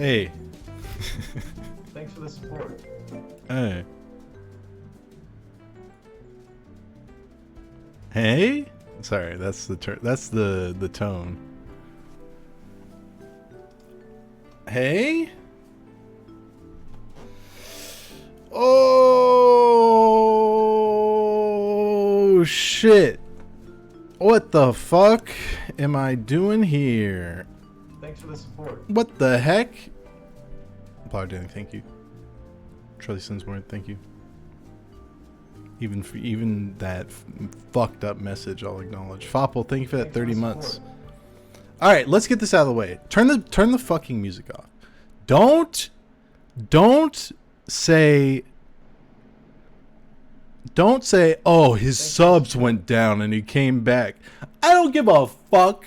Hey. Thanks for the support. Hey. Hey? Sorry, that's the tone. Hey? Oh shit. What the fuck am I doing here? Thanks for the support. What the heck? Applauding, thank you. charliewinsmore, thank you. Even that fucked up message, I'll acknowledge. Fopple, thank you for that 30 months. All right, let's get this out of the way. Turn the fucking music off. Don't say. Don't say, oh, his subs went down and he came back. I don't give a fuck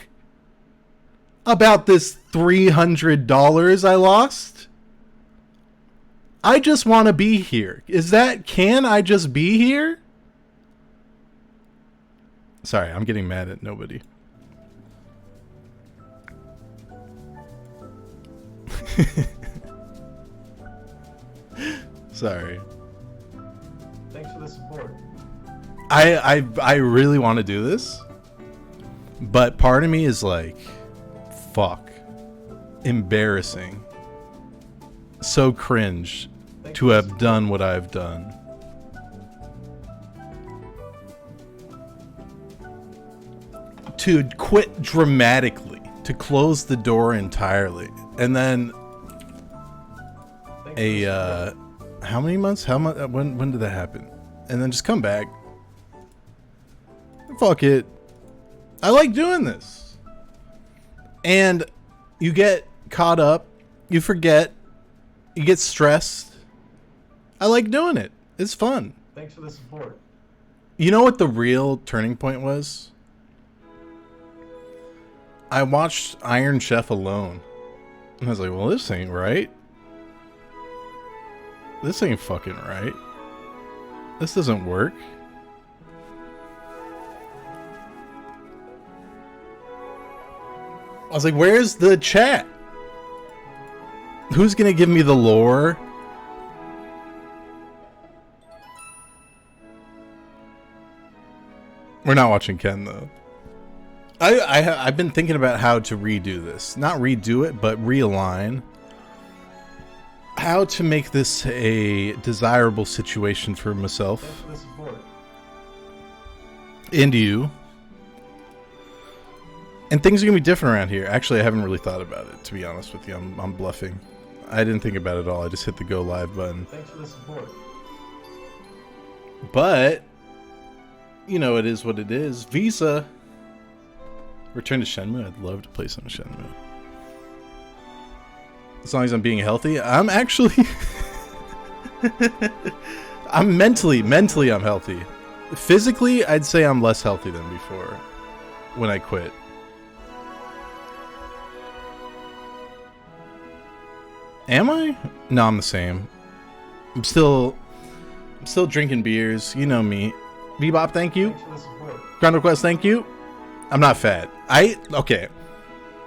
about this $300 I lost. I just want to be here. Can I just be here? Sorry, I'm getting mad at nobody. Sorry. Thanks for the support. I really want to do this, but part of me is like, fuck, embarrassing, so cringe to have done what I've done. To quit dramatically, to close the door entirely, and then how many months? When did that happen? And then just come back. Fuck it. I like doing this. And you get caught up. You forget. You get stressed. I like doing it. It's fun. Thanks for the support. You know what the real turning point was? I watched Iron Chef alone. And I was like, well, this ain't right. This ain't fucking right. This doesn't work. I was like, where's the chat? Who's gonna give me the lore? We're not watching Ken though. I've been thinking about how to redo this. Not redo it, but realign. How to make this a desirable situation for myself and you. And things are gonna be different around here. Actually, I haven't really thought about it, to be honest with you. I'm bluffing. I didn't think about it at all. I just hit the go live button. Thanks for the support. But you know, it is what it is. Visa. Return to Shenmue. I'd love to play some Shenmue. As long as I'm being healthy. I'm actually I'm mentally I'm healthy. Physically, I'd say I'm less healthy than before when I quit. Am I? No, I'm the same. I'm still drinking beers. You know me. Bebop, thank you. Ground request, thank you. I'm not fat. Okay.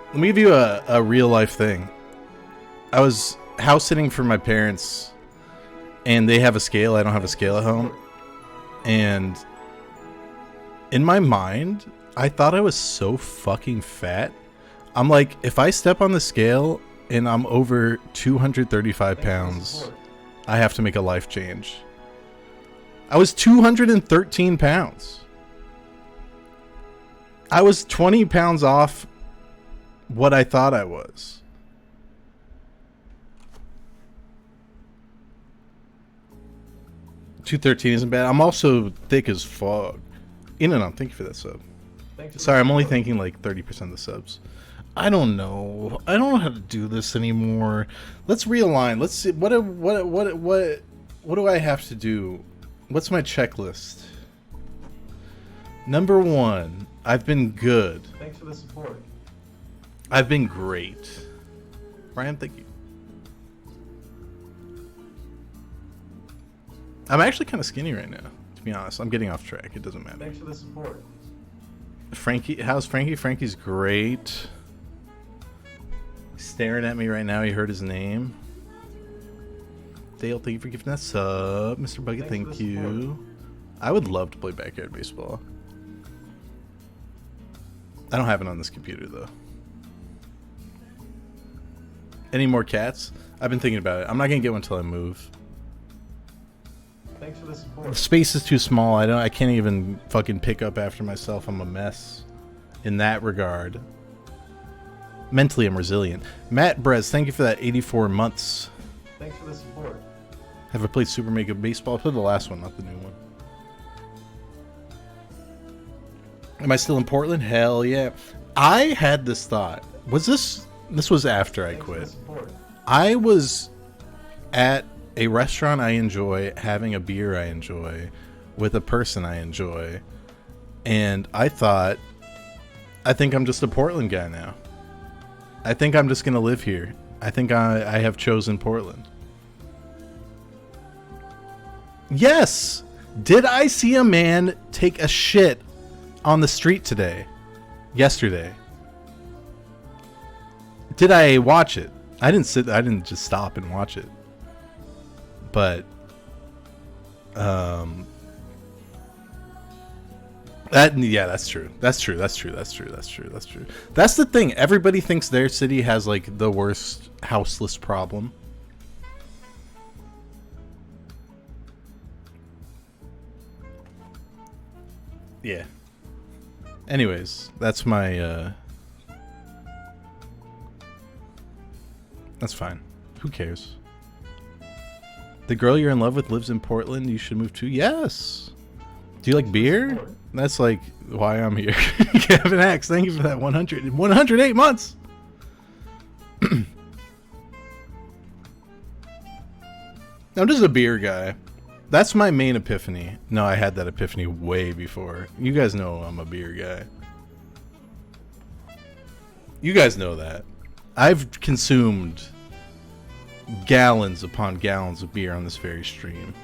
Let me give you a real life thing. I was house sitting for my parents, and they have a scale. I don't have a scale at home. And in my mind, I thought I was so fucking fat. I'm like, if I step on the scale and I'm over 235 pounds, I have to make a life change. I was 213 pounds. I was 20 pounds off what I thought I was. 213 isn't bad. I'm also thick as fuck. In and out, thank you for that sub. Sorry, I'm only thanking like 30% of the subs. I don't know. I don't know how to do this anymore. Let's realign. Let's see. What do I have to do? What's my checklist? Number 1, I've been good. Thanks for the support. I've been great. Brian, thank you. I'm actually kind of skinny right now, to be honest. I'm getting off track. It doesn't matter. Thanks for the support. Frankie, how's Frankie? Frankie's great. Staring at me right now. He heard his name. Dale, thank you for giving that sub. Mr. Bucket, thank you. I would love to play backyard baseball. I don't have it on this computer, though. Any more cats? I've been thinking about it. I'm not going to get one until I move. Thanks for the The support. space is too small. I can't even fucking pick up after myself. I'm a mess in that regard. Mentally, I'm resilient. Matt Brez, thank you for that 84 months. Thanks for the support. Have I played Super Mega Baseball? I played the last one, not the new one. Am I still in Portland? Hell yeah. I had this thought. Was this was after I Thanks for the quit. support. I was at a restaurant I enjoy, having a beer I enjoy, with a person I enjoy, and I thought, I think I'm just a Portland guy now. I think I'm just gonna live here. I think I have chosen Portland. Yes! Did I see a man take a shit on the street today? Yesterday. Did I watch it? I didn't just stop and watch it. But that's true. That's true. That's the thing. Everybody thinks their city has like the worst houseless problem. Yeah. Anyways, that's my that's fine. Who cares? The girl you're in love with lives in Portland. You should move to. Yes. Do you like beer? That's like why I'm here. Kevin Axe, thank you for that 108 months. I'm just a beer guy. That's my main epiphany. No, I had that epiphany way before. You guys know I'm a beer guy. You guys know that. I've consumed gallons upon gallons of beer on this very stream.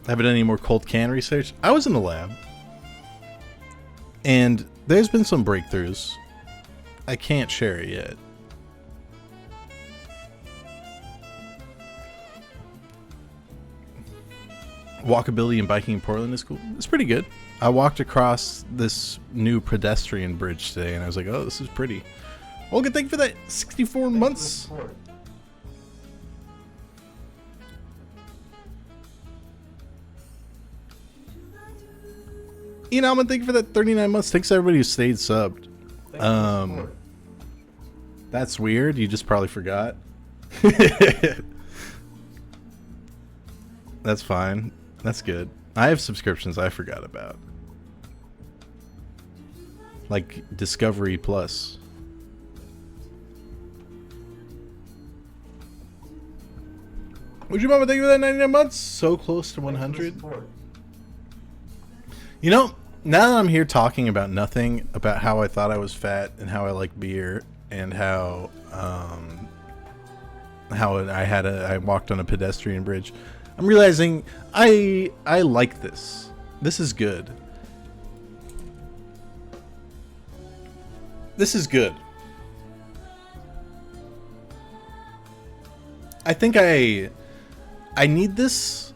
Have I done any more cold can research? I was in the lab. And there's been some breakthroughs. I can't share it yet. Walkability and biking in Portland is cool. It's pretty good. I walked across this new pedestrian bridge today and I was like, oh, this is pretty. Olga, thank you for that 64 months. Ian Alman, thank you for that 39 months. Thanks to everybody who stayed subbed. That's weird. You just probably forgot. That's fine. That's good. I have subscriptions I forgot about. Like Discovery Plus. Would you mama thank you for that 99 months? So close to 100. You know, now that I'm here talking about nothing, about how I thought I was fat and how I like beer and how I walked on a pedestrian bridge, I'm realizing I like this. This is good. This is good. I think I need this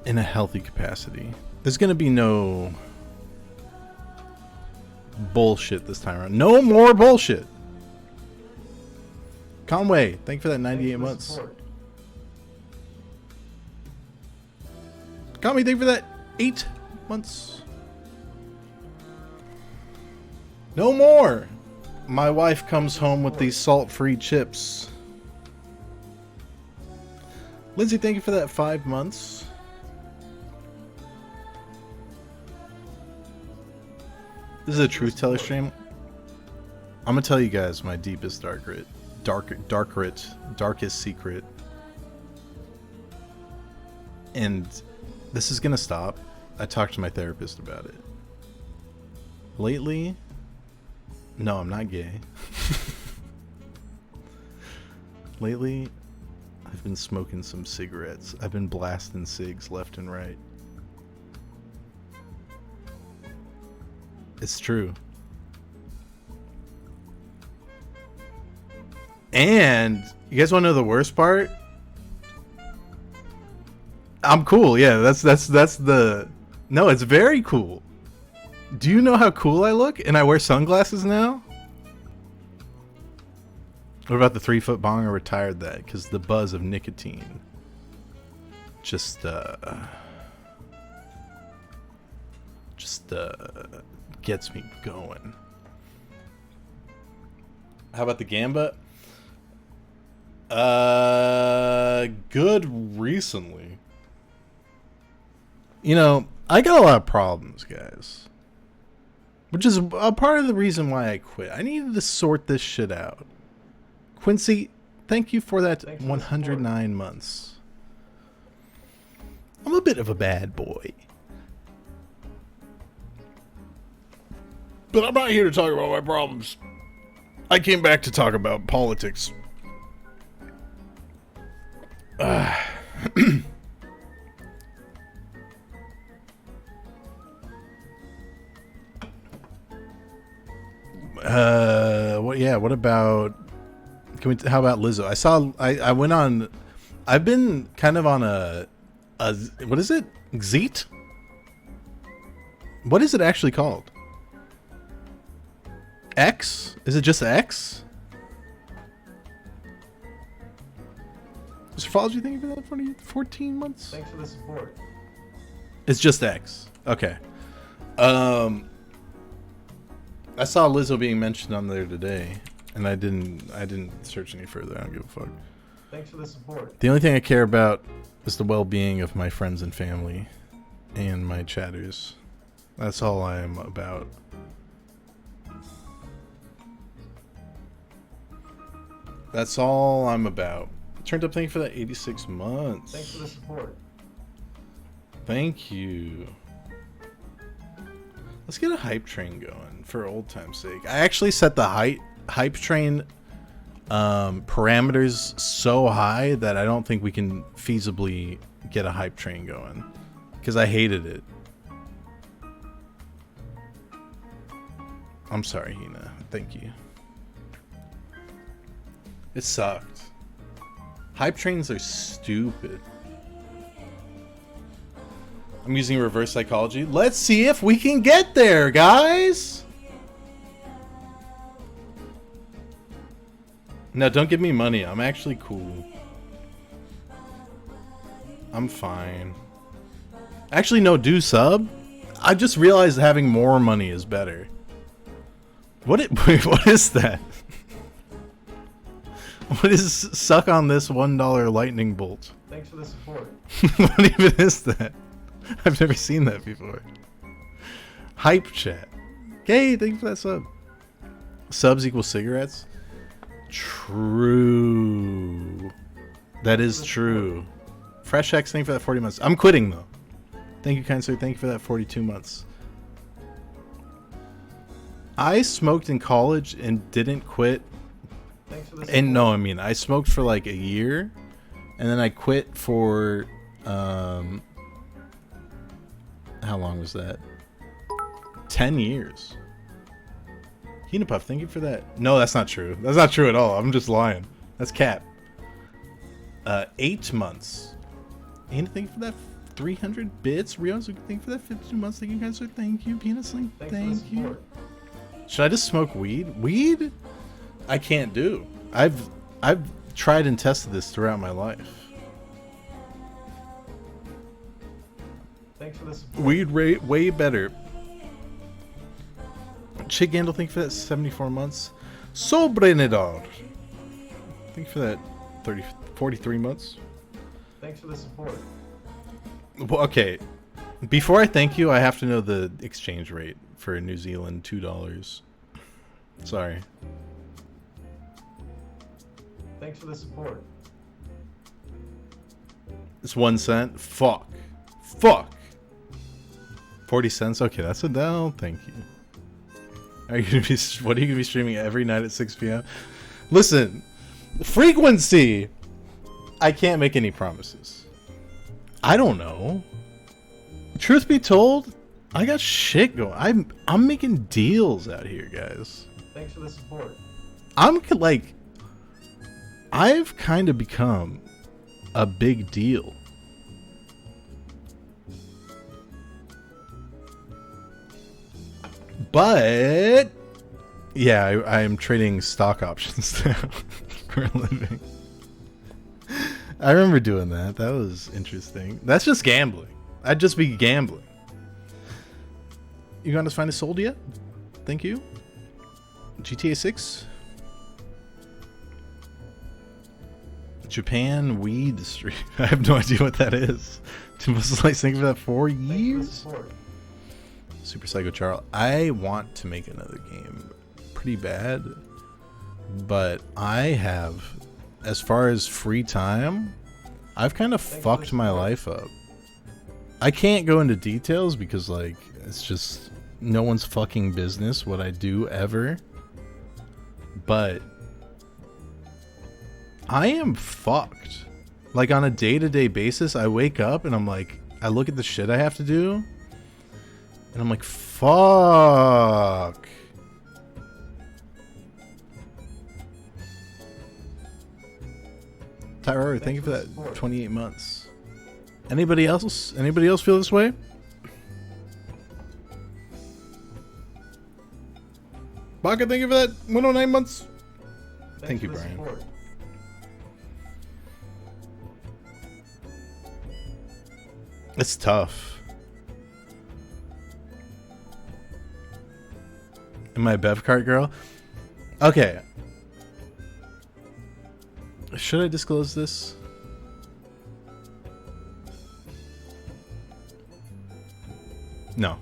in a healthy capacity. There's gonna be no bullshit this time around. No more bullshit. Conway, thank you for that 98 months. Conway, thank you for that 8 months. No more. My wife comes home with these salt-free chips. Lindsay, thank you for that 5 months. This is a truth teller stream. I'm gonna tell you guys my deepest darkest secret. And this is gonna stop. I talked to my therapist about it. Lately, no, I'm not gay. Lately, I've been smoking some cigarettes. I've been blasting cigs left and right. It's true. And you guys want to know the worst part? I'm cool. Yeah, that's the. No, it's very cool. Do you know how cool I look? And I wear sunglasses now? What about the 3-foot bong? I retired that because the buzz of nicotine just gets me going. How about the Gamba? Good recently. You know, I got a lot of problems, guys. Which is a part of the reason why I quit. I needed to sort this shit out. Quincy, thank you for that 109 months. I'm a bit of a bad boy. But I'm not here to talk about my problems. I came back to talk about politics. What about, how about Lizzo? I went on, I've been kind of on a what is it? Xeet? What is it actually called? X? Is it just X? Astrology, thank you for that 14 months. Thanks for the support. It's just X. Okay. I saw Lizzo being mentioned on there today, and I didn't search any further. I don't give a fuck. Thanks for the support. The only thing I care about is the well-being of my friends and family and my chatters. That's all I am about. That's all I'm about. Turned up, thank you for that 86 months. Thanks for the support. Thank you. Let's get a hype train going for old time's sake. I actually set the hype train parameters so high that I don't think we can feasibly get a hype train going because I hated it. I'm sorry, Hina. Thank you. It sucked. Hype trains are stupid. I'm using reverse psychology. Let's see if we can get there, guys. No, don't give me money. I'm actually cool. I'm fine. Actually, no, do sub. I just realized having more money is better. What is that? What is suck on this $1 lightning bolt? Thanks for the support. What even is that? I've never seen that before. Hype chat. Yay, thank you for that sub. Subs equal cigarettes? True. That is true. Fresh X, thank you for that 40 months. I'm quitting though. Thank you, kind sir. Thank you for that 42 months. I smoked in college and didn't quit. Thanks for the support. And no, I mean, I smoked for like a year and then I quit for how long was that? 10 years. Hinapuff, thank you for that. No, that's not true. That's not true at all. I'm just lying. That's cap. 8 months. Hina, thank you for that 300 bits. Rios, thank you for that 52 months. Thank you guys, sir. Thank you. Penis Link, thank you. Should I just smoke weed? Weed? I can't do. I've tried and tested this throughout my life. Thanks for the support. Weed rate way better. Chick Gandel, thank you for that 74 months. Sobrenador, thank you for that 43 months. Thanks for the support. Well, okay. Before I thank you, I have to know the exchange rate for New Zealand $2. Sorry. Thanks for the support. It's 1 cent. Fuck. 40 cents. Okay, that's a down. Thank you. Are you gonna be? What are you gonna be streaming every night at 6 p.m.? Listen, frequency. I can't make any promises. I don't know. Truth be told, I got shit going. I'm making deals out here, guys. Thanks for the support. I'm like, I've kind of become a big deal. But yeah, I am trading stock options now for a living. I remember doing that. That was interesting. That's just gambling. I'd just be gambling. You got us find a sold yet? Thank you. GTA 6. Japan weed street. I have no idea what that is. Was like thinking of that 4 years. Super Psycho Charles. I want to make another game pretty bad, but I have, as far as free time, I've kind of fucked my life up. I can't go into details because like it's just no one's fucking business what I do ever, but I am fucked. Like on a day-to-day basis, I wake up and I'm like, I look at the shit I have to do and I'm like, fuck. Tyra, thank you for that 28 months. Anybody else? Anybody else feel this way? Baka, thank you for that 109 months. Thank you, Brian. It's tough. Am I a bev cart girl? Okay. Should I disclose this? No.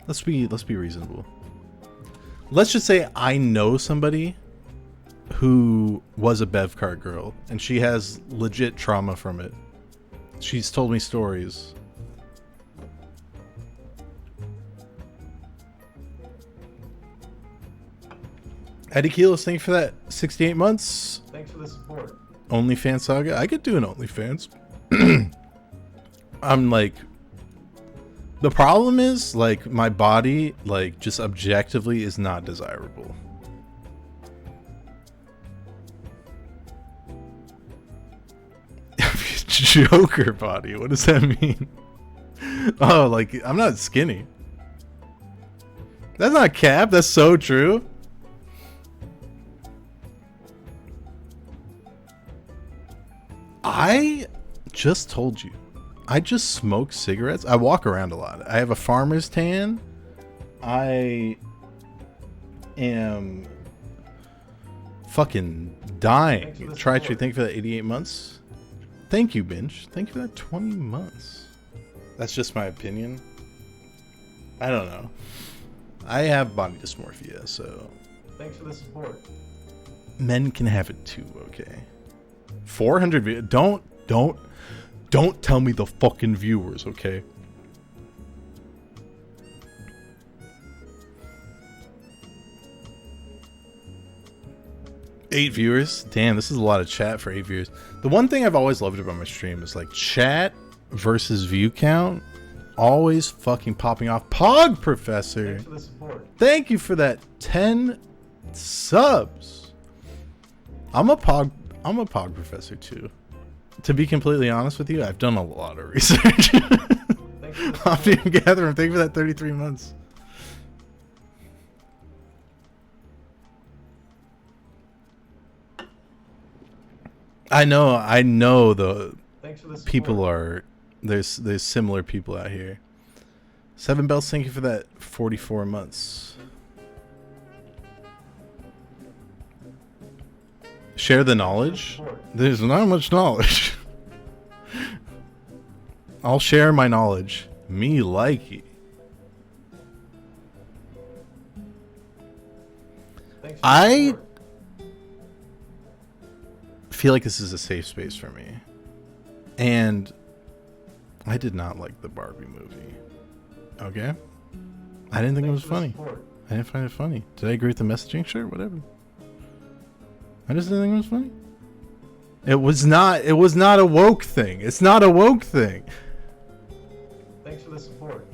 Let's be reasonable. Let's just say I know somebody who was a bev cart girl and she has legit trauma from it. She's told me stories. Eddie Keelos, thank you for that 68 months. Thanks for the support. OnlyFans saga. I could do an OnlyFans. I'm like, the problem is like my body, like just objectively is not desirable. Joker body. What does that mean? Oh, like I'm not skinny. That's not cap. That's so true. I just told you. I just smoke cigarettes. I walk around a lot. I have a farmer's tan. I am fucking dying. Try to thank you for that 88 months. Thank you, Binge. Thank you for that 20 months. That's just my opinion. I don't know. I have body dysmorphia, so thanks for the support. Men can have it too, okay? 400 don't tell me the fucking viewers, okay? Eight viewers? Damn, this is a lot of chat for 8 viewers. The one thing I've always loved about my stream is like chat versus view count always fucking popping off. Pog Professor, thanks for the support. Thank you for that 10 subs. I'm a Pog Professor too. To be completely honest with you, I've done a lot of research. Optium Gathering, thank you for that 33 months. I know the people are there's similar people out here. 7 Bells, thank you for that 44 months. Share the knowledge? There's not much knowledge. I'll share my knowledge. Me likey. I feel like this is a safe space for me. And I did not like the Barbie movie. Okay? I didn't think it was funny. I didn't find it funny. Did I agree with the messaging? Sure, whatever. I just didn't think it was funny. It was not a woke thing. It's not a woke thing. Thanks for the support.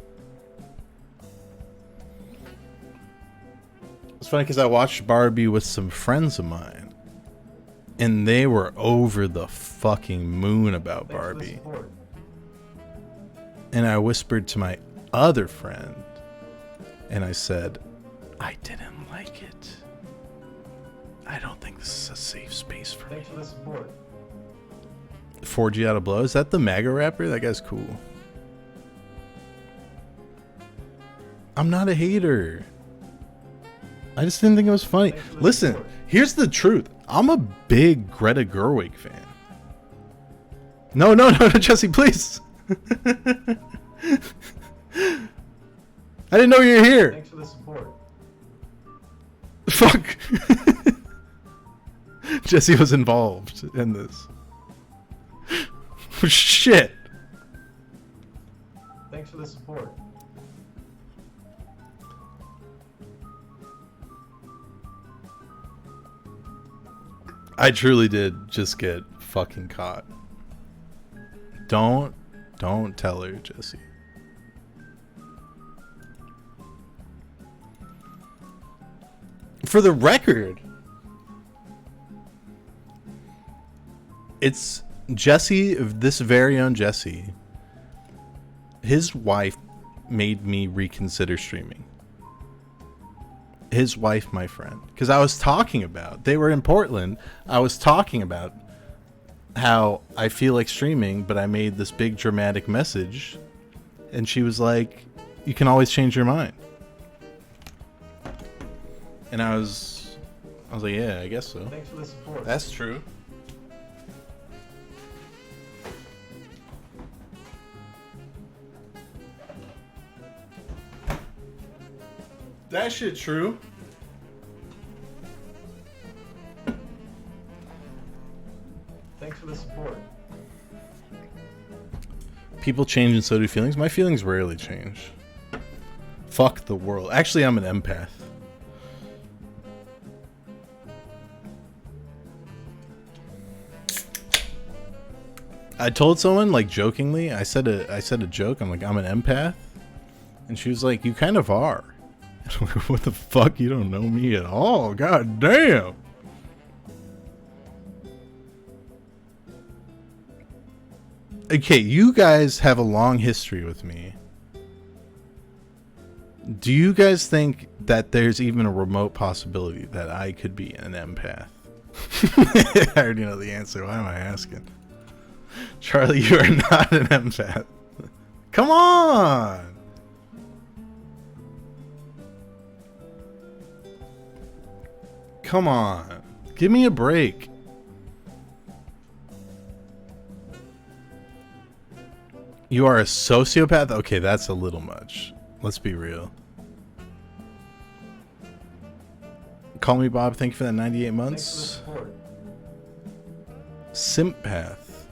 It's funny because I watched Barbie with some friends of mine. And they were over the fucking moon about Thanks for the Barbie. support. And I whispered to my other friend, and I said, I didn't like it. I don't think this is a safe space for me. Thanks for the support. 4G out of blow? Is that the MAGA rapper? That guy's cool. I'm not a hater. I just didn't think it was funny. Listen, here's the truth. I'm a big Greta Gerwig fan. No, Jesse, please. I didn't know you were here. Thanks for the support. Fuck. Jesse was involved in this. Shit. Thanks for the support. I truly did just get fucking caught. Don't tell her, Jesse. For the record, it's Jesse, this very own Jesse. His wife made me reconsider streaming. His wife, my friend. Because I was talking about, they were in Portland. I was talking about how I feel like streaming, but I made this big dramatic message. And she was like, you can always change your mind. And I was like, yeah, I guess so. Thanks for the support. That's true. That shit true. Thanks for the support. People change and so do feelings. My feelings rarely change. Fuck the world. Actually, I'm an empath. I told someone, like, jokingly, I said a joke. I'm like, I'm an empath. And she was like, you kind of are. And I'm like, what the fuck? You don't know me at all. God damn. Okay, you guys have a long history with me. Do you guys think that there's even a remote possibility that I could be an empath? I already know the answer. Why am I asking? Charlie, you are not an empath. Come on! Come on. Give me a break. You are a sociopath? Okay, that's a little much. Let's be real. Call me Bob. Thank you for that 98 months. Sympath.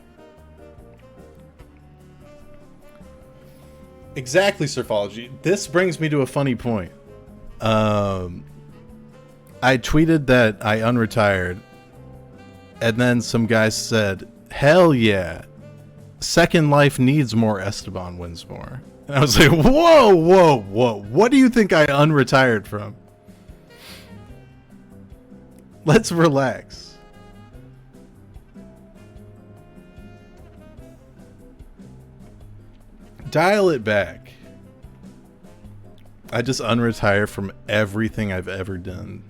Exactly, Surfology. This brings me to a funny point. I tweeted that I unretired, and then some guy said, hell yeah, Second Life needs more Esteban Winsmore. And I was like, whoa, what do you think I unretired from? Let's relax. Dial it back. I just unretire from everything I've ever done.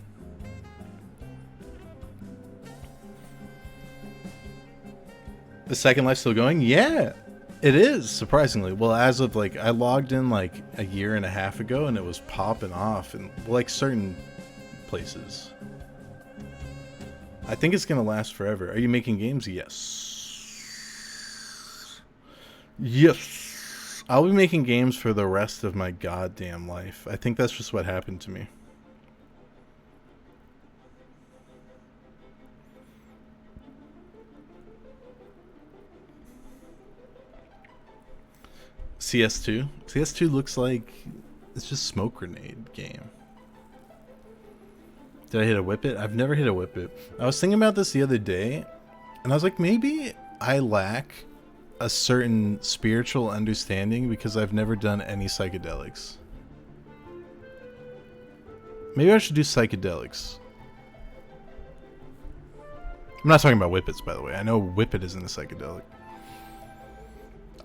The Second Life still going? Yeah, it is, surprisingly. Well, as of like, I logged in like a year and a half ago and it was popping off in like certain places. I think it's going to last forever. Are you making games? Yes. Yes. I'll be making games for the rest of my goddamn life. I think that's just what happened to me. CS2? CS2 looks like it's just smoke grenade game. Did I hit a whippet? I've never hit a whippet. I was thinking about this the other day, and I was like, maybe I lack a certain spiritual understanding because I've never done any psychedelics. Maybe I should do psychedelics. I'm not talking about whippets, by the way. I know whippet isn't a psychedelic.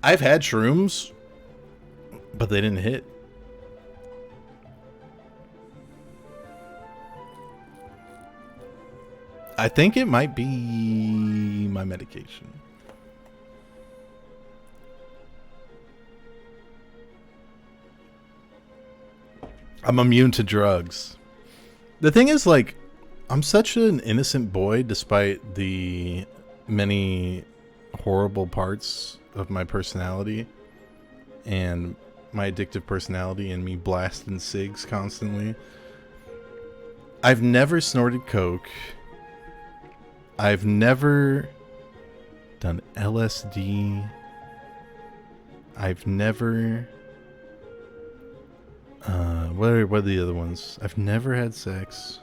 I've had shrooms, but they didn't hit. I think it might be my medication. I'm immune to drugs. The thing is, like, I'm such an innocent boy despite the many horrible parts of my personality and my addictive personality and me blasting cigs constantly. I've never snorted coke. I've never done LSD. I've never... what are the other ones? I've never had sex.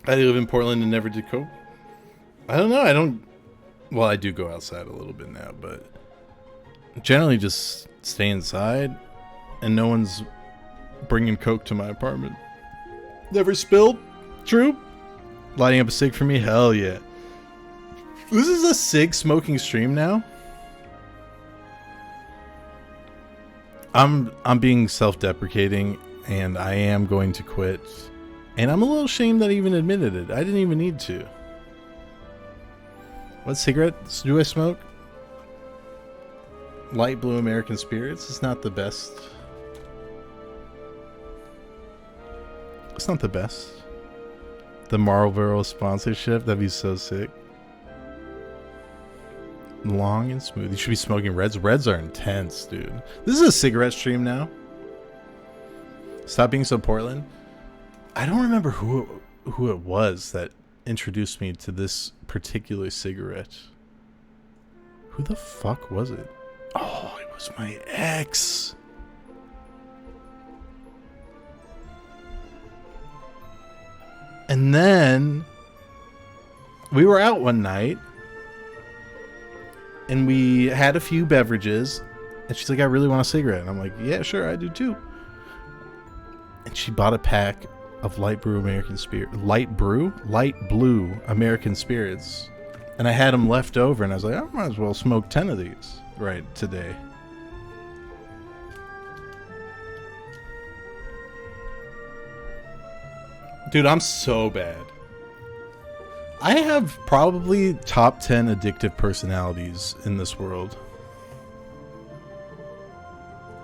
I live in Portland and never did coke. I don't know. Well, I do go outside a little bit now, but generally just stay inside, and no one's bringing coke to my apartment. Never spilled? True? Lighting up a cig for me? Hell yeah. This is a cig smoking stream now? I'm being self-deprecating, and I am going to quit. And I'm a little ashamed that I even admitted it. I didn't even need to. What cigarettes do I smoke? Light blue American Spirits. It's not the best. It's not the best. The Marlboro sponsorship. That'd be so sick. Long and smooth. You should be smoking Reds. Reds are intense, dude. This is a cigarette stream now. Stop being so Portland. I don't remember who it was that introduced me to this particular cigarette. Who the fuck was it? Oh, it was my ex. And then we were out one night and we had a few beverages, and she's like, I really want a cigarette. And I'm like, yeah, sure, I do too. And she bought a pack of light blue American spirits. And I had them left over, and I was like, I might as well smoke 10 of these right today. Dude, I'm so bad. I have probably top 10 addictive personalities in this world.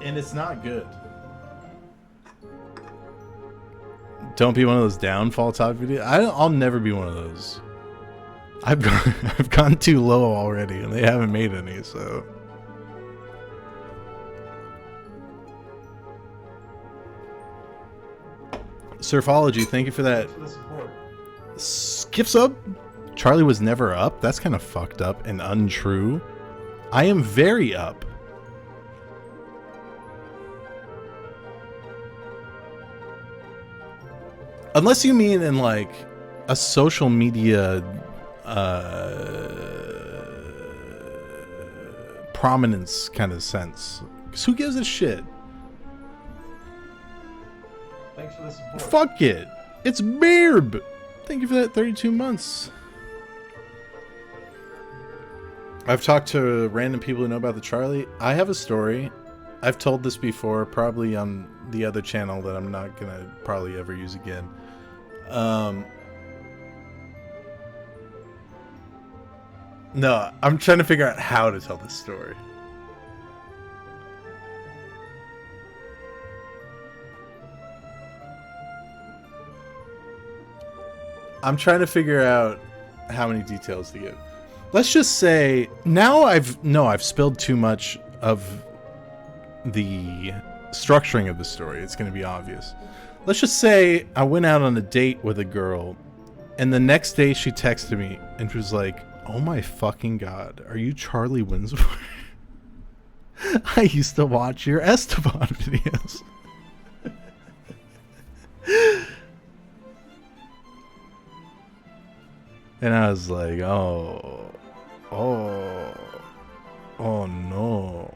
And it's not good. Don't be one of those downfall top videos. I'll never be one of those. I've gone too low already, and they haven't made any, so. Surfology, thank you for that. Skip sub? Charlie was never up? That's kind of fucked up and untrue. I am very up. Unless you mean in like a social media prominence kind of sense. Because who gives a shit? Thanks for the support. Fuck it. It's Beerb. Thank you for that 32 months. I've talked to random people who know about the Charlie. I have a story. I've told this before, probably on the other channel that I'm not going to probably ever use again. No, I'm trying to figure out how to tell this story. I'm trying to figure out how many details to give. Let's just say now I've spilled too much of the structuring of the story. It's going to be obvious. Let's just say I went out on a date with a girl, and the next day she texted me and was like, "Oh my fucking god, are you Charlie Winsmore? I used to watch your Esteban videos." And I was like, oh no.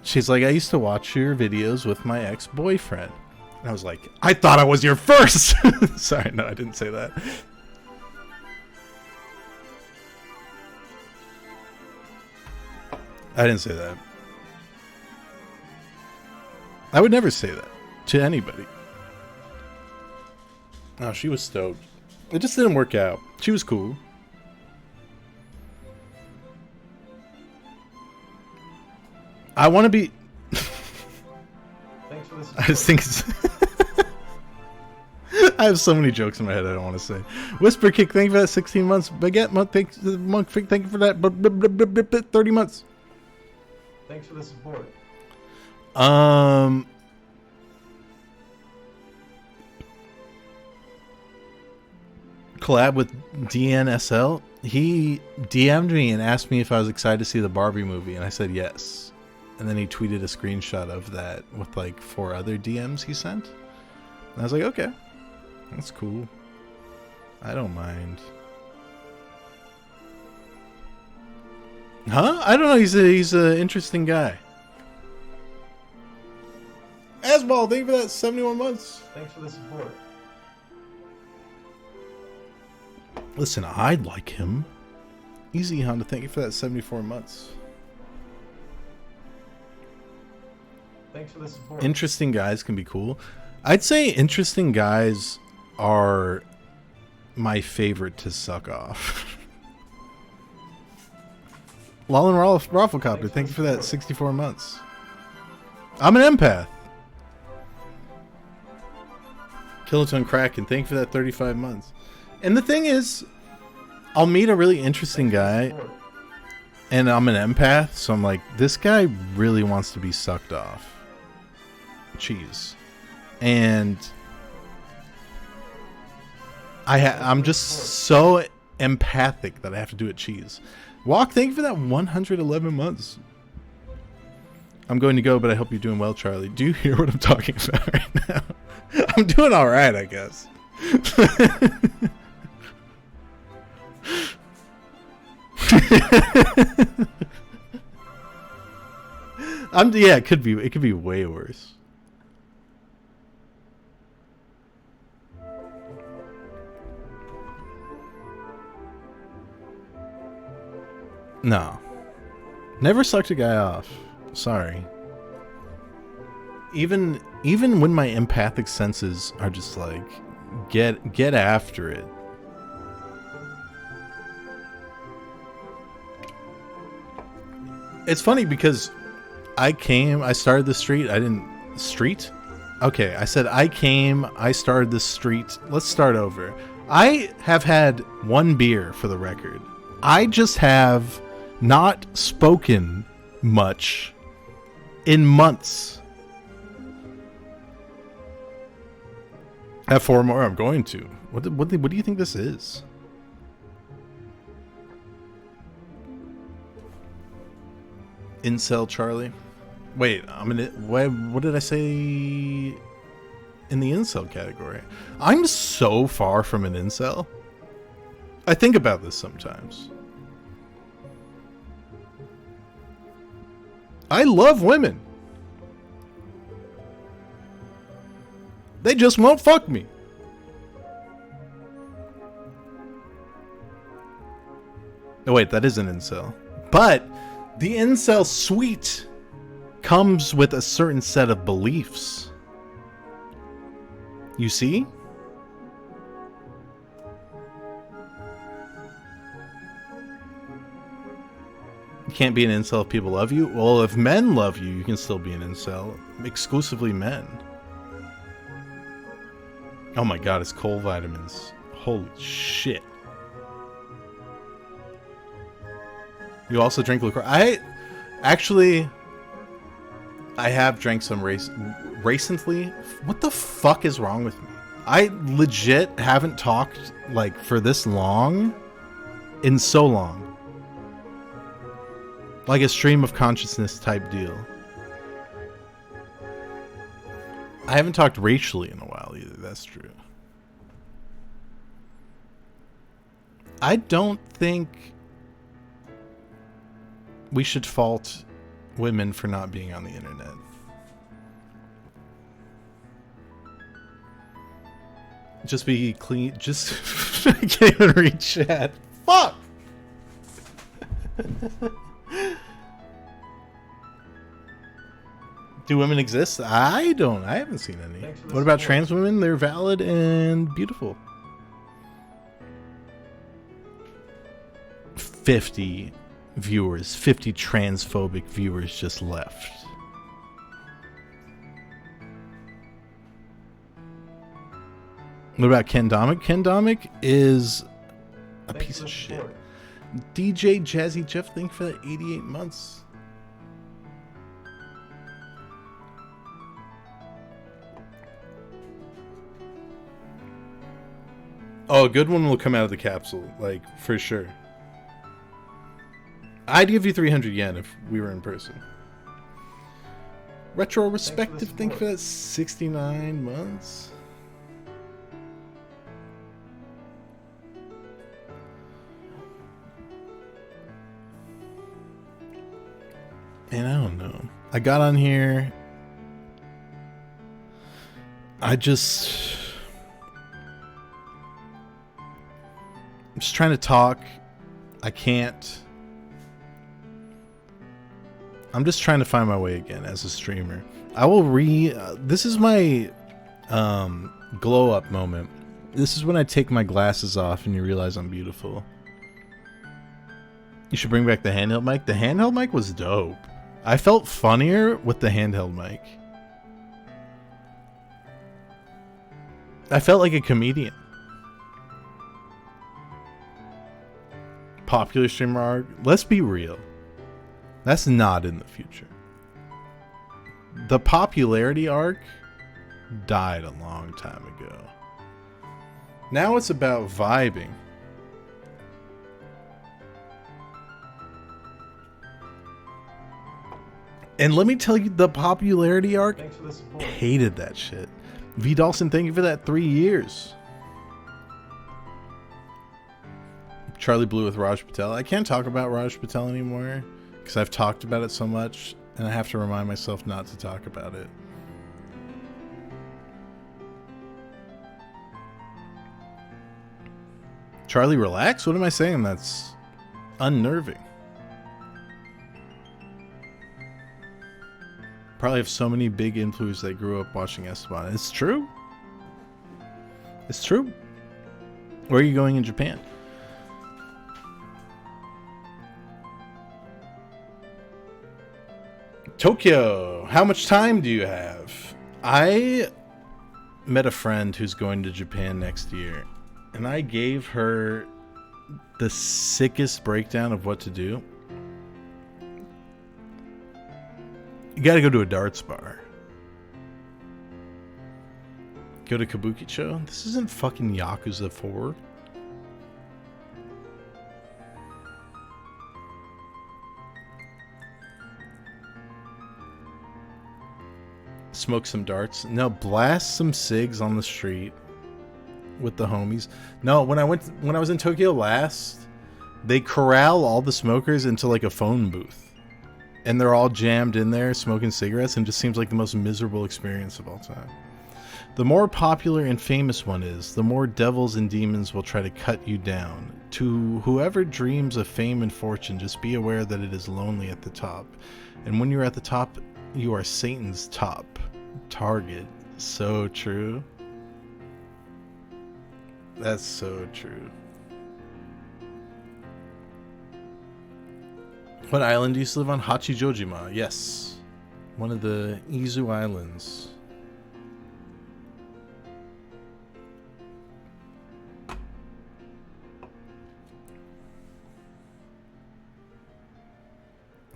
She's like, I used to watch your videos with my ex-boyfriend. And I was like, I thought I was your first. Sorry, no, I didn't say that. I didn't say that. I would never say that to anybody. Oh, she was stoked. It just didn't work out. She was cool. I want to be... Thanks for this. I just think it's... I have so many jokes in my head I don't want to say. Whisper Kick, thank you for that 16 months. Baguette Monk, thank you for that 30 months. Thanks for the support. Collab with DNSL. He DM'd me and asked me if I was excited to see the Barbie movie, and I said yes. And then he tweeted a screenshot of that with like 4 other DMs he sent. And I was like, okay, that's cool. I don't mind. Huh? I don't know. He's an interesting guy. Asball, thank you for that 71 months. Thanks for the support. Listen, I'd like him. Easy Honda, thank you for that 74 months. Thanks for the support. Interesting guys can be cool. I'd say interesting guys are my favorite to suck off. Lolin Rafflecopter, thank you for that 64 months. I'm an empath. Kiloton Kraken, thank you for that 35 months. And the thing is, I'll meet a really interesting guy, and I'm an empath, so I'm like, this guy really wants to be sucked off. Cheese. And I'm just so empathic that I have to do it cheese. Walk, thank you for that 111 months. I'm going to go, but I hope you're doing well, Charlie. Do you hear what I'm talking about right now? I'm doing all right, I guess. Yeah, it could be way worse. No. Never sucked a guy off. Sorry. Even when my empathic senses are just like, get after it. It's funny because I started the street. Okay, I said I started the street. Let's start over. I have had 1 beer for the record. I just have not spoken much in months. I have 4 more I'm going to. What do you think this is? Incel Charlie? Wait, what did I say in the incel category? I'm so far from an incel. I think about this sometimes. I love women. They just won't fuck me. Oh wait, that is an incel. But the incel suite comes with a certain set of beliefs. You see? You can't be an incel if people love you? Well, if men love you, you can still be an incel. Exclusively men. Oh my god, it's coal vitamins. Holy shit. You also drink liqueur. I have drank some recently. What the fuck is wrong with me? I legit haven't talked like for this long in so long. Like a stream of consciousness type deal. I haven't talked racially in a while either, that's true. I don't think we should fault women for not being on the internet. Just be clean. Just I can't even read chat. Fuck. Do women exist? I don't. I haven't seen any. What about trans women? They're valid and beautiful. 50 viewers, 50 transphobic viewers just left. What about Ken Domick? Ken Domick is a piece of shit. DJ Jazzy Jeff, thank you for that 88 months. Oh, a good one will come out of the capsule, like, for sure. I'd give you 300 yen if we were in person. Retro Respective, thank you for that 69 months. Man, I don't know. I got on here. I'm just trying to talk. I can't. I'm just trying to find my way again as a streamer. I will this is my glow up moment. This is when I take my glasses off and you realize I'm beautiful. You should bring back the handheld mic. The handheld mic was dope. I felt funnier with the handheld mic. I felt like a comedian. Popular streamer arc. Let's be real. That's not in the future. The popularity arc died a long time ago. Now it's about vibing. And let me tell you, the popularity arc, hated that shit. V. Dawson, thank you for that 3 years. Charlie Blue with Raj Patel. I can't talk about Raj Patel anymore because I've talked about it so much and I have to remind myself not to talk about it. Charlie, relax? What am I saying? That's unnerving. Probably have so many big influencers that grew up watching Esteban. It's true. It's true. Where are you going in Japan? Tokyo. How much time do you have? I met a friend who's going to Japan next year, and I gave her the sickest breakdown of what to do. You gotta go to a darts bar. Go to Kabukicho. This isn't fucking Yakuza 4. Smoke some darts. No, blast some cigs on the street with the homies. No, when I was in Tokyo last, they corral all the smokers into like a phone booth. And they're all jammed in there smoking cigarettes, and it just seems like the most miserable experience of all time. The more popular and famous one is, the more devils and demons will try to cut you down. To whoever dreams of fame and fortune, just be aware that it is lonely at the top. And when you're at the top, you are Satan's top target. So true. That's so true. What island do you live on? Hachijojima. Yes. One of the Izu Islands.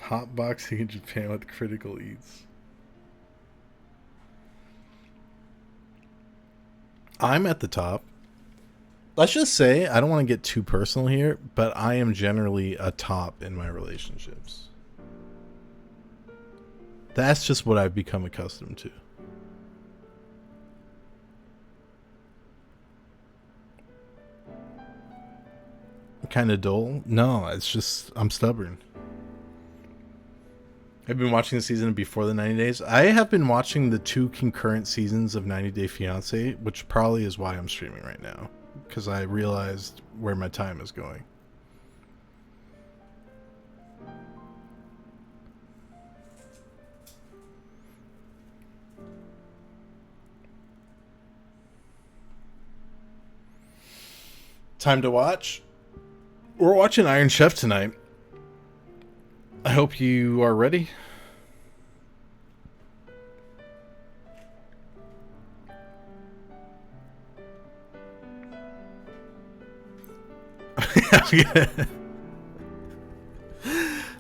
Hotboxing in Japan with critical eats. I'm at the top. Let's just say, I don't want to get too personal here, but I am generally a top in my relationships. That's just what I've become accustomed to. Kind of dull? No, it's just, I'm stubborn. I've been watching the season before the 90 days. I have been watching the 2 concurrent seasons of 90 Day Fiancé, which probably is why I'm streaming right now. Because I realized where my time is going. Time to watch. We're watching Iron Chef tonight. I hope you are ready.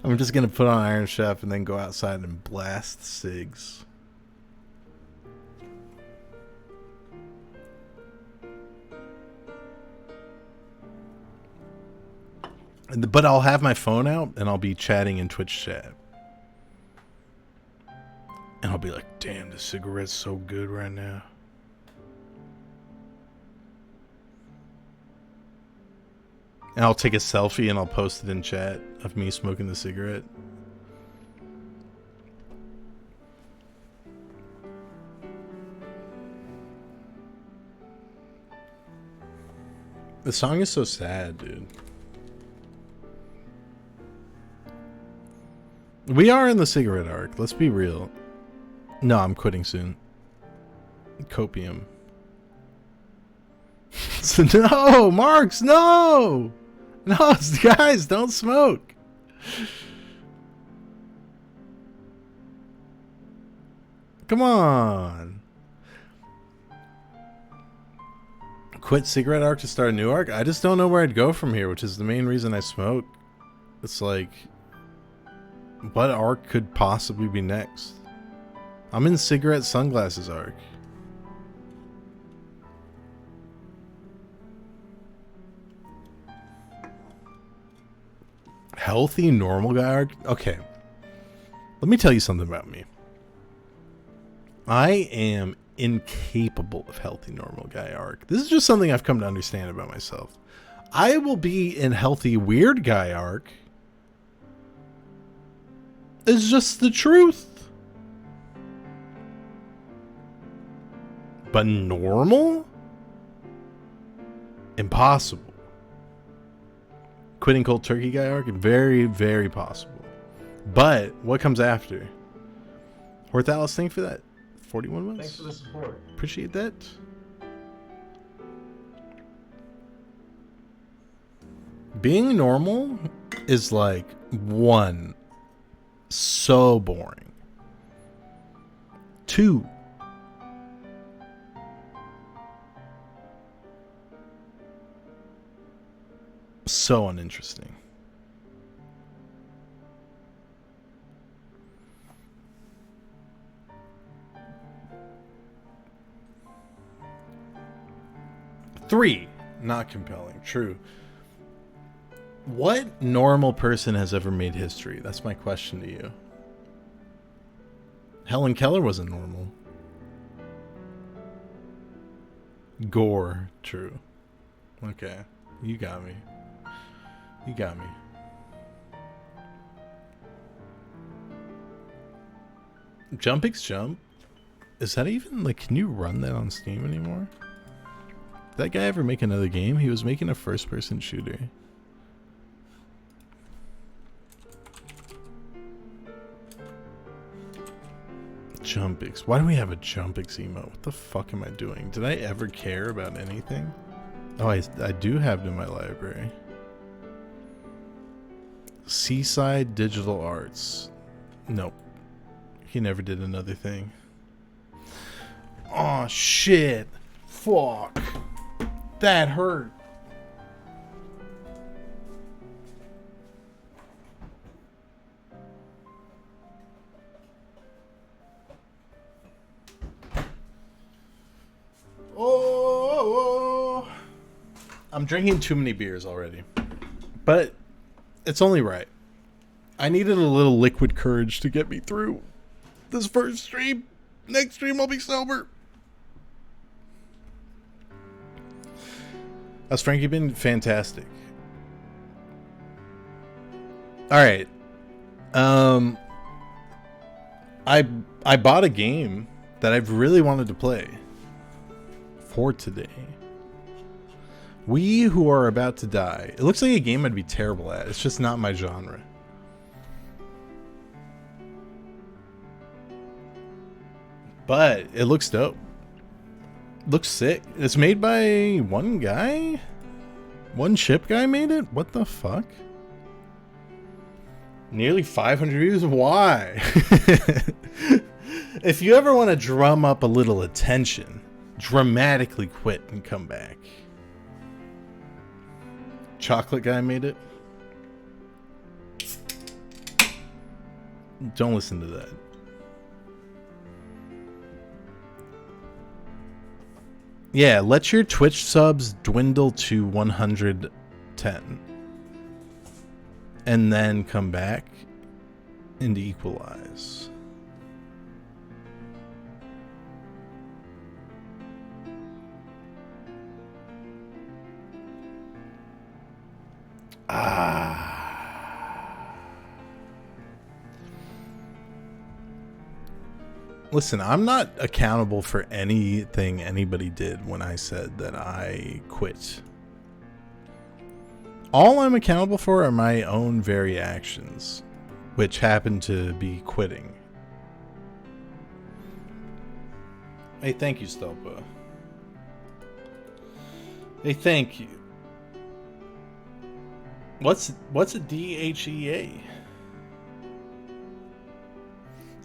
I'm just gonna put on Iron Chef and then go outside and blast cigs. But I'll have my phone out and I'll be chatting in Twitch chat. And I'll be like, damn, this cigarette's so good right now. And I'll take a selfie and I'll post it in chat of me smoking the cigarette. The song is so sad, dude. We are in the cigarette arc. Let's be real. No, I'm quitting soon. Copium. So, no, Marks, no! No, guys, don't smoke. Come on. Quit cigarette arc to start a new arc? I just don't know where I'd go from here, which is the main reason I smoke. It's like, what arc could possibly be next? I'm in cigarette sunglasses arc. Healthy normal guy arc? Okay. Let me tell you something about me. I am incapable of healthy normal guy arc. This is just something I've come to understand about myself. I will be in healthy weird guy arc. It's just the truth. But normal? Impossible. Quitting cold turkey guy arc? Very, very possible. But what comes after? Horthalis, thank you for that. 41 months. Thanks for the support. Appreciate that. Being normal is like, one, so boring. Two, so uninteresting. Three, not compelling. True. What normal person has ever made history? That's my question to you. Helen Keller wasn't normal. Gore. True. Okay. You got me. You got me. Jump X Jump? Is that even, like, can you run that on Steam anymore? Did that guy ever make another game? He was making a first-person shooter. Jump X. Why do we have a Jump X emote? What the fuck am I doing? Did I ever care about anything? Oh, I do have it in my library. Seaside Digital Arts. Nope. He never did another thing. Oh, shit. Fuck. That hurt. Oh. I'm drinking too many beers already. But it's only right. I needed a little liquid courage to get me through this first stream. Next stream I'll be sober. How's Frankie been? Fantastic. Alright. I bought a game that I've really wanted to play for today. We Who Are About to Die. It looks like a game I'd be terrible at. It's just not my genre. But it looks dope. Looks sick. It's made by one guy? One chip guy made it? What the fuck? Nearly 500 views? Why? If you ever want to drum up a little attention, dramatically quit and come back. Chocolate guy made it? Don't listen to that. Yeah, let your Twitch subs dwindle to 110. And then come back and equalize. Listen, I'm not accountable for anything anybody did when I said that I quit. All I'm accountable for are my own very actions, which happen to be quitting. Hey, thank you, Stelpa. Hey, thank you. What's a DHEA?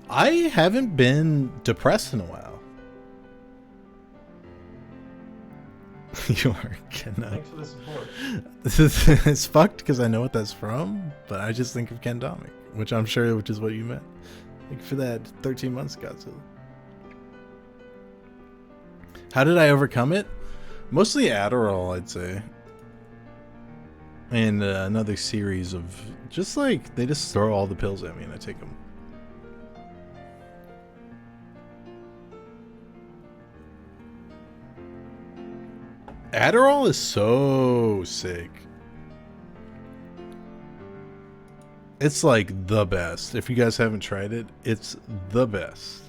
I haven't been depressed in a while. You are Ken. Thanks for the support. It's fucked because I know what that's from, but I just think of Ken Domick, which I'm sure which is what you meant. Thank you for that 13 months, Godzilla. How did I overcome it? Mostly Adderall, I'd say. And another series of just like they just throw all the pills at me and I take them. Adderall is so sick. It's like the best. If you guys haven't tried it, it's the best.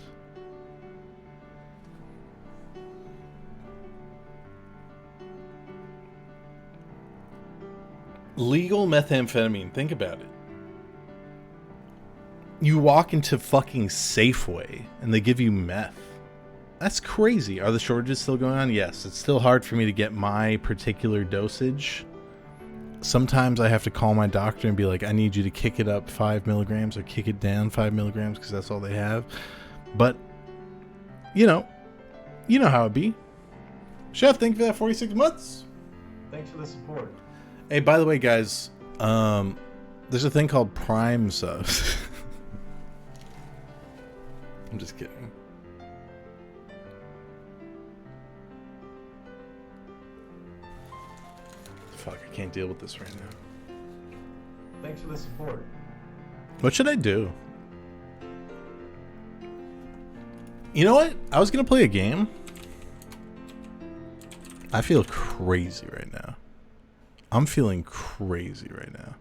Legal methamphetamine. Think about it. You walk into fucking Safeway and they give you meth. That's crazy. Are the shortages still going on? Yes. It's still hard for me to get my particular dosage. Sometimes I have to call my doctor and be like, I need you to kick it up 5 milligrams or kick it down 5 milligrams because that's all they have. But, you know how it be. Chef, thank you for that 46 months. Thanks for the support. Hey, by the way, guys, there's a thing called Prime subs. I'm just kidding. Fuck, I can't deal with this right now. Thanks for the support. What should I do? You know what? I was going to play a game. I feel crazy right now. I'm feeling crazy right now.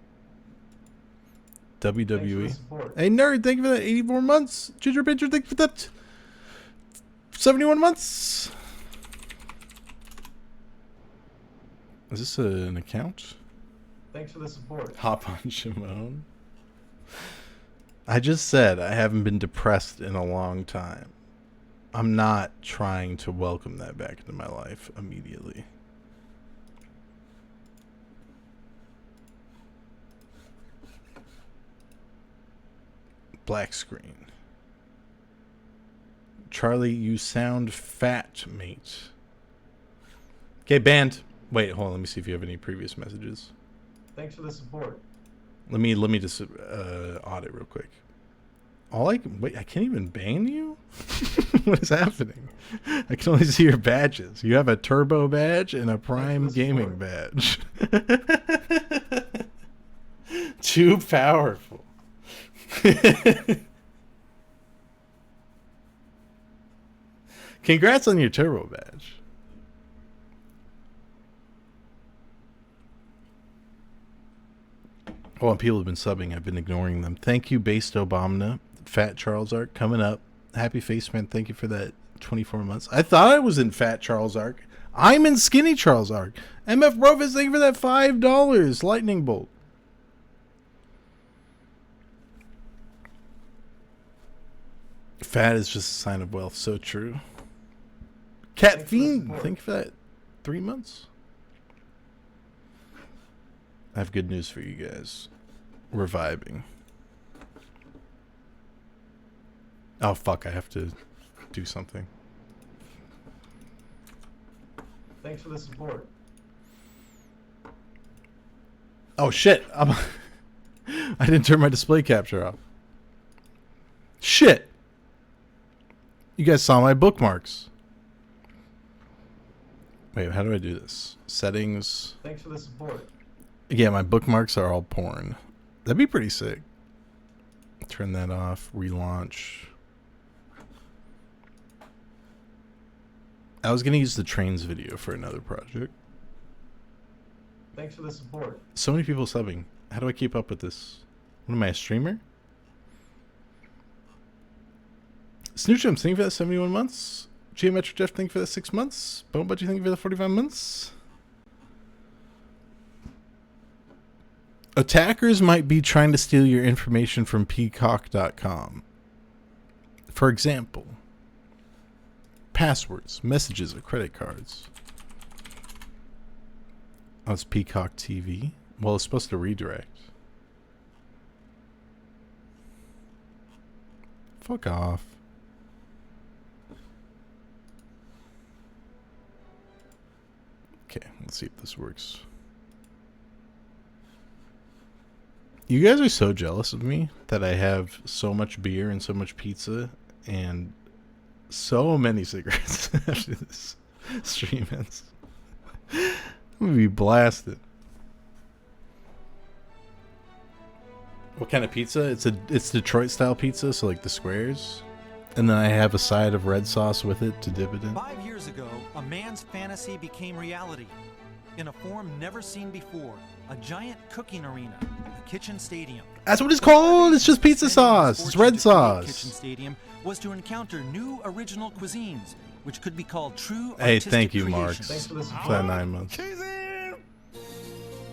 WWE. Hey, nerd, thank you for that 84 months. Ginger Pitcher, thank you for that 71 months. Is this an account? Thanks for the support. Hop on Shimon. I just said I haven't been depressed in a long time. I'm not trying to welcome that back into my life immediately. Black screen. Charlie, you sound fat, mate. Okay, banned. Wait, hold on. Let me see if you have any previous messages. Thanks for the support. Let me just audit real quick. Wait, I can't even ban you? What is happening? I can only see your badges. You have a turbo badge and a prime gaming badge. Too powerful. Congrats on your turbo badge. Oh, and people have been subbing. I've been ignoring them. Thank you, Based Obama. Fat Charles Arc coming up. Happy Face Man. Thank you for that 24 months. I thought I was in Fat Charles Arc. I'm in Skinny Charles Arc. MF Rofus, thank you for that $5 lightning bolt. Fat is just a sign of wealth. So true. Cat Fiend, thank you for that 3 months. I have good news for you guys. We're vibing. Oh, fuck. I have to do something. Thanks for the support. Oh, shit. I didn't turn my display capture off. Shit. You guys saw my bookmarks. Wait, how do I do this? Settings. Thanks for the support. Yeah, my bookmarks are all porn. That'd be pretty sick. Turn that off. Relaunch. I was going to use the trains video for another project. Thanks for the support. So many people subbing. How do I keep up with this? What am I, a streamer? Snoochums, thank you for that 71 months. Geometric Jeff, thank you for that 6 months. Bone Budgie, thank you for the 45 months. Attackers might be trying to steal your information from peacock.com. For example, passwords, messages, or credit cards. Oh, it's Peacock TV. Well, it's supposed to redirect. Fuck off. Okay, let's see if this works. You guys are so jealous of me that I have so much beer and so much pizza and so many cigarettes after this stream ends. I'm gonna be blasted. What kind of pizza? It's Detroit style pizza, so like the squares. And then I have a side of red sauce with it to dip it in. 5 years ago, a man's fantasy became reality. In a form never seen before, a giant cooking arena, the kitchen stadium. That's what it's called. It's just pizza sauce. It's red Kitchen sauce. Stadium was to encounter new original cuisines, which could be called true Hey, artistic thank you, creations. Mark, Thanks for the for support. that 9 months.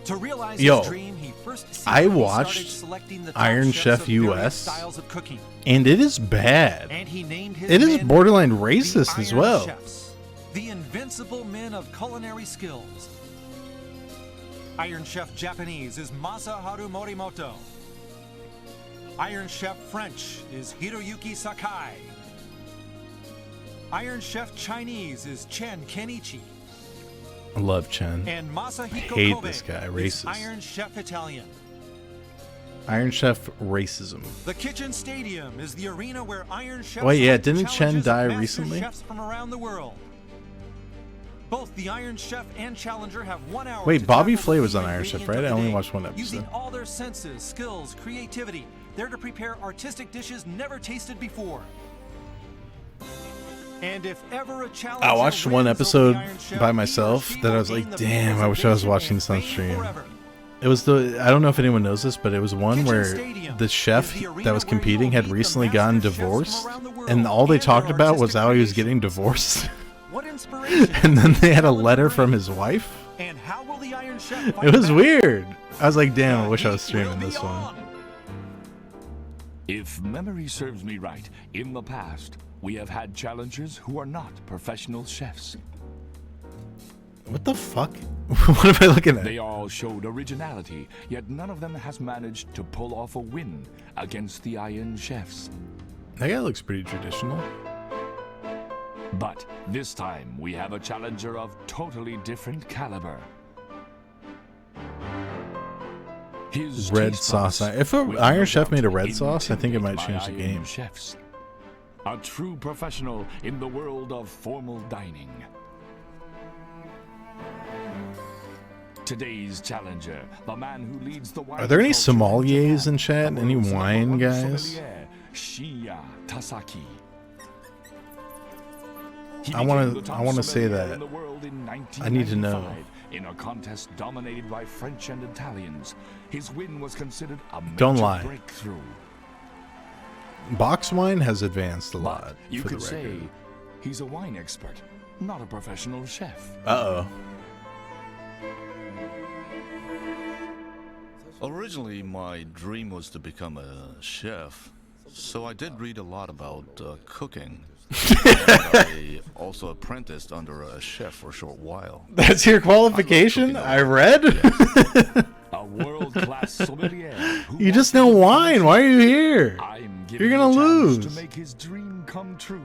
To realize Yo, his dream, he first I secretly watched started selecting the top Iron chefs Chef of various US, styles of cooking. and it is bad. And he named his It is men borderline the racist as Iron well. Chefs, the invincible men of culinary skills. Iron Chef Japanese is Masaharu Morimoto. Iron Chef French is Hiroyuki Sakai. Iron Chef Chinese is Chen Kenichi. I love Chen. And Masahiko Hate Kobe this guy, is racist. Iron Chef Italian. Iron Chef racism. The kitchen stadium is the arena where Iron Chef. Wait, yeah, didn't Chen die recently? Chefs from around the world. Both the Iron Chef and Challenger have 1 hour. Wait, to Bobby tackle Flay the was key on Iron Chef, ingredient right? of I the only day. watched one episode. Using all their senses, skills, creativity, they're to prepare artistic dishes never tasted before. And if ever a challenger I watched one wins over episode the Iron Chef, by he or myself she that I will was gain like, the damn, I wish I was presentation watching and this on fame stream. forever. It was I don't know if anyone knows this, but it was one Kitchen where Stadium the chef is the arena that was where you'll competing had meet the recently master gotten chefs from divorced, around the world and all they and talked their about was artistic how he was creations. getting divorced. What inspiration And then has they had a this letter talent from bring? his wife. And how will the Iron Chef fight It was back? weird. I was like, damn, I The wish I was heat will streaming be this one. on. If memory serves me right, in the past, we have had challengers who are not professional chefs. What the fuck? What am I looking They at? all showed originality, yet none of them has managed to pull off a win against the Iron Chefs. That guy looks pretty traditional. But this time, we have a challenger of totally different caliber. His Red taste sauce. buds If an will Iron no Chef doubt made a red sauce, I think it might intimidate change the my game. Iron Chefs. A true professional in the world of formal dining. Today's challenger, the man who leads the wine Are there any culture in sommeliers Japan, in chat? the Any world's wine #1 guys? sommelier, Shinya Tasaki. He I became wanna- the top I wanna say sommelier that. in the world in I need to know. 1995 in a contest dominated by French and Italians. His win was considered a major Don't lie. breakthrough. Box wine has advanced a lot, But you for the could say record. he's a wine expert, not a professional chef. Uh-oh. Originally, my dream was to become a chef, so I did read a lot about cooking. I also apprenticed under a chef for a short while. That's your qualification? I read? A world-class sommelier. Who You just wants know to wine. Why are you here? I'm You're giving gonna him a chance lose. to make his dream come true.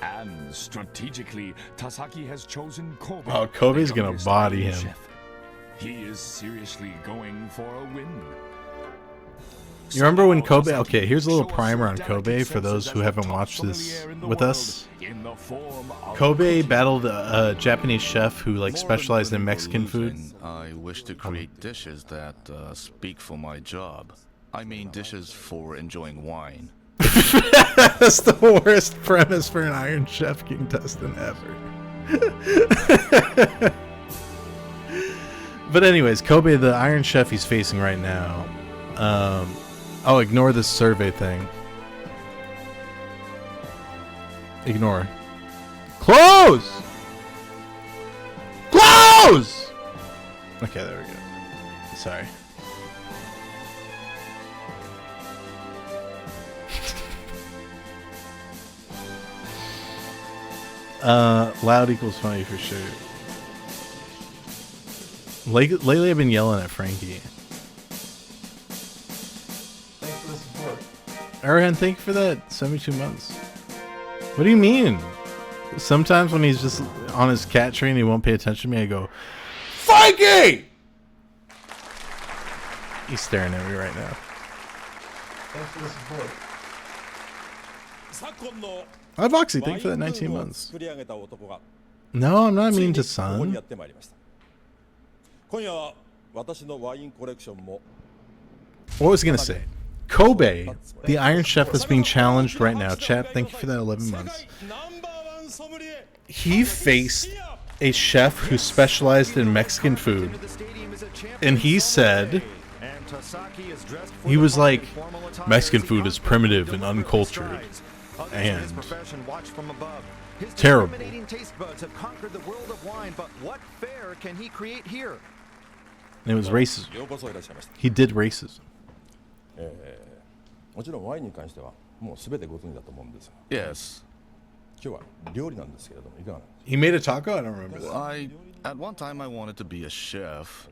And strategically, Tasaki has chosen Kobe. Oh, Kobe's the gonna youngest body Iron him. Chef. He is seriously going for a win. You remember when Kobe? Tasaki Okay, here's a little show us primer on your Kobe delicate for those senses who as the haven't top watched this sommelier in the with world us. in the form of Kobe cooking. battled a Japanese chef who like More than specialized in winning or Mexican food. losing, I wish to create dishes that speak for my job. I mean dishes for enjoying wine. That's the worst premise for an Iron Chef contestant ever. But anyways, Kobe, the Iron Chef he's facing right now. Oh, ignore this survey thing. Ignore. Close! Close! Okay, there we go. Sorry. Loud equals funny for sure. Lately I've been yelling at Frankie. Thanks for the support. Arahan, thank you for that 72 months. What do you mean? Sometimes when he's just on his cat tree and he won't pay attention to me, I go, Frankie! He's staring at me right now. Thanks for the support. Hi, Voxy, thank you for that 19 months. No, I'm not mean to son. What was I going to say? Kobe, the Iron Chef that's being challenged right now. Chat, thank you for that 11 months. He faced a chef who specialized in Mexican food. And he said, he was like, Mexican food is primitive and uncultured. And terrible. And it was racism. He did racism. Yes. He made a taco? I don't remember that. At one time I wanted to be a chef.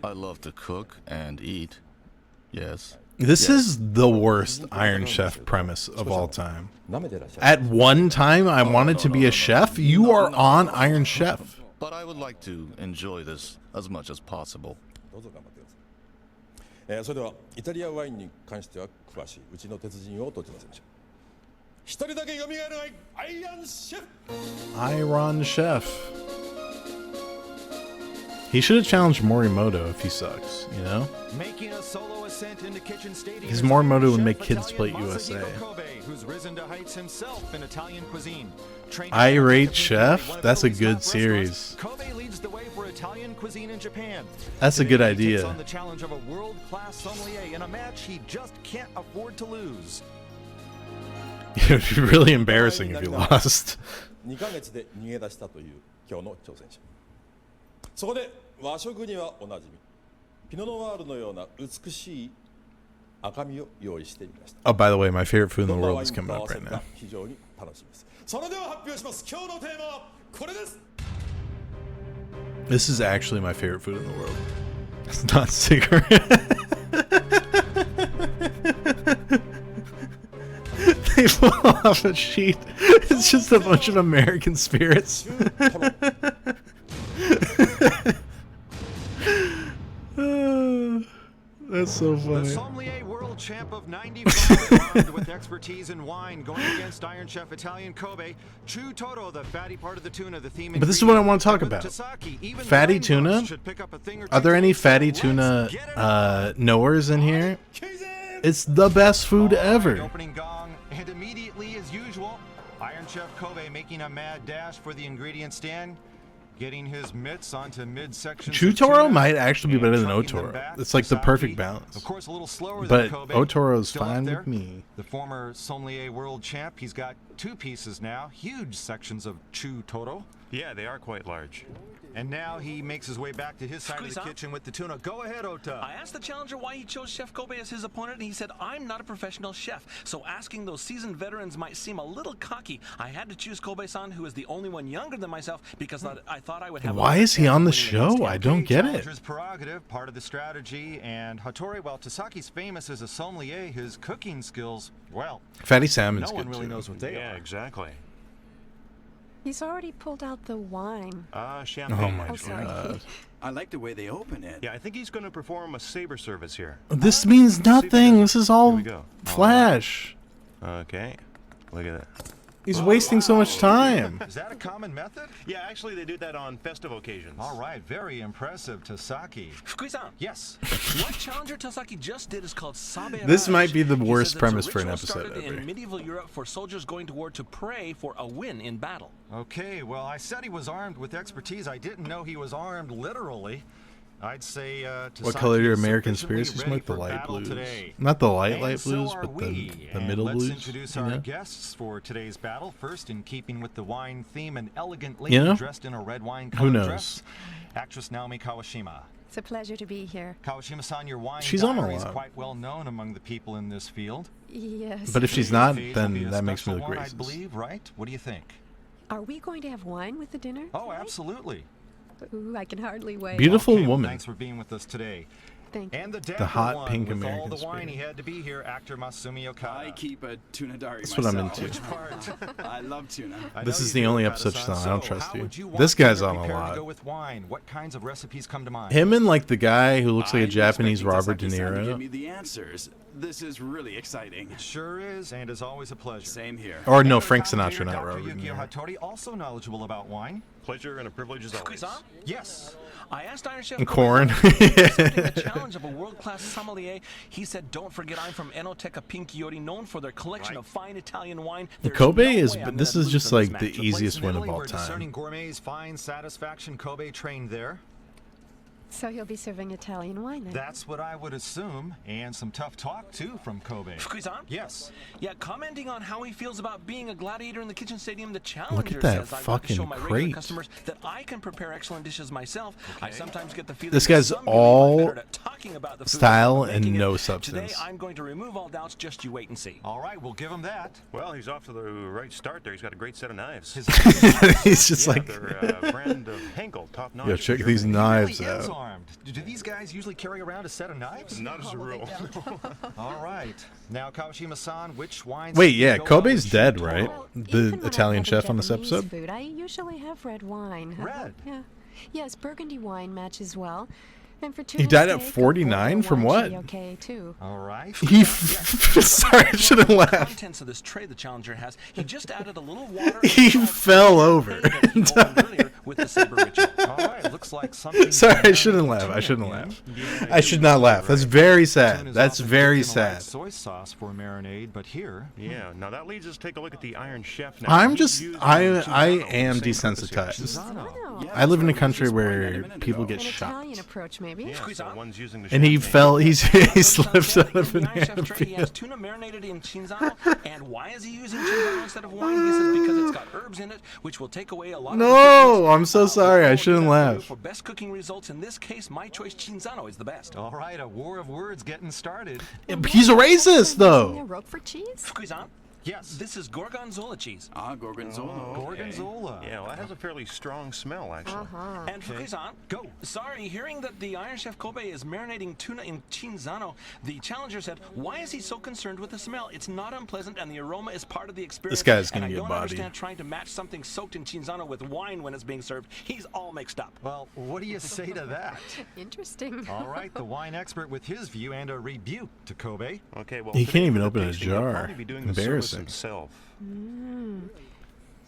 I love to cook and eat. Yes. This is the worst Iron Chef premise of all time. At one time, I wanted to be a chef. You are on Iron Chef. But I would like to enjoy this as much as possible. Iron Chef. He should have challenged Morimoto if he sucks, you know? Making a solo ascent into kitchen stadium. His Morimoto would make Kids Plate USA. Kobe, who's risen to heights himself in Italian cuisine. Irate Chef? That's a good series. Kobe leads the way for Italian cuisine in Japan. That's a good Today, he takes idea. on the challenge of a world-class sommelier in a match he just can't afford to lose. It would be really embarrassing if you lost. 2ヶ月で逃げ出したという今日の挑戦者。そこで和食にはおなじみピノノワールのような美しい赤身を用意してみました。 Oh, by the way, my favorite food in the どんな world ワイ is ンと coming 合 up わせ right る now. か非常に楽しみです。それでは発表します。今日のテーマはこれです。 This is actually my favorite food in the world. It's not cigarette. They pull off a sheet. It's just a bunch of American spirits. That's so The funny. sommelier world champ of 95, armed with expertise in wine, going against Iron Chef Italian Kobe, Chu Toto, the fatty part of the tuna, the theme. But this is what I want to talk ingredient, about. Tasaki, even Fatty wine buffs tuna? should pick up a thing or Are two there any today, so fatty let's tuna get it on. knowers in here? It's the best food All right, ever. opening gong, and immediately, as usual, Iron Chef Kobe making a mad dash for the ingredient stand, getting his mitts onto mid-section. Chutoro might actually be better than Otoro. It's like the perfect balance. Of course, a little slower But than Kobe. Otoro's Still up fine there. with me. The former sommelier world champ, he's got two pieces now, huge sections of Chutoro. Yeah, they are quite large. And now he makes his way back to his side of the Squeeze up. kitchen with the tuna. Go ahead, Ota. I asked the challenger why he chose Chef Kobe as his opponent, and he said, I'm not a professional chef, so asking those seasoned veterans might seem a little cocky. I had to choose Kobe-san, who is the only one younger than myself, because I thought I would have... Why is he on the show? I don't get it. Challenger's prerogative, part of the strategy. And Hattori, while Tasaki's famous as a sommelier, his cooking skills, well, Fatty salmon's no one good really too. knows what they Yeah, are. exactly. He's already pulled out the wine. Champagne. Oh my actually. god. I like the way they open it. Yeah, I think he's going to perform a saber service here. This means nothing. This is Here all we go. flash. Okay. Look at that. He's wasting so much time. Is that a common method? Yeah, actually, they do that on festive occasions. All right, very impressive, Tasaki. Fukui-san, Yes. what Challenger Tasaki just did is called sabe. This might be the He worst says it's a premise for an ritual episode started ever. in medieval Europe for soldiers going to war to pray for a win in battle. Okay, well, I said he was armed with expertise. I didn't know he was armed literally. I'd say, What Tasaki color do is American sufficiently Conspiracy ready smoke? The for light battle blues. today. Not the light And so blues, are but we. the And middle let's blues. introduce you our know? guests for today's battle. First, in keeping with the wine theme, an elegant lady You know? dressed in a red wine Who colored knows? dress. Actress Naomi Kawashima. It's a pleasure to be here. Kawashima-san, your wine She's on a diary is lot. quite well known among the people in this field. Yes. But if she's not, Today's will be then a that makes me special look one, I racist. believe, right? What do you think? Are we going to have wine with the dinner? Oh, tonight? absolutely. Ooh, I can hardly wait. Beautiful Okay, well, woman. thanks for being with us today. Thank you. And the dapper hot one, pink with American all the wine spirit. he had to be here, actor Masumi Okada. I keep a tuna diary That's what I'm myself. into. Which part? I love tuna. I This know is you the do, only Okada-san. episode she's on. I don't So, trust how you. would want This guy's dinner on a prepared to lot. go with wine? What kinds of recipes come to mind? Him and like the guy who looks like I a Japanese expected Robert De Tasaki-san to give me Niro. the answers. This is really exciting. Sure is, and is always a pleasure. Same here. Or no, And our Frank Sinatra, commentator, not Dr. Robert De Yukio Niro. Hattori, also knowledgeable about wine. Pleasure and a privilege as always. Fukui-san, Yes. I asked Iron Chef And Kobe corn. accepting the challenge of a world-class sommelier. He said, "Don't forget, I'm from Enoteca Pinchioti, known for their collection of fine Italian wine." There's Kobe no is, way I'm this gonna is lose just in this like the matchup. Place easiest in win of Italy all where discerning time. gourmets find satisfaction. Kobe trained there. So he'll be serving Italian wine then? That's what I would assume, and some tough talk too from Kobe. Fukui-san? Yes. Yeah, commenting on how he feels about being a gladiator in the kitchen stadium, the challenger that says, "I want to show fucking my regular crate. customers that I can prepare excellent dishes myself. I sometimes get the feeling This that guy's some people are all better at talking about the food style than and making no it. substance. Today, I'm going to remove all doubts. Just you wait and see." All right, we'll give him that. Well, he's off to the right start there. He's got a great set of knives. He's just yeah, like, they're brand of Henkel, top notch. yo, check these He knives really is out. armed. Do these guys usually carry around a set of knives? Not as a rule. All right. Now, Kawashima-san, which wines... Wait, do you yeah, go Kobe's on dead, Shinto? right? Well, The even when I'm Italian having chef on this Japanese episode? Food, I usually have red wine. Red? Yeah. Yes, burgundy wine matches well. And for He died at steak, 49? From what? Okay, too. All right. He, sorry, I shouldn't laugh. Contents of this tray the challenger has. He just added a little water. He and salt fell to the over. that he opened earlier with the saber ritual. All right, looks like something... Sorry, I to shouldn't marinate laugh. I tuna shouldn't in. laugh. Yeah, I should not laugh. That's very sad. Tuna's That's often very cooked in a light sad. soy sauce for marinade, but here... Yeah, now that leads us to take a look at the Iron Chef now. I'm He's just, using I Chinzano am for the same purpose here. desensitized. Chinzano. Yeah, I live in a that's right. country We just pointed where at a minute people ago. get An shot. Italian approach, maybe? Yeah, Squeeze so out. one's using the And he champagne. fell, he slipped out of In an the Iron Chef tray, he has airfield. tuna marinated in Chinzano. And why is he using Chinzano instead of wine? He says because it's got herbs in it, which will take away a lot of the No, bitterness. I'm so sorry. I All shouldn't you have to do laugh. For best cooking results, in this case, my choice Chinzano is the best. All right, a war of words getting started. He's a racist, Using though. Roquefort cheese? Fukui-san, Yes. this is Gorgonzola cheese. Ah, Gorgonzola. Okay. Gorgonzola. Yeah, well, that has a fairly strong smell, actually. And Fukui-san, Go. sorry, hearing that the Iron Chef Kobe is marinating tuna in Chinzano, the challenger said, "Why is he so concerned with the smell? It's not unpleasant, and the aroma is part of the experience." This guy's gonna and get I don't bodied. understand trying to match something soaked in Chinzano with wine when it's being served. He's all mixed up. Well, what do you say to that? Interesting. All right, the wine expert with his view and a rebuke to Kobe. Okay, well, He today can't even for the open a tasting, he'll jar. probably be doing the service Embarrassing. himself.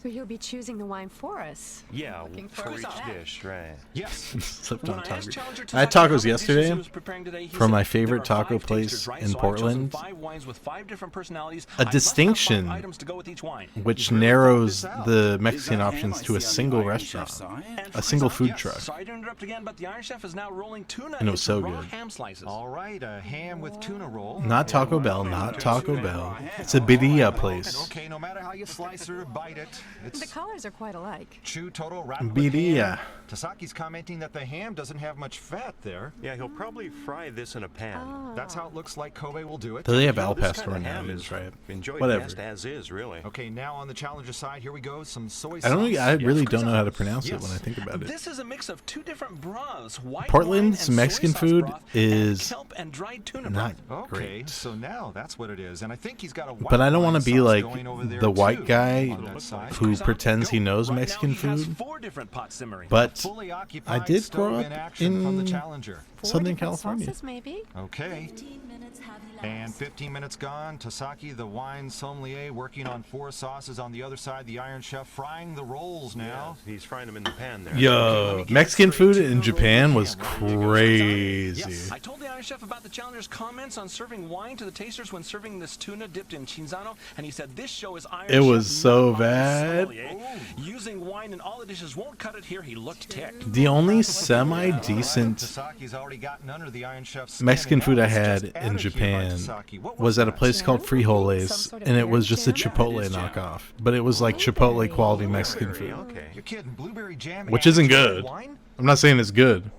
So he'll be choosing the wine for us. Yeah, Looking for forward each to that. dish, right? Yes. Slipped When on I asked taco. Challenger I had Tasaki how tacos many dishes yesterday he was preparing today, he from said, my "There favorite are taco 5 place tasters, right? in So I've chosen Portland. 5 wines with 5 different personalities. A I must have distinction 5 items to go with each wine. which Really narrows thought this out. the Is Mexican that ham options I to a see on the single Iron restaurant, Chef sign? And a single Fukui-san, food yes. truck. Sorry to interrupt again, but the Iron Chef is now rolling tuna And it was into so raw good. ham slices. All right, a ham with tuna roll. Not Taco Bell, not Taco Bell. It's a birria place. Okay, no matter how you slice or bite it, The colors are quite alike. Chew total rapid Birria. Tasaki's commenting that the ham doesn't have much fat there. Yeah, he'll probably fry this in a pan. That's how it looks like Kobe will do it. Do they have al This pastor kind in of ham nowadays, is right? enjoyed Whatever. best as is, really. Okay, now on the challenger side, here we go. Some soy sauce. I don't. I really don't know how to pronounce it Yes. when I think about it. This is a mix of two different broths. White Portland's wine and Mexican soy sauce food broth is and kelp and dried tuna not broth. Okay, great. so now that's what it is. And I think he's got a white But I don't want want to be like the white guy who pretends he knows Right now Mexican he has food. 4 different pots simmering. But Fully I occupied did stove grow in up action from the in challenger. 4 Southern different California. sauces, maybe? Okay. And 15 minutes gone. Tasaki, the wine sommelier, working on 4 sauces on the other side. The Iron Chef frying the rolls now. Yeah, he's frying them in the pan there. Yo, Mexican food in Japan was crazy. I told the Iron Chef about the challenger's comments on serving wine to the tasters when serving this tuna dipped in chinzano, and he said this show is Iron It Chef, was so not wine bad. sommelier. Using wine in all the dishes won't cut it here. He looked ticked. The only semi-decent Tasaki's already gotten under the Iron Chef's skin, Mexican and food now I it's had just in added here by Japan Tasaki. What was at a that? place called Some Frijoles, sort of and it was berry just a jam? Chipotle knockoff. But it was like Chipotle quality Mexican food, Okay. You're kidding. Blueberry jam which and isn't cherry good. wine? I'm not saying it's good.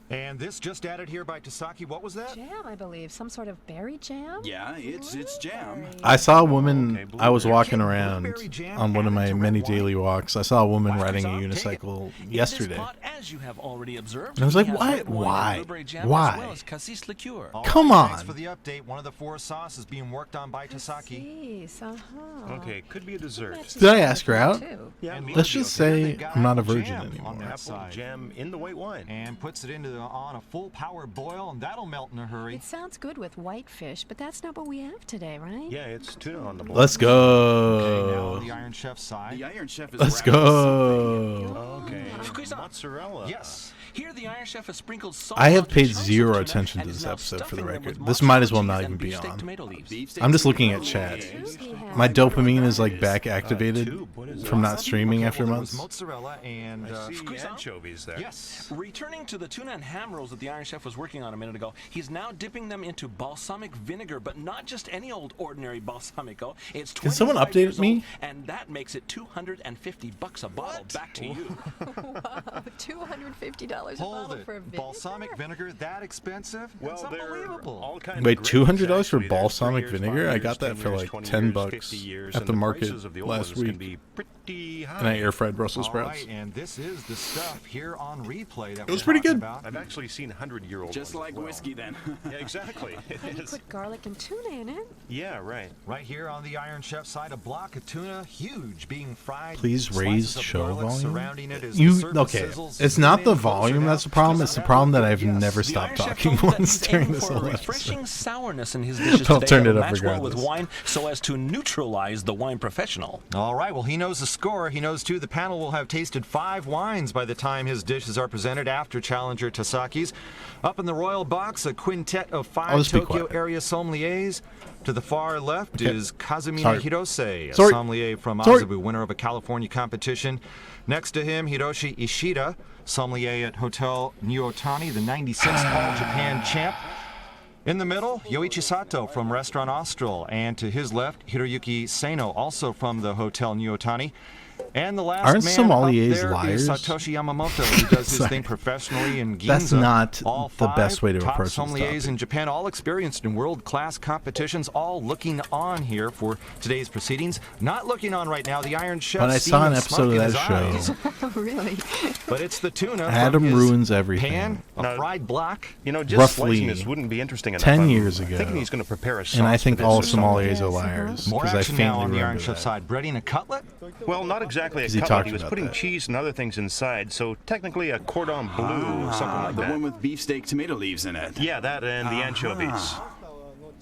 And this just added here by Tasaki. What was that? Jam, I believe. Some sort of berry jam? Yeah, it's jam. I saw a woman. Okay, I was walking blueberry around jam on one of my added to many red wine. daily walks. I saw a woman Wow, riding a take it. unicycle In yesterday. this pot, as you have already observed, And I was he like, has why- red wine and why? blueberry jam Why? As well as cassis liqueur. All Come right, Thanks on. for the update. One of the 4 sauces being worked on by Tasaki. Cassis, uh-huh. Okay, could be a dessert. Matches Did I the ask her food, out? too. Yeah, And Let's look, just here say they've got I'm not a apple virgin jam anymore. on that apple side. jam in the white wine. And puts it into on a full power boil, and that'll melt in a hurry. It sounds good with whitefish, but that's not what we have today, right? Yeah, it's tuna on the board. Let's Okay, now go. on the Iron Chef's side. The Iron Chef is Let's wrapping go. Okay. Squeeze up. Mozzarella. Yes. Here, the Iron Chef has sprinkled salt I have onto paid chunks of zero tuna attention and to is this now episode, for the stuffing them record. with This might as well mozzarella not cheese even and be beefsteak on. tomato leaves. Beefsteak I'm just looking tomato at chat. leaves. My dopamine is like back Tube, activated what is from that? not streaming Okay, after well, there was months. mozzarella and I see Squeeze out. anchovies there. yes. Returning to the tuna and ham rolls that the Iron Chef was working on a minute ago, he's now dipping them into balsamic vinegar, but not just any old ordinary balsamico. It's Can someone 25 update years me? old, and that makes it $250 a bottle. Back to you. Wow, $250 a Hold bottle it. for a vinegar? Balsamic vinegar that expensive? Well, That's they're unbelievable. all kinds Wait, of $200 grades, for actually. There's 3 balsamic years, vinegar? 5 I years, got that 10 for years, like 20 $10 years, 50 years, at and the market prices of the old last ones can week. be pretty high. And I air fried Brussels All sprouts. right, and this is the stuff here on replay that It was we're pretty talking good. about. I've actually seen 100-year-old Just ones like as well. whiskey, then. Yeah, exactly. It You is. put garlic and tuna in it. Yeah, right. Right here on the Iron Chef side, a block of tuna, huge, being fried. Please Slices raise of show garlic volume. surrounding it as the surface Okay? sizzles. It's Zoom not in the closer volume now. that's the problem. It's the problem that I've Yes. never The stopped Iron Chef talking told that once he's during aiming this for whole a episode. refreshing sourness in his dishes I'll today turn that'll it up match well with regardless. wine so as to neutralize the wine professional. All right, well, he knows the score. He knows, too, the panel will have tasted 5 wines by the time his dishes are presented after Challenger Tasaki's. Up in the royal box, a quintet of 5 just be Tokyo quiet. area sommeliers. To the far left Okay. is Kazumina Sorry. Hirose, a Sorry. sommelier from Sorry. Azabu, winner of a California competition. Next to him, Hiroshi Ishida, sommelier at Hotel Nyotani, the 96th All Japan champ. In the middle, Yoichi Sato from Restaurant Austral, and to his left, Hiroyuki Seno, also from the Hotel Nyotani. And the last Aren't man sommeliers up there liars? is Satoshi Yamamoto, who does his Sorry. thing professionally in Ginza. That's not all the 5 best way to top approach this sommeliers topic. in Japan, all experienced in world-class competitions, all looking on here for today's proceedings. Not looking on right now, the Iron Chef. But I saw an seeing episode smoke of in that his show. eyes. Really? But it's the tuna. Adam from his ruins everything. Pan, a No. fried block. You know, just Roughly slicing this wouldn't be interesting enough. 10 I'm years ago. thinking he's going to prepare a sauce And I for think this all or something. sommeliers are Yes, liars More because I action now faintly on the Iron remember Chef that. side. Breading a cutlet. Well, not exactly a 'Cause he cutlet. talked He was about putting that. cheese and other things inside, so technically a cordon bleu, something like The that. one with beefsteak tomato leaves in it. Yeah, that and the anchovies.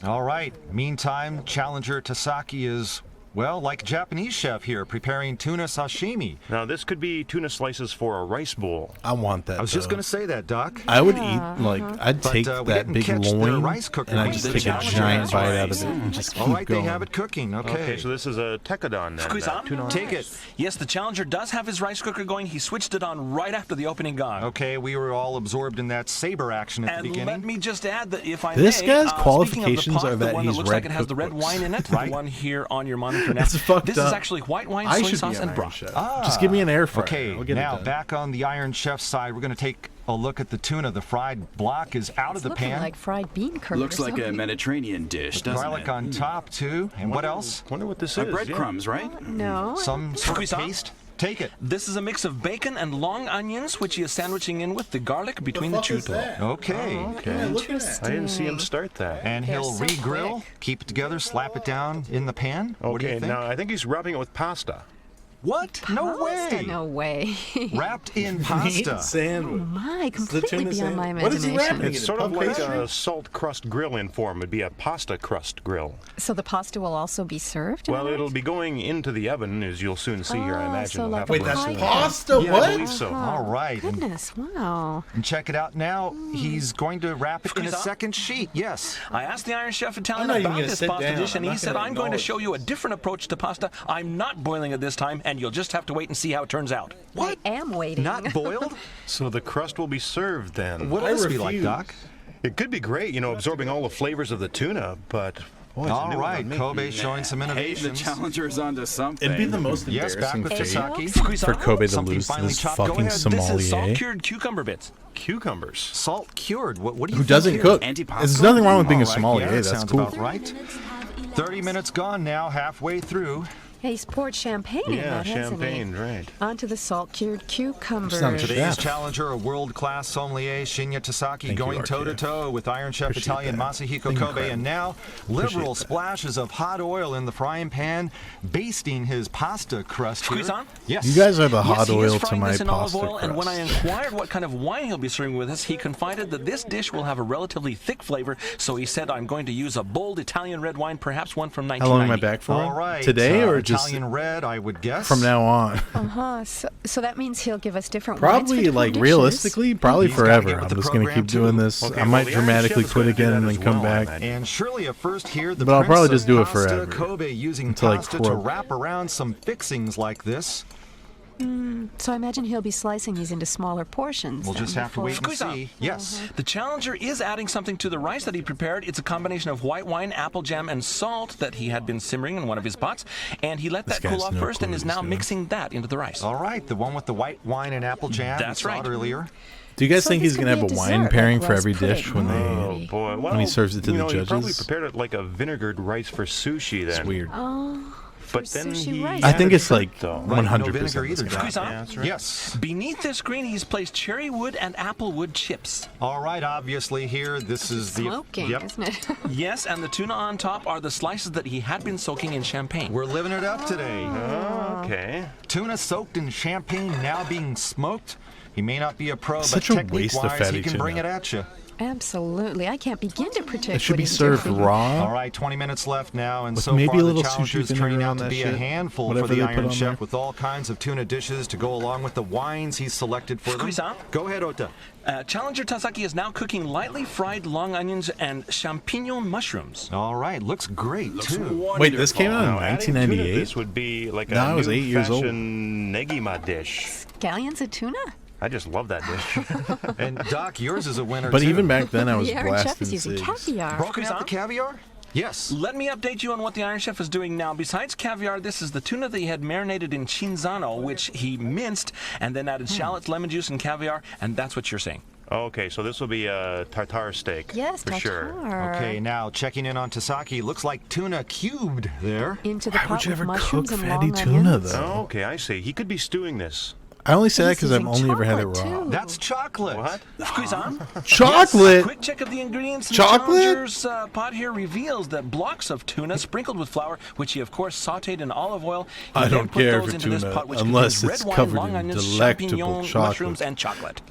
All right. Meantime, Challenger Tasaki is, well, like a Japanese chef here, preparing tuna sashimi. Now, this could be tuna slices for a rice bowl. I want that. I was just though. going to say that, Doc. I would eat like I'd But, take we that didn't big catch the loin rice cooker and I'd piece just of take the a challenge. giant That's bite right. out of it and just All keep right, going. they have it cooking. Okay. So this is a tekadon then. Squeeze on. Tuna on Take it. Yes, the Challenger does have his rice cooker going. He switched it on right after the opening gong. Okay, we were all absorbed in that saber action at the And beginning. let me just add that if I This may, guy's speaking of qualifications the pot, are the that one he's looks read like it has the red cookbooks. wine in it, Right. the one here on your monitor after. Now, It's fucked this up. is actually white wine, I soy should sauce, be an and Iron broth. Chef. Just give me an air fryer. Okay, I'll get it now done. back on the Iron Chef side, we're going to take a look at the tuna. The fried block is out of the Looking pan. like fried bean curd. Looks or like a something. Mediterranean dish, doesn't Garlic it? on top, too. And what else? Wonder what this Like is. breadcrumbs, right? No. Some sort of Squeeze on. paste. Take it. This is a mix of bacon and long onions, which he is sandwiching in with the garlic between the two. Okay. I didn't see him start that. And They're he'll so re-grill, quick. keep it together, slap it down in the pan. What do you Okay, think? now I think he's rubbing it with pasta. What? No Pasta? way. No way. Wrapped in Meat pasta. sandwich. My, It's the completely tuna beyond my sandwich. What is he imagination. wrapping? It's it sort of in like pastry? a salt crust grill in form. It'd be a pasta crust grill. So the pasta will also be served? Well, it'll be going into the oven, as you'll soon see here. I Oh, imagine. so We'll like have a to Wait, that's roast it. pie pasta? Yeah, What? I believe so. All right. And, Goodness, wow. and check it out now. He's going to wrap it in a Squeeze on. second sheet. Yes. I asked the Iron Chef Italian I'm not even about gonna this sit pasta down. dish, and I'm he not said, gonna I'm going to acknowledge show you a different approach to pasta. I'm not boiling it this time, and you'll just have to wait and see how it turns out. What? I am waiting. Not boiled? So the crust will be served then. What I will this be like, refuse. Doc? It could be great, absorbing all the flavors of the tuna, but boy, it's a All new one right, on me. Kobe showing some Hey, the innovations. challenger's onto something. It'd be the most Yes, back embarrassing with fate Tasaki. Squeeze for on. Kobe to Something lose to finally this chopped. Go fucking ahead. This is sommelier salt-cured cucumber bits. Cucumbers. Salt cured. What do you who think doesn't here? cook. Antipasta? There's nothing wrong with being a All right, sommelier. yeah, that That's sounds cool. about right. 30 minutes gone now, halfway through. He's poured champagne in Yeah, that, hasn't he? champagne, right. Onto the salt-cured cucumbers. not a Today's Chef. challenger, a world-class sommelier, Shinya Tasaki, Thank you, going RK. toe-to-toe with Iron Chef Appreciate Italian that. Masahiko Thank you, Kobe, Craig. and now Appreciate liberal that. splashes of hot oil in the frying pan, basting his pasta crust Squeeze here. on. Yes. You guys are the Yes, hot he is oil to frying my this in olive pasta oil, and when I crust. inquired what kind of wine he'll be serving with us, he confided that this dish will have a relatively thick flavor, so he said, I'm going to use a bold Italian red wine, perhaps one from How long am I 1990. back for? All right. Today or just Italian red, I would guess. from now on? So that means he'll give us different wines for Probably, different like, dishes. realistically, probably He's gotta forever. get with I'm the just going to program, keep doing too. this. Okay, I well, might the Iron dramatically Chef is quit gonna do again that and as then come well, I back. imagine. And surely a first here, the But I'll Prince probably of just do it Pasta, forever. Kobe using Until I pasta to croak. wrap around some fixings like this. So I imagine he'll be slicing these into smaller portions. We'll then just have to before- wait and Squeeze on. see. Yes. The challenger is adding something to the rice that he prepared. It's a combination of white wine, apple jam, and salt that he had been simmering in one of his pots, and he let This that cool guy's off no first clue and what is he's now doing. mixing that into the rice. All right, the one with the white wine and apple jam. That's we saw right. it earlier. Do you guys So think this he's could going to be have a a wine dessert, pairing like for every rice dish when pudding. they? Oh boy! Well, when he serves it to the He probably judges? prepared it like a vinegared rice for sushi. Then It's weird. But then sushi he rice. I think added it's like fruit, though. Right, no 100%. vinegar either, this Doc. guy. Squeeze on. Yeah, that's right. Yes. Beneath this screen, he's placed cherry wood and apple wood chips. All right, obviously here, this is the... Smoking, Yep. isn't it? Yes, and the tuna on top are the slices that he had been soaking in champagne. We're living it up today. Okay. Tuna soaked in champagne now being smoked. He may not be a pro, Such but a waste of technique-wise, he fatty can bring it tuna. at you. Absolutely. I can't begin to predict. It should what be he's served doing. raw. All right, 20 minutes left now, and With so maybe far a little the challenger is sushi turning vinegar out on to that be shit. a handful Whatever for the they put Iron on Chef there. with all kinds of tuna dishes to go along with the wines he's selected for them. Squeeze on. Go ahead, Ota. Challenger Tasaki is now cooking lightly fried long onions and champignon mushrooms. All right, looks great, too. Wait, this came out in Now, adding tuna to 1998. this would be like No, I a was 8 years old. new-fashioned negima dish. Scallions of tuna? I just love that dish. And Doc, yours is a winner, But too. even back then, I was The Iron Chef blasting is using cigs. caviar. Broken Squeeze out on. the caviar? Yes. Let me update you on what the Iron Chef is doing now. Besides caviar, this is the tuna that he had marinated in chinzano, which he minced and then added shallots, lemon juice, and caviar, and that's what you're saying. Okay, so this will be a tartare steak. Yes, for sure. tartare. Okay, now checking in on Tasaki. Looks like tuna cubed there. Into the Why pot would you with ever mushrooms cook and fatty long tuna, onions. though? Oh, okay, I see. He could be stewing this. I only say that He's because I've using only ever had it chocolate, raw. too. That's chocolate. What? Squeeze on. Chocolate. Quick check of the ingredients in Chocolate? the Challenger's pot here reveals that blocks of tuna sprinkled with flour, which he of course sautéed in olive oil. He I then don't put care those for into this tuna pot, which unless contains it's red wine, covered long in onions, delectable champignon, chocolate. mushrooms, and chocolate.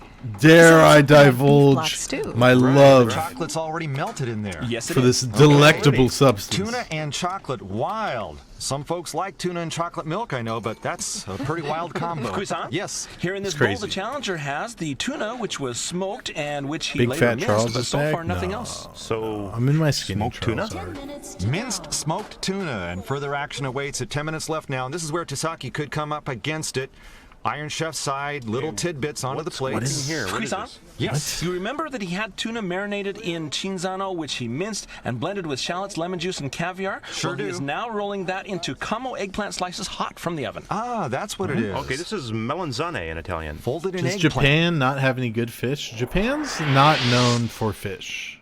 Dare I Sounds like beef block divulge stew. my love Chocolate's already melted in there. Yes, it for is. this delectable substance? Tuna and chocolate, wild. Some folks like tuna and chocolate milk, I know, but that's a pretty wild combo. Squeeze on. Yes. Here in this It's bowl, crazy. the Challenger has the tuna, which was smoked and which he Big later Fat minced, Charles but is so back? far nothing No. else. So, I'm in my skinny smoked tuna? Charles. Minced smoked tuna, and further action awaits at 10 minutes left now, and this is where Tasaki could come up against it. Iron Chef's side, little tidbits onto the plates. What is here? What is Cuisin? this? Yes. You remember that he had tuna marinated in chinzano, which he minced and blended with shallots, lemon juice, and caviar? Sure Well, he is do. now rolling that into como eggplant slices hot from the oven. Ah, that's what it is. Okay, this is melanzane in Italian. Folded in Does eggplant. Japan not have any good fish? Japan's not known for fish.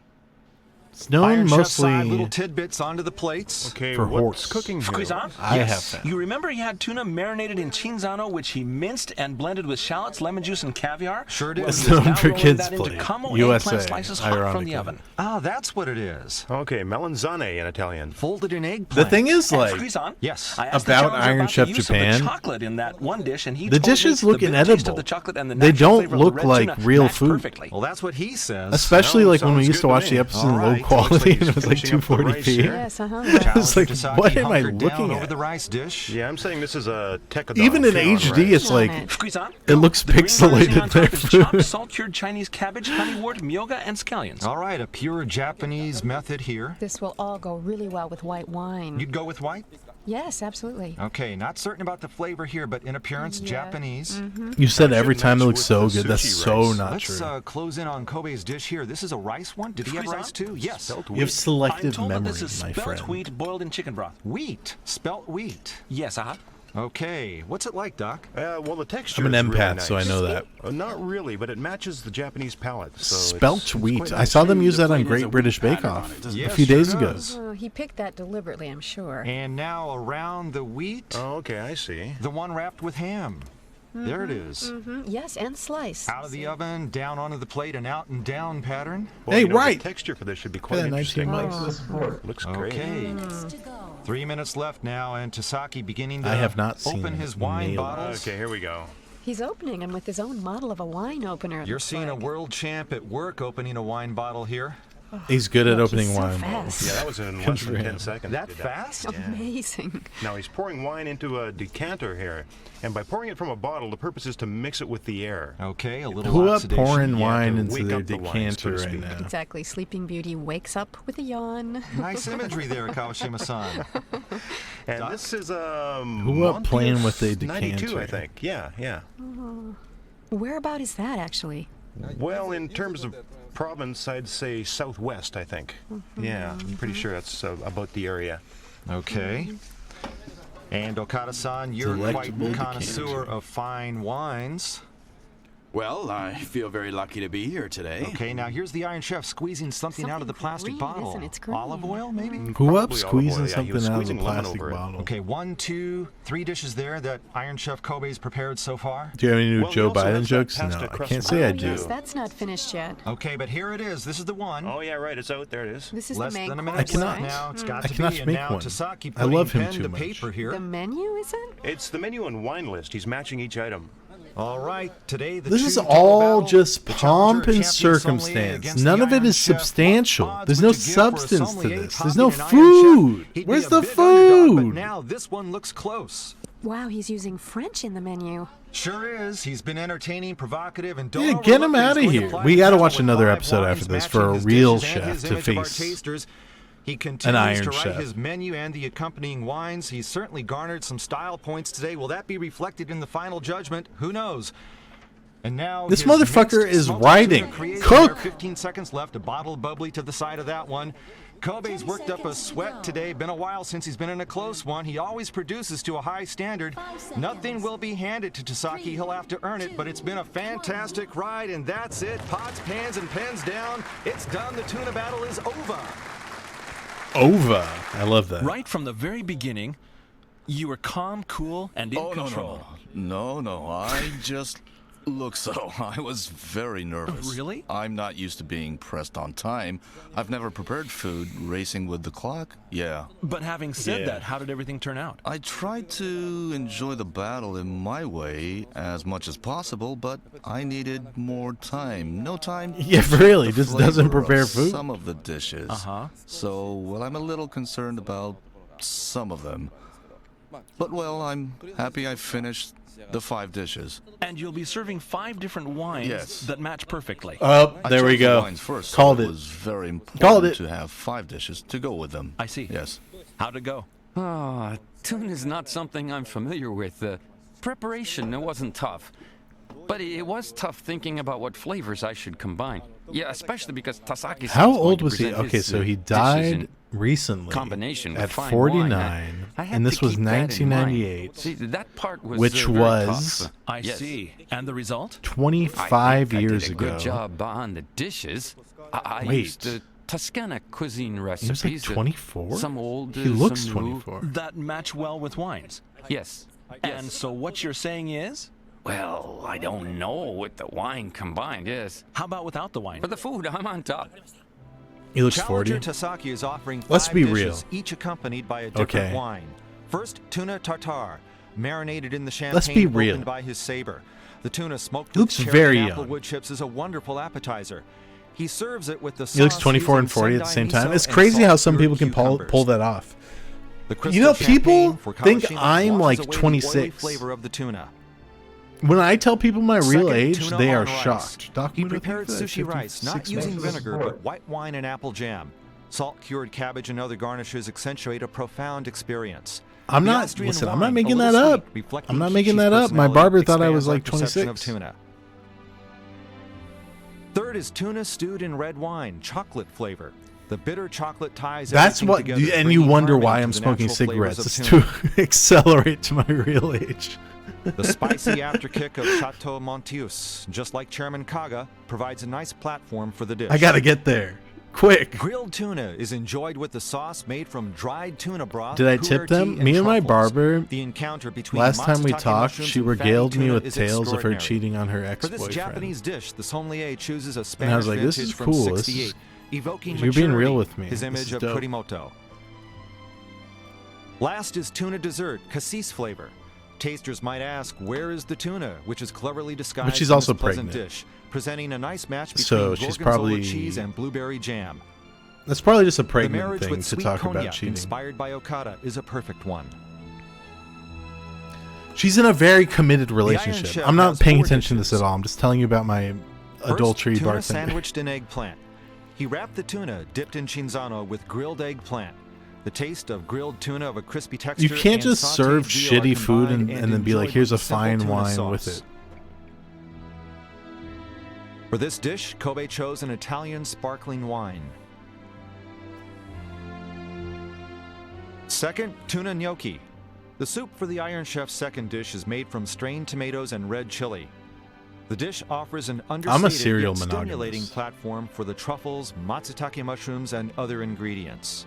It's known Iron Chef's side, mostly little tidbits onto the plates. Okay, for what's horse. cooking here? Cuisin? I Yes. have found. You remember he had tuna marinated in chinzano, which he minced and blended with shallots, lemon juice, and caviar? Sure do. Well, It's he is known now for rolling kids' that into play. como USA, eggplant slices hot from ironically. the oven. Ah, that's what it is. Okay, melanzane in Italian. Folded in eggplant. The thing is, like, Cuisin? Yes. I asked the about challenger Iron about Chef the use Japan, of the chocolate in that one dish, and he the told dishes me look the bitter taste of inedible. the chocolate and the They natural don't flavor of the look red like tuna real match food. Perfectly. Well, that's what he says. Especially like when we sounds used to good watch to the me. episodes in All low right, quality looks like and it was like finishing up the rice 240p. here. Yes, uh-huh. It's like, Tasaki what am I hunkered down looking over at? the rice dish. Yeah, I'm saying this is a Tekadon. Even in Fionn HD, rice. it's like Cuisin? it looks The green garnishing pixelated on there. top is chopped, salt-cured Chinese cabbage, honeywort, myoga, and scallions. All right, a pure Japanese method here. This will all go really well with white wine. You'd go with white? Yes, absolutely. Okay, not certain about the flavor here, but in appearance, Yeah. Japanese. You said every should time it match looks with so the good. That's sushi so rice. not Let's true. close in on Kobe's dish here. This is a rice one. Did he have Cuisin? rice too? Yes. Spelt You have wheat. I'm selective told that memory, this is my spelt friend. wheat boiled in chicken broth. Wheat. Spelt wheat. Yes, Okay, what's it like, Doc? Well, the texture I'm an is really empath, nice. so I know that. Not really, but it matches the Japanese palate. So Spelt it's wheat. quite I nice. saw them use that on plain has a Great wheat British Bake pattern on Off it, doesn't a it? few Yes, days sure ago. does. Oh, he picked that deliberately, I'm sure. And now around the wheat, Oh, okay, I see. the one wrapped with ham. There it is. Yes, and sliced. Out of the oven, down onto the plate, an out and down pattern. Well, Hey, you know, right. The texture for this should be Look quite at that interesting. 19 Thanks for the support. Looks great. Okay. 3 minutes left now, and Tasaki beginning to I have not seen open his wine nailed. bottles. Okay, here we go. He's opening them with his own model of a wine opener. it You're looks seeing a like. world champ at work opening a wine bottle here. He's good at Look, opening he's so wine fast. bottles. Yeah, that was in Good less for than him. 10 seconds. That he did fast? Amazing. Now he's pouring wine into a decanter here, and by pouring it from a bottle, the purpose is to mix it with the air. Okay, a little Who up oxidation. pouring Yeah, wine to into wake their up the wine, so decanter to right speak. now? Exactly. Sleeping Beauty wakes up with a yawn. Nice imagery there, Kawashima-san. And Doc? this is Who up playing with a 92, I decanter? think. Yeah. Where about is that, actually? Well, in terms of province, I'd say southwest, I think. Yeah, I'm pretty sure that's about the area. Okay. And Okada-san, you're quite Delectable a connoisseur of fine wines. Well, I feel very lucky to be here today. Okay, now here's the Iron Chef squeezing something out of the Something plastic green, bottle. isn't it? It's green. Olive oil, maybe? Who up Probably olive squeezing oil, yeah, he something was out of the squeezing lemon plastic over it. bottle? Okay, 1, 2, 3 dishes there that Iron Chef Kobe's prepared so far. Do you have any new Well, he Joe also Biden has that jokes? No, pasta I crust can't of say I Oh, do. yes, that's not finished yet. Okay, but here it is. This is the one. Oh, yeah, right. It's out. There it is. This is Less the main than a course, minute cannot- left right? now. It's got I to cannot be. And make now one. Tasaki I love putting him pen too to much. paper here. The menu, is it? It's the menu and wine list. He's matching each item. All right, today the This two is total all battle, just the pomp challenger and champion sommelier circumstance. against None the of it Iron is Chef. What substantial. odds There's would no you give for a substance to sommelier this. There's no topping an Iron Chef? food. He'd be Where's a the bit underdog, but food? now this one looks close. Wow, he's using French in the menu. Sure is. He's been entertaining, provocative, and don't Yeah, get him overlook that outta he's going to here. ply We the gotta palate watch with another 5 episode wines, after this for a matching his real dishes and chef his to image of our face tasters. He an continues Iron to write Chef. his menu and the accompanying wines. He's certainly garnered some style points today. Will that be reflected in the final judgment? Who knows? And now This his mixed is smoked writing. tuna creation Cook! there, 15 seconds left. A bottle of bubbly to the side of that one. Kobe's worked up a sweat today. Been a while since he's been in a close one. He always produces to a high standard. Nothing will be handed to Tasaki. He'll have to earn it, but it's been a fantastic ride, and that's it. Pots, pans, and pens down. It's done. The tuna battle is over. Ova. I love that. Right from the very beginning, you were calm, cool, and in Oh, control. no. I just look so. I was very nervous. Really? I'm not used to being pressed on time. I've never prepared food racing with the clock. Yeah. But having said Yeah. that, how did everything turn out? I tried to enjoy the battle in my way as much as possible, but I needed more time. No time. Yeah, really, the just doesn't flavor of prepare food. Some of the dishes. Uh-huh. So, well, I'm a little concerned about some of them. But, well, I'm happy I finished the 5 dishes. And you'll be serving 5 different wines Yes. that match perfectly. Oh, I there we chose the go. wines first, Called so it. It was very important Called it. to have 5 dishes to go with them. I see. Yes. How'd it go? Ah, tuna is not something I'm familiar with. preparation, it wasn't tough. But it was tough thinking about what flavors I should combine. Yeah, especially because Tasaki. How old was he? Okay, so he died recently combination at fine 49, wine. I had and this to was keep that in mind. 1998, See, that part was, which very was tough. I see. And the result? 25 I years did a ago. good job on the dishes. I Wait. used the Toscana cuisine He recipes. was like 24? Some old. He looks some new. 24. That match well with wines. Yes. And so what you're saying is? Well, I don't know with the wine combined, yes. How about without the wine? For the food, I'm on top. He looks Challenger 40. Tasaki is offering Let's 5 be dishes, real. each accompanied by a different Okay. wine. First, tuna tartare, marinated in the champagne Let's be real. opened by his saber. The tuna smoked He looks with cherry very and young. applewood chips is a wonderful appetizer. He serves it with the sauce He looks 24 and using 40 at the same Sendai time. miso It's and crazy how salt some people cured can pull cucumbers. that off. The You crystal know, people champagne for think Kawashima I'm washes like away the oily 26. flavor of the tuna. When I tell people my real Second, age, tuna they on are rice. shocked. Doc, He what do you think prepared of that? sushi rice, not 56 using minutes? vinegar, but white wine and apple jam. Salt-cured cabbage and other garnishes accentuate a profound experience. I'm The not. Austrian Listen, I'm wine, not making a that little up. sweet, reflecting I'm not making Kishi's that up. My personality, barber thought I expands was our like perception 26. of tuna. Third is tuna stewed in red wine, chocolate flavor. The bitter chocolate ties That's everything what, together, and you bringing wonder harmony why to I'm the smoking natural flavors cigarettes. of It's tuna. to accelerate to my real age. The spicy afterkick of Chateau Monteus, just like Chairman Kaga, provides a nice platform for the dish. I gotta get there. Quick. Grilled tuna is enjoyed with the sauce made from dried tuna broth. Did I tip pu'er them? tea, Me and my truffles. barber, The encounter between last time we matsutake talked, mushrooms she and regaled fatty me tuna with is tales of her extraordinary. cheating on her For this ex-boyfriend. Japanese dish, the sommelier chooses a And I Spanish was like, this is vintage from cool. This is- 68, evoking you're being real maturity, with me. his This image is of dope. Kurimoto. Last is tuna dessert, cassis flavor. Tasters might ask, where is the tuna, which is cleverly disguised But she's in also this pleasant pregnant. dish, presenting a nice match between So she's gorgonzola probably- cheese and blueberry jam. That's probably just a The pregnant marriage thing with to sweet talk cognac, about cheating. inspired by Okada, is a perfect one. She's in a very committed Iron relationship. Chef I'm not has paying 4 attention to this dishes. at all. I'm just telling you about my adultery First, tuna bartender. sandwiched in eggplant. He wrapped the tuna dipped in chinzano with grilled eggplant. The taste of grilled tuna of a crispy texture. You can't and just sautéed serve veal are shitty food combined and then be like, enjoyed here's a with simple fine tuna wine sauce. with it. For this dish, Kobe chose an Italian sparkling wine. Second, tuna gnocchi. The soup for the Iron Chef's second dish is made from strained tomatoes and red chili. The dish offers an understated serial yet monogamous. stimulating platform for the truffles, matsutake mushrooms, and other ingredients.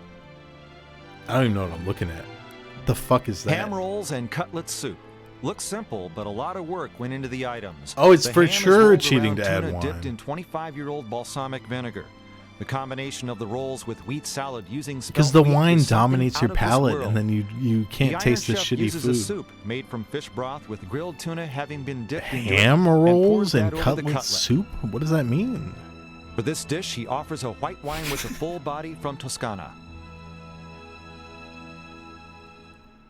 I don't even know what I'm looking at. The fuck is that? Ham rolls and cutlet soup. Looks simple, but a lot of work went into the items. Oh, it's The for ham is sure rolled cheating around to add tuna wine. dipped in 25-year-old balsamic vinegar. The combination of the rolls with wheat salad using Because spelt the wheat wine is something dominates out your of this palate, world. and then you can't The taste the Iron Chef shitty uses food. a soup made from fish broth with grilled tuna having been dipped in Ham dirt and rolls pours and that over the cutlet cutlet. soup? What does that mean? For this dish, he offers a white wine with a full body from Toscana.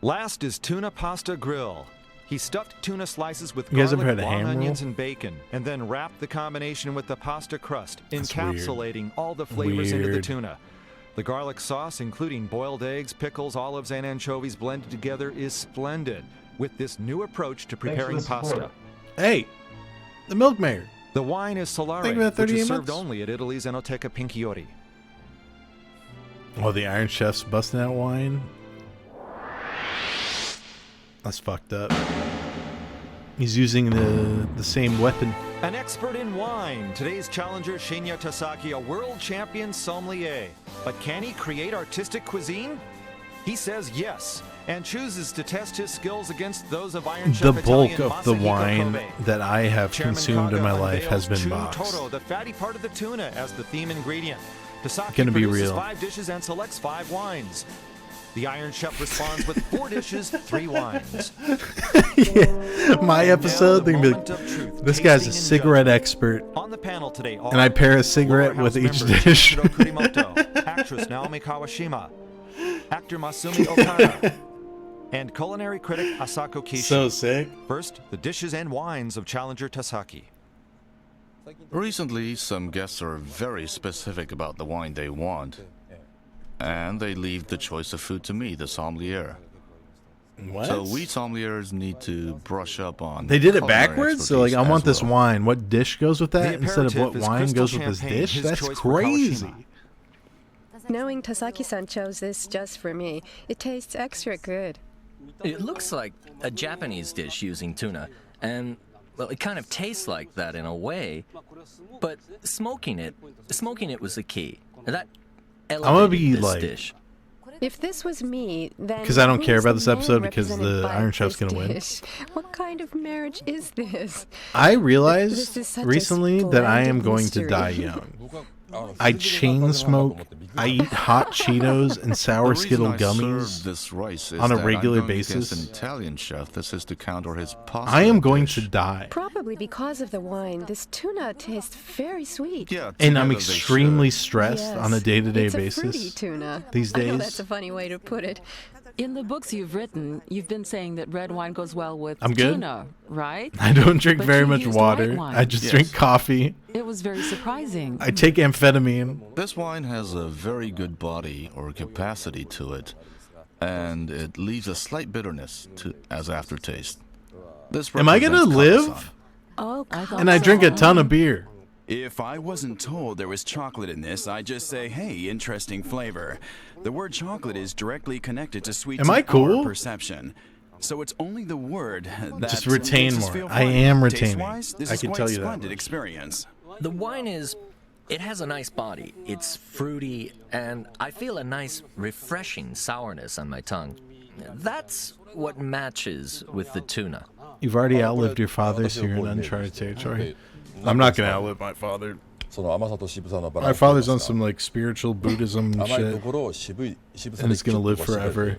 Last is tuna pasta grill. He stuffed tuna slices with You guys ever garlic, had a long ham roll? onions, and bacon, and then wrapped the combination with the pasta crust, That's encapsulating all the flavors into the Weird. tuna. The garlic sauce, including boiled eggs, pickles, olives, and anchovies blended together, is splendid with this new approach to preparing Thanks for the pasta. support. Hey, the milk mayor. The wine is Solare, Think about which 38 is served months. only at Italy's Enoteca Pinchiori. Oh, the Iron Chef's busting out wine. That's fucked up. He's using the same weapon. An expert in wine, today's challenger Shinya Tasaki, a world champion sommelier. But can he create artistic cuisine? He says yes, and chooses to test his skills against those of Iron The Chef bulk Italian of the Masahiko wine Kobe. that I have Chairman consumed in Kaga my life has been unveils boxed. Chu-Toro, the fatty part of the tuna, as the theme ingredient. Tasaki Gonna be produces real. 5 dishes and selects 5 wines. The Iron Chef responds with 4 dishes, 3 wines. My episode, they're gonna be like, this guy's a cigarette expert, On the panel today are and I pair a cigarette Lower with House each members dish. Ichiro Kurimoto, actress Naomi Kawashima, actor Masumi Okada, and culinary critic Asako Kishi. So sick. First, the dishes and wines of challenger Tasaki. Recently, some guests are very specific about the wine they want, and they leave the choice of food to me, the sommelier. What? So we sommeliers need to brush up on. They did it culinary backwards? So, like, I expertise want as this well. wine. What dish goes with that The instead of what aperitif is wine crystal goes with this champagne, dish? his That's choice for crazy. Kagoshima. Knowing Tasaki-san chose this just for me, it tastes extra good. It looks like a Japanese dish using tuna, and well, it kind of tastes like that in a way. But smoking it was the key. That elevated be this like- dish. If this was me, then 'Cause I don't care who's about the this man episode because represented the by Iron Chef's this gonna win. dish? What kind of marriage is this? I This realized is such a recently that I am splendid going mystery. to die young. I chain smoke. I eat hot Cheetos and sour The reason Skittle I serve gummies this rice is on a that regular I'm going against basis. an Italian chef. This is to counter his pasta. I am going dish. to die. Probably because of the wine, this tuna tastes very sweet. Yeah, And I'm together they extremely should. stressed Yes, on a day-to-day it's a fruity basis tuna. these I know days. that's a funny way to put it. In the books you've written, you've been saying that red wine goes well with I'm good. tuna, right? I don't drink But very you much used water. white wine. I just drink coffee. It was very surprising. I take amphetamine. This wine has a very good body or capacity to it, and it leaves a slight bitterness as aftertaste. This Am I gonna represents live? Kakasan. Oh, And I drink a ton of beer. If I wasn't told there was chocolate in this, I'd just say, hey, interesting flavor. The word chocolate is directly connected to sweet Am I cool? perception. So it's only the word that Just retain makes us more. feel I fun. am retaining. Taste-wise, this I is can quite tell you that splendid much. experience. The wine it has a nice body. It's fruity, and I feel a nice, refreshing sourness on my tongue. That's what matches with the tuna. You've already outlived your father, so you're in uncharted territory. I'm not gonna outlive my father. My father's on some like spiritual Buddhism shit, and he's gonna live forever.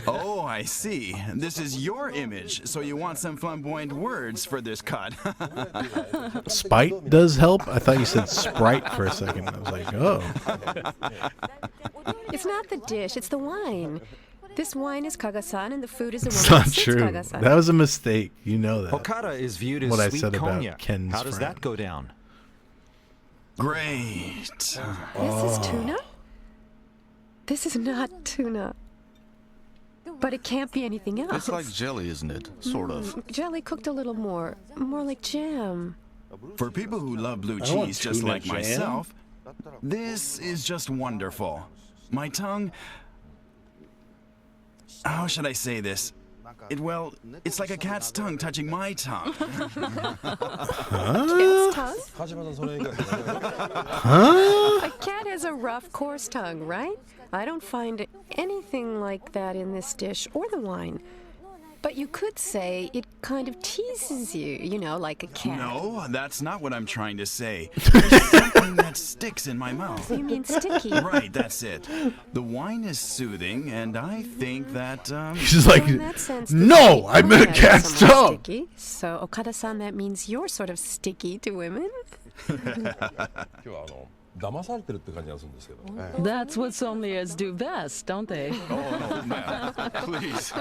Oh, I see. This is your image, so you want some flamboyant words for this cut. Spite does help. I thought you said Sprite for a second. I was like, oh. It's not the dish, it's the wine. This wine is Kagasan, and the food is a It's woman not since true. Kagasan. That was a mistake. You know that. Okada is viewed as What I sweet said about cognac. Ken's How does friend. that go down? Great. This Oh. is tuna? This is not tuna. But it can't be anything else. It's like jelly, isn't it? Sort of. Jelly cooked a little more like jam. For people who love blue I want cheese just tuna like jam. myself, this is just wonderful. My tongue... How should I say this? It's like a cat's tongue touching my tongue. Cat's tongue? A cat has a rough, coarse tongue, right? I don't find anything like that in this dish or the wine. But you could say it kind of teases you, like a cat. No, that's not what I'm trying to say. There's something that sticks in my mouth. You mean sticky? Right, that's it. The wine is soothing, and I think that, She's like, So in that sense, no, I meant a is cat's somewhat tongue. Sticky. So Okada-san, that means you're sort of sticky to women? That's what sommeliers do best, don't they? Oh, man. Please.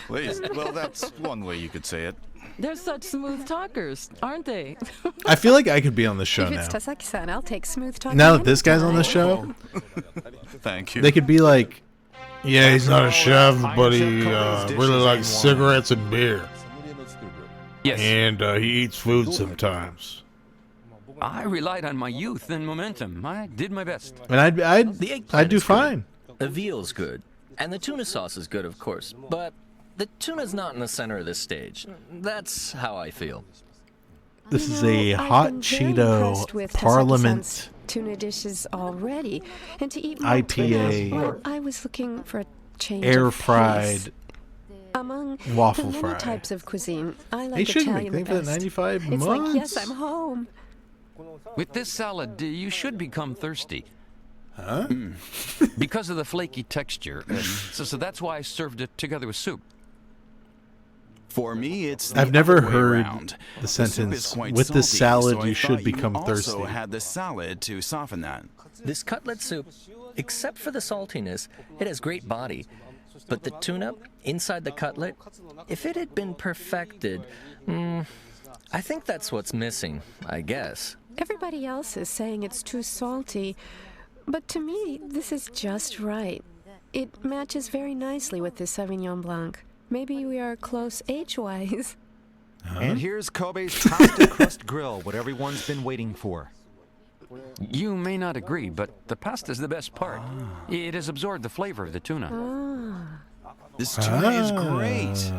Please. Well, that's one way you could say it. They're such smooth talkers, aren't they? I feel like I could be on this show If now. it's Tasaki-san, I'll take smooth talking. Now that this guy's on anytime. the show, Thank you. they could be like, yeah, he's not a chef, Iron but Chef he Kobe's really dishes likes and cigarettes and beer. Yes. And he eats food sometimes. I relied on my youth and momentum. I did my best. And The I'd eggplant do is good. fine. The veal's good, and the tuna sauce is good, of course. But the tuna's not in the center of this stage. That's how I feel. This is a I've hot been very impressed Cheeto with Parliament Tasaki-san's tuna dishes already, and to eat more IPA tuna, well, I was looking for a change air of fried pace. Among waffle the many fry. types of cuisine, I Hey, like shouldn't Italian we the think for best. 95 It's like, yes, months? I'm home. With this salad, you should become thirsty. Huh? Because of the flaky texture. So that's why I served it together with soup. For me, it's the I've never other way heard around. the soup is sentence, quite with this salty, salad so I you should thought become also thirsty. had the salad to soften that. This cutlet soup, except for the saltiness, it has great body. But the tuna inside the cutlet, if it had been perfected, I think that's what's missing, I guess. Everybody else is saying it's too salty, but to me, this is just right. it matches very nicely with this Sauvignon Blanc. Maybe we are close age-wise. And here's Kobe's pasta crust grill, what everyone's been waiting for. You may not agree, but the pasta's the best part. It has absorbed the flavor of the tuna. This tuna is great.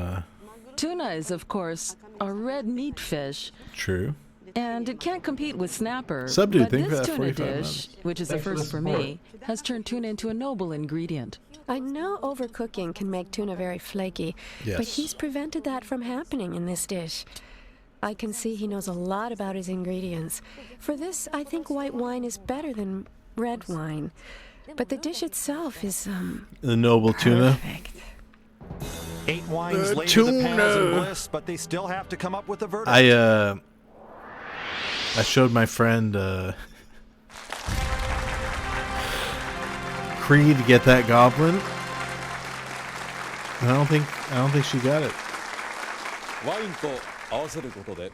Tuna is, of course, a red meat fish. True. And it can't compete with snapper. Subdued, but thank you for this that tuna 45 dish, which is a Thanks for the first for support. me, has turned tuna into a noble ingredient. I know overcooking can make tuna very flaky, but Yes. he's prevented that from happening in this dish. I can see he knows a lot about his ingredients. For this, I think white wine is better than red wine. But the dish itself is, The noble tuna. perfect. 8 wines The later, the panel's in tuna. bliss, but they still have to come up with a verdict. I showed my friend Creed to get that goblin. I don't think she got it. ワインと合わせることで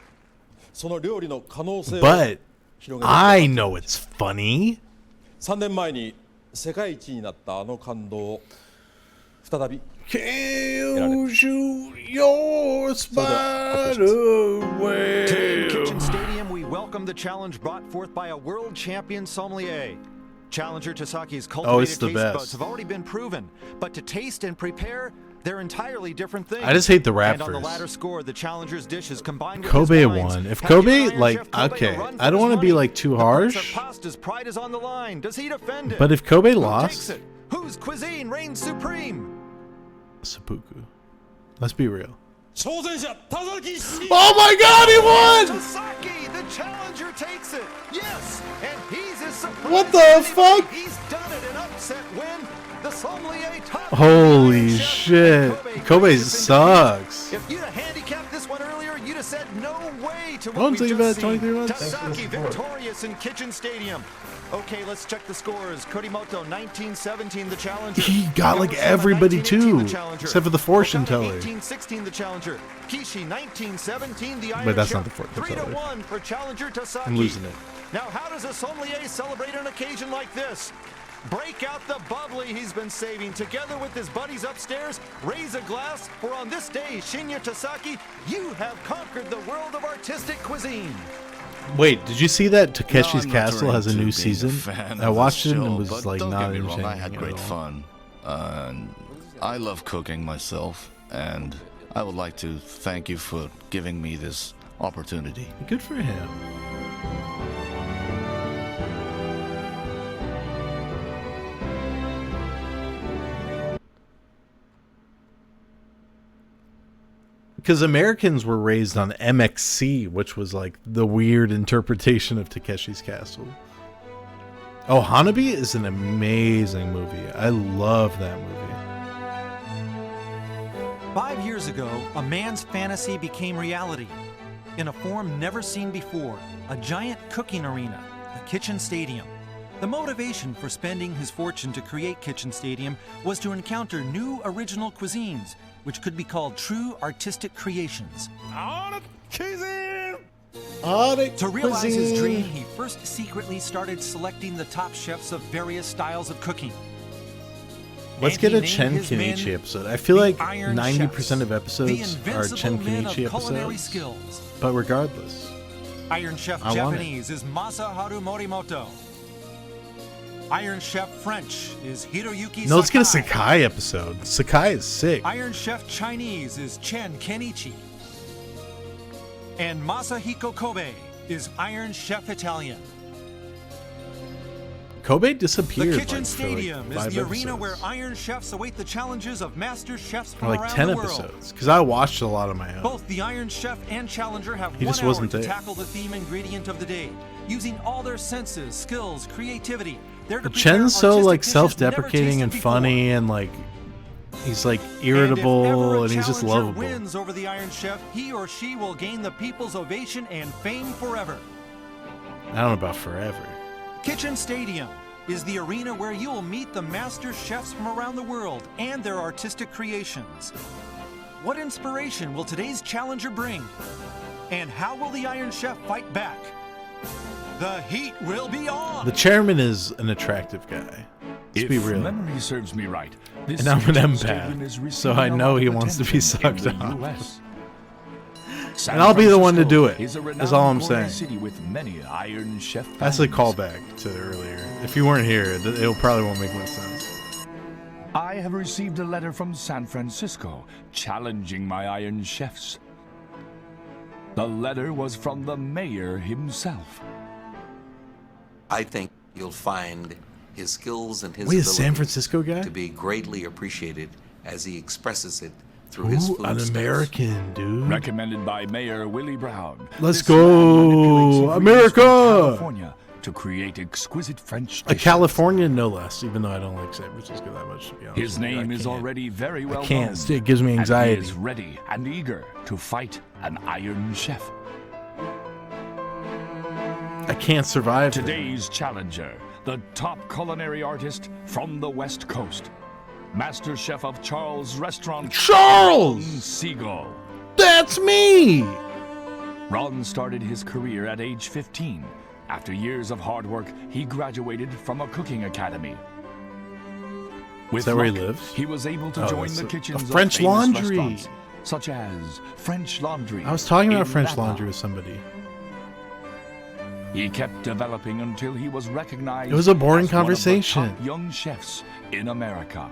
その料理の可能性を But 広げて I know it's funny. 3年前に世界一になったあの感動を再び Can shoot your spider Today in Kitchen web. Stadium, we welcome the challenge brought forth by a world champion sommelier. Challenger Tasaki's cultivated the taste best. buds have already been proven, but to taste and prepare, they're entirely different things. I just hate the And on the rappers. latter score, the challenger's dishes combined with Kobe his wines won. If have given Kobe, Iron like, Chef Kobe a okay, run I for don't his want to be money. like too The Prince harsh, of Pasta's pride is on the line. Does he defend it? but if Kobe Who lost, takes it? Whose cuisine reigns supreme? seppuku. Let's be real. 挑戦者田崎氏 Oh my God, he won! Tasaki, the challenger takes it. Yes, and he's as surprised What the as anybody. fuck? He's done it, an upset win. The sommelier top. Holy shit. Kobe sucks. If you'd have handicapped this one earlier, you'd have said no way to I what don't we think just about seen. 23 months. Thanks for the Tasaki support. victorious in Kitchen Stadium. Okay, let's check the scores. Kurimoto 1917 the challenger. He got like Yamashima, everybody 1918, the too, challenger. except for the fortune Okada, teller. 1816 the challenger. Kishi 1917 the Iron But that's Chef. not the fortune teller. 3-1 for challenger Tasaki. I'm losing it. Now, how does a sommelier celebrate an occasion like this? Break out the bubbly he's been saving. Together with his buddies upstairs, raise a glass, for on this day, Shinya Tasaki, you have conquered the world of artistic cuisine. Wait, did you see that Takeshi's No, I'm not Castle has a into new being season? fan I of watched this it and it show, was but like don't not get me wrong, I had entertaining great at all. fun. And I love cooking myself, and I would like to thank you for giving me this opportunity. Good for him. Because Americans were raised on MXC, which was like the weird interpretation of Takeshi's Castle. Oh, Hanabi is an amazing movie. I love that movie. 5 years ago, a man's fantasy became reality. In a form never seen before, a giant cooking arena, the Kitchen Stadium. The motivation for spending his fortune to create Kitchen Stadium was to encounter new original cuisines, which could be called true artistic creations. To realize his dream, he first secretly started selecting the top chefs of various styles of cooking. Let's And get he a named Chen his men Kenichi episode. I feel the like Iron 90% Chefs, of the episodes are invincible Chen men of Kenichi culinary episodes. skills. But regardless, Iron Chef I want it. Japanese is Masaharu Morimoto. Iron Chef French is Hiroyuki no, let's get a Sakai. Sakai episode. Sakai is sick. Iron Chef Chinese is Chen Kenichi. And Masahiko Kobe is Iron Chef Italian. Kobe The disappeared. Kitchen like, Stadium for is like 5 the episodes. arena where Iron Chefs await the challenges of master chefs from Or like around 10 the world. episodes. Because I watched a lot of my own. Both the Iron Chef and Challenger have He 1 just hour wasn't to there. tackle the theme ingredient of the day, using all their senses, skills, creativity. They're to But prepare Chen's so artistic like dishes self-deprecating never and tasted funny and like he's like before. And if irritable ever a and he's just challenger lovable. wins over the Iron Chef, he or she will gain the people's ovation and fame forever. I don't know about forever. Kitchen Stadium is the arena where you will meet the master chefs from around the world and their artistic creations. What inspiration will today's challenger bring? And how will the Iron Chef fight back? The heat will be on! The chairman is an attractive guy. Let's be real. Memory serves me right, this And I'm an kitchen stadium empath, is so receiving I a know lot he of wants to be attention sucked in the off. US. And I'll be the one to San do Francisco it. is a That's all I'm renowned saying. city with many Iron Chef That's a fans. callback to earlier. If you weren't here, it probably won't make much sense. I have received a letter from San Francisco challenging my Iron Chefs. The letter was from the mayor himself. I think you'll find his skills and his Wait, a ability San Francisco guy? to be greatly appreciated as he expresses it through his Ooh, food an styles. American, dude. Recommended by Mayor Willie Brown. Let's This man manipulates go, ingredients from America! California to create exquisite French A dishes. California, no less, even though I don't like San Francisco that much, to be honest. His with you. name I is can't. already very well can't. known. It gives me and anxiety. he is ready and eager to fight an Iron Chef. I can't survive. Today's challenger, the top culinary artist from the West Coast, Master Chef of Charles' Restaurant, Charles! Ron Siegel. That's me! Ron started his career at age 15. After years of hard work, he graduated from a cooking academy. With that where he luck, lives? He was able to Oh, join that's the a kitchens of French famous Laundry. restaurants, such as French Laundry. I was talking about in French Napa. Laundry with somebody. He kept developing until he was recognized. It was a boring as one of the conversation. top young chefs in America.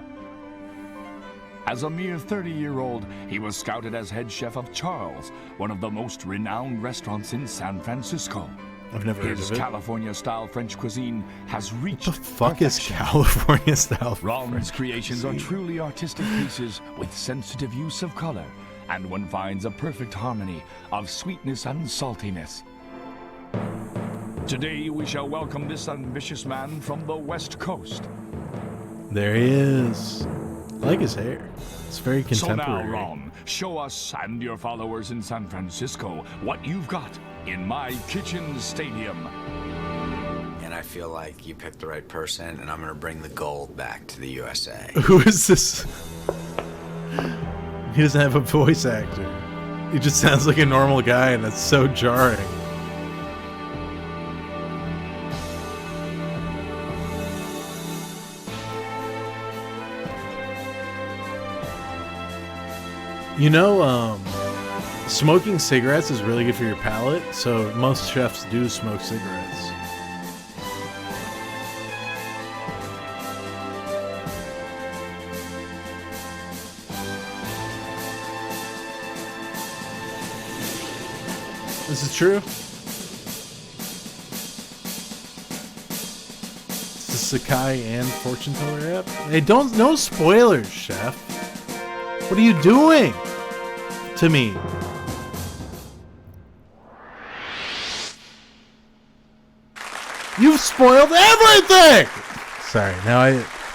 As a mere 30-year-old, he was scouted as head chef of Charles, one of the most renowned restaurants in San Francisco. I've never heard His of it. California-style French cuisine has reached What the fuck is perfection. California style? Ron's French creations are cuisine? truly artistic pieces with sensitive use of color, and one finds a perfect harmony of sweetness and saltiness. Today we shall welcome this ambitious man from the West Coast. There he is. I like his hair. It's very contemporary. So now, Ron, show us and your followers in San Francisco what you've got in my kitchen stadium. And I feel like you picked the right person, and I'm gonna bring the gold back to the USA. Who is this? He doesn't have a voice actor. He just sounds like a normal guy, and that's so jarring. You know, smoking cigarettes is really good for your palate, so most chefs do smoke cigarettes. This is true. It's the Sakai and Fortune Teller app. Hey, no spoilers, chef. What are you doing to me? You've spoiled everything! Sorry,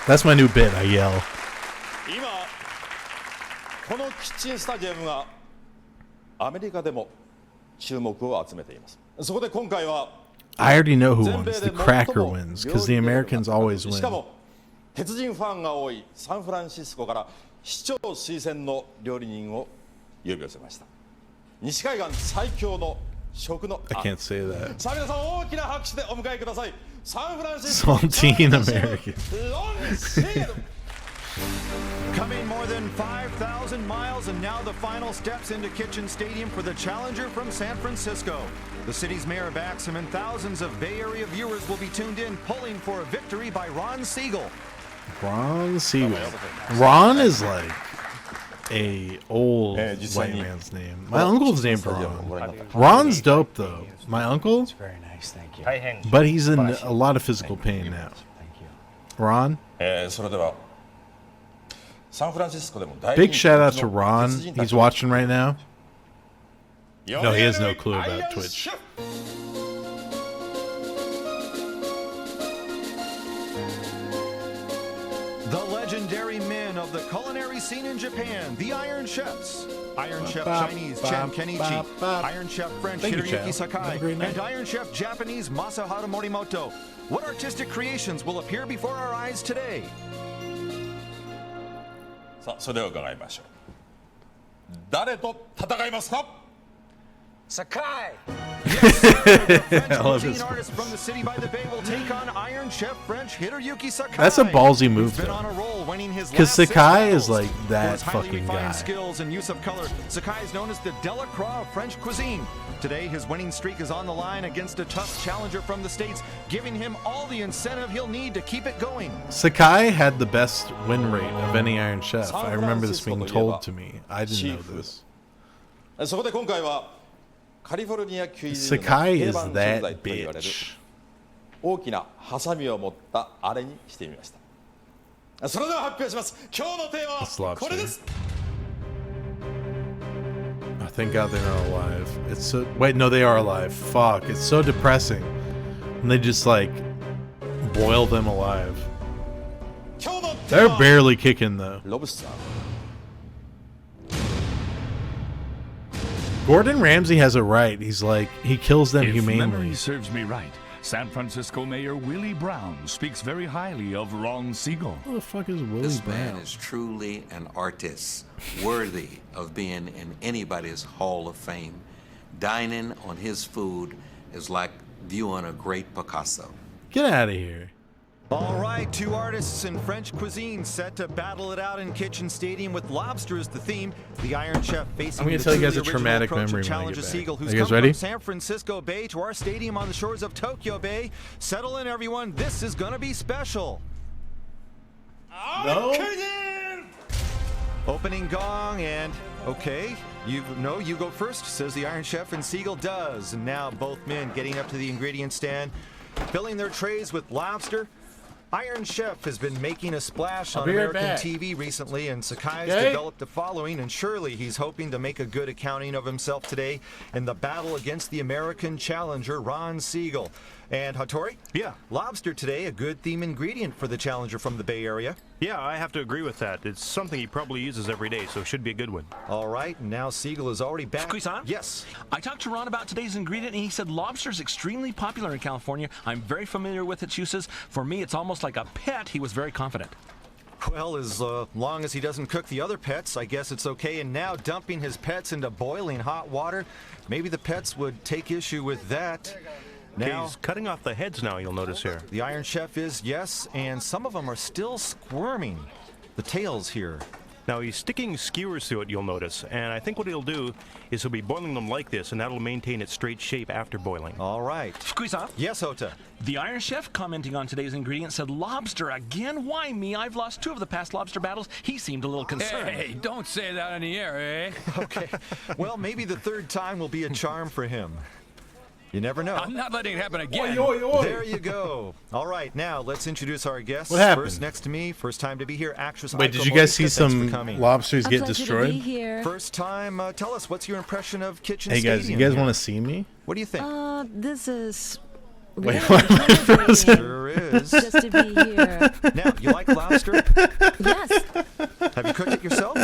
that's my new bit, I yell. 今このキッチンスタジアムがアメリカでも注目を集めています。そこで今回は I already know who wins. The cracker wins, because the Americans always しか win. も鉄人ファンが多いサンフランシスコから市長推薦の料理人を呼び寄せました。西海岸最強の食の I can't say that. さあ皆さん大きな拍手でお迎えください。サンフランシスコ Saltine American. Coming more than 5,000 miles, and now the final steps into Kitchen Stadium for the challenger from San Francisco. The city's mayor backs him, and thousands of Bay Area viewers will be tuned in, pulling for a victory by Ron Siegel. Ron Siegel. Ron is like a old white man's name. My uncle's named Ron. Ron's dope though. My uncle. It's very nice, thank you. But he's in a lot of physical pain now. Ron. それではサンフランシスコでも大 Big 人気 shout out to の Ron. 鉄人た He's ちを watching right now. No, he has no clue about Twitch. The legendary men of the culinary scene in Japan, the Iron Chefs. Iron Chef Chinese Chen Kenichi, Iron Chef French Thank you, Hiroyuki Chad. Sakai, Have a great night. and Iron Chef Japanese Masaharu Morimoto. What artistic creations will appear before our eyes today? さあそれでは伺いましょう。誰と戦いますか？ Sakai! I love this. Artist from the city by the bay will take on Iron Chef French Hiroyuki Sakai. That's a ballsy move, He's been though. on a roll, winning his Because last 6 Sakai is battles. like For that his highly fucking refined guy. skills and use of color, Sakai is known as the Delacroix of French cuisine. Today, his winning streak is on the line against a tough challenger from the States, giving him all the incentive he'll need to keep it going. Sakai had the best win rate of any Iron Chef. I remember this being told to me. I didn't know this. そこで今回はカリフォルニアキュイズの Sakai 定 is 番食 that 材と言われる bitch. 大きなハサミを持ったあれにしてみましたそれでは発表します今日のテーマはこれです Oh, thank God they're not alive. It's so. Wait, no, they are alive. Fuck. It's so depressing. And they just like boil them alive. They're barely kicking though. Gordon Ramsay has it right. He's like, he kills them If humanely. memory serves me right, San Francisco Mayor Willie Brown speaks very highly of Ron Siegel. Who the fuck is Willie This Brown? man is truly an artist, worthy of being in anybody's Hall of Fame. Dining on his food is like viewing a great Picasso. Get out of here. All right, 2 artists in French cuisine set to battle it out in Kitchen Stadium with lobster as the theme. The Iron Chef facing I'm gonna the tell you guys truly a traumatic original approach memory of when I Challenger get back. Siegel, who's Are you guys come ready? from San Francisco Bay to our stadium on the shores of Tokyo Bay. Settle in, everyone. This is gonna be special. No. Opening gong and okay, you go first, says the Iron Chef, and Siegel does. And now both men getting up to the ingredient stand, filling their trays with lobster. Iron Chef has been making a splash I'll on be right American back. TV recently, and Sakai's Okay. developed a following, and surely he's hoping to make a good accounting of himself today in the battle against the American challenger, Ron Siegel. And Hattori? Yeah. Lobster today, a good theme ingredient for the challenger from the Bay Area. Yeah, I have to agree with that. It's something he probably uses every day, so it should be a good one. All right, and now Siegel is already back. Fukuyi-san? Yes. I talked to Ron about today's ingredient, and he said lobster is extremely popular in California. I'm very familiar with its uses. For me, it's almost like a pet. He was very confident. Well, as long as he doesn't cook the other pets, I guess it's okay. And now dumping his pets into boiling hot water, maybe the pets would take issue with that. Now, He's cutting off the heads now, you'll notice here. the Iron Chef is, yes, and some of them are still squirming. The tails here. Now he's sticking skewers through it, you'll notice, and I think what he'll do is he'll be boiling them like this, and that'll maintain its straight shape after boiling. All right. Fukuyi-san? Yes, Ota. The Iron Chef, commenting on today's ingredient, said lobster again? Why me? I've lost 2 of the past lobster battles. He seemed a little concerned. Hey, don't say that on the air, eh? Okay. Well, maybe the 3rd time will be a charm for him. You never know. I'm not letting it happen again. There you go. All right, now let's introduce our guests. What happened? First next to me, first time to be here, actress. Wait, did Aiko you guys see Morita. Thanks for some coming. lobsters A get pleasure to destroyed? be here. First time, tell us, what's your impression of Kitchen Hey guys, you Stadium guys here? want to see me? What do you think? This is Wait, really what? Am I frozen? Sure is. just to be here. Now, you like lobster? Yes, Have you cooked it yourself?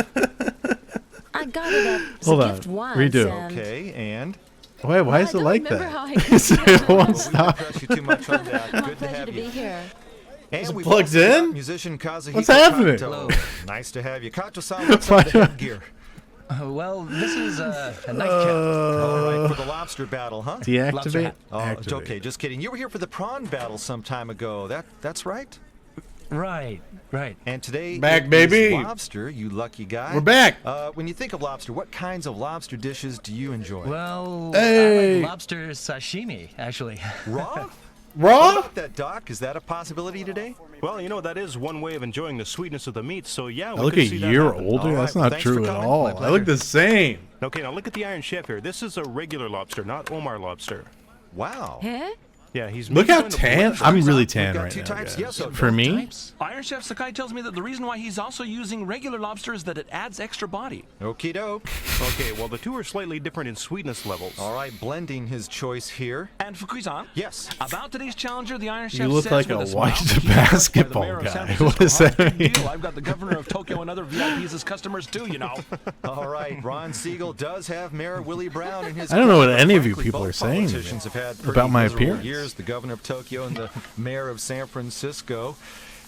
I got it as Hold a on. gift once. Redo. and- Okay, and? Wait, why is I it don't like remember that? how I It won't We stop. won't press you too much on that. My Good to pleasure have to be you. here. And we've plugged also got in? musician Kazuhiko What's happening? Kato. Nice to have you. Kato-san, what's up with the headgear? Well, this is a nightcap. All right, for the lobster battle, huh? Deactivate? Oh, Activate. okay, just kidding. You were here for the prawn battle some time ago. That's right? Right. And today, Back, it baby. is lobster, you lucky guy. We're back. When you think of lobster, what kinds of lobster dishes do you enjoy? Well, Hey. I like lobster sashimi, actually. Raw? Raw? What about that, Doc? Is that a possibility today? Well, you know, that is one way of enjoying the sweetness of the meat, so yeah, I we look could a see that year happen. older. All right, That's well, not thanks for true at coming. all. My I look pleasure. the same. Okay, now look at the Iron Chef here. This is a regular lobster, not Omar lobster. Wow. Huh? Yeah, he's Look how going to tan. blend I'm these really up. tan got right two now, types. guys. Yes, so For me, Iron Chef Sakai tells me that the reason why he's also using regular lobster is that it adds extra body. Okie doke. Okay, well, the two are slightly different in sweetness levels. All right, blending his choice here. And Fukuyi-san? Yes. About today's challenger, the Iron Chef you look says like with a smile, white "He was basketball by the mayor of San guy. Francisco. What does that Big mean? deal. I've got the governor of Tokyo and other VIPs as customers too, you know. All right, Ron Siegel does have Mayor Willie Brown in his. I don't know what corner, but any of you frankly, people both are saying to me politicians have had pretty about my miserable appearance. Years, the governor of Tokyo and the mayor of San Francisco.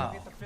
Wow.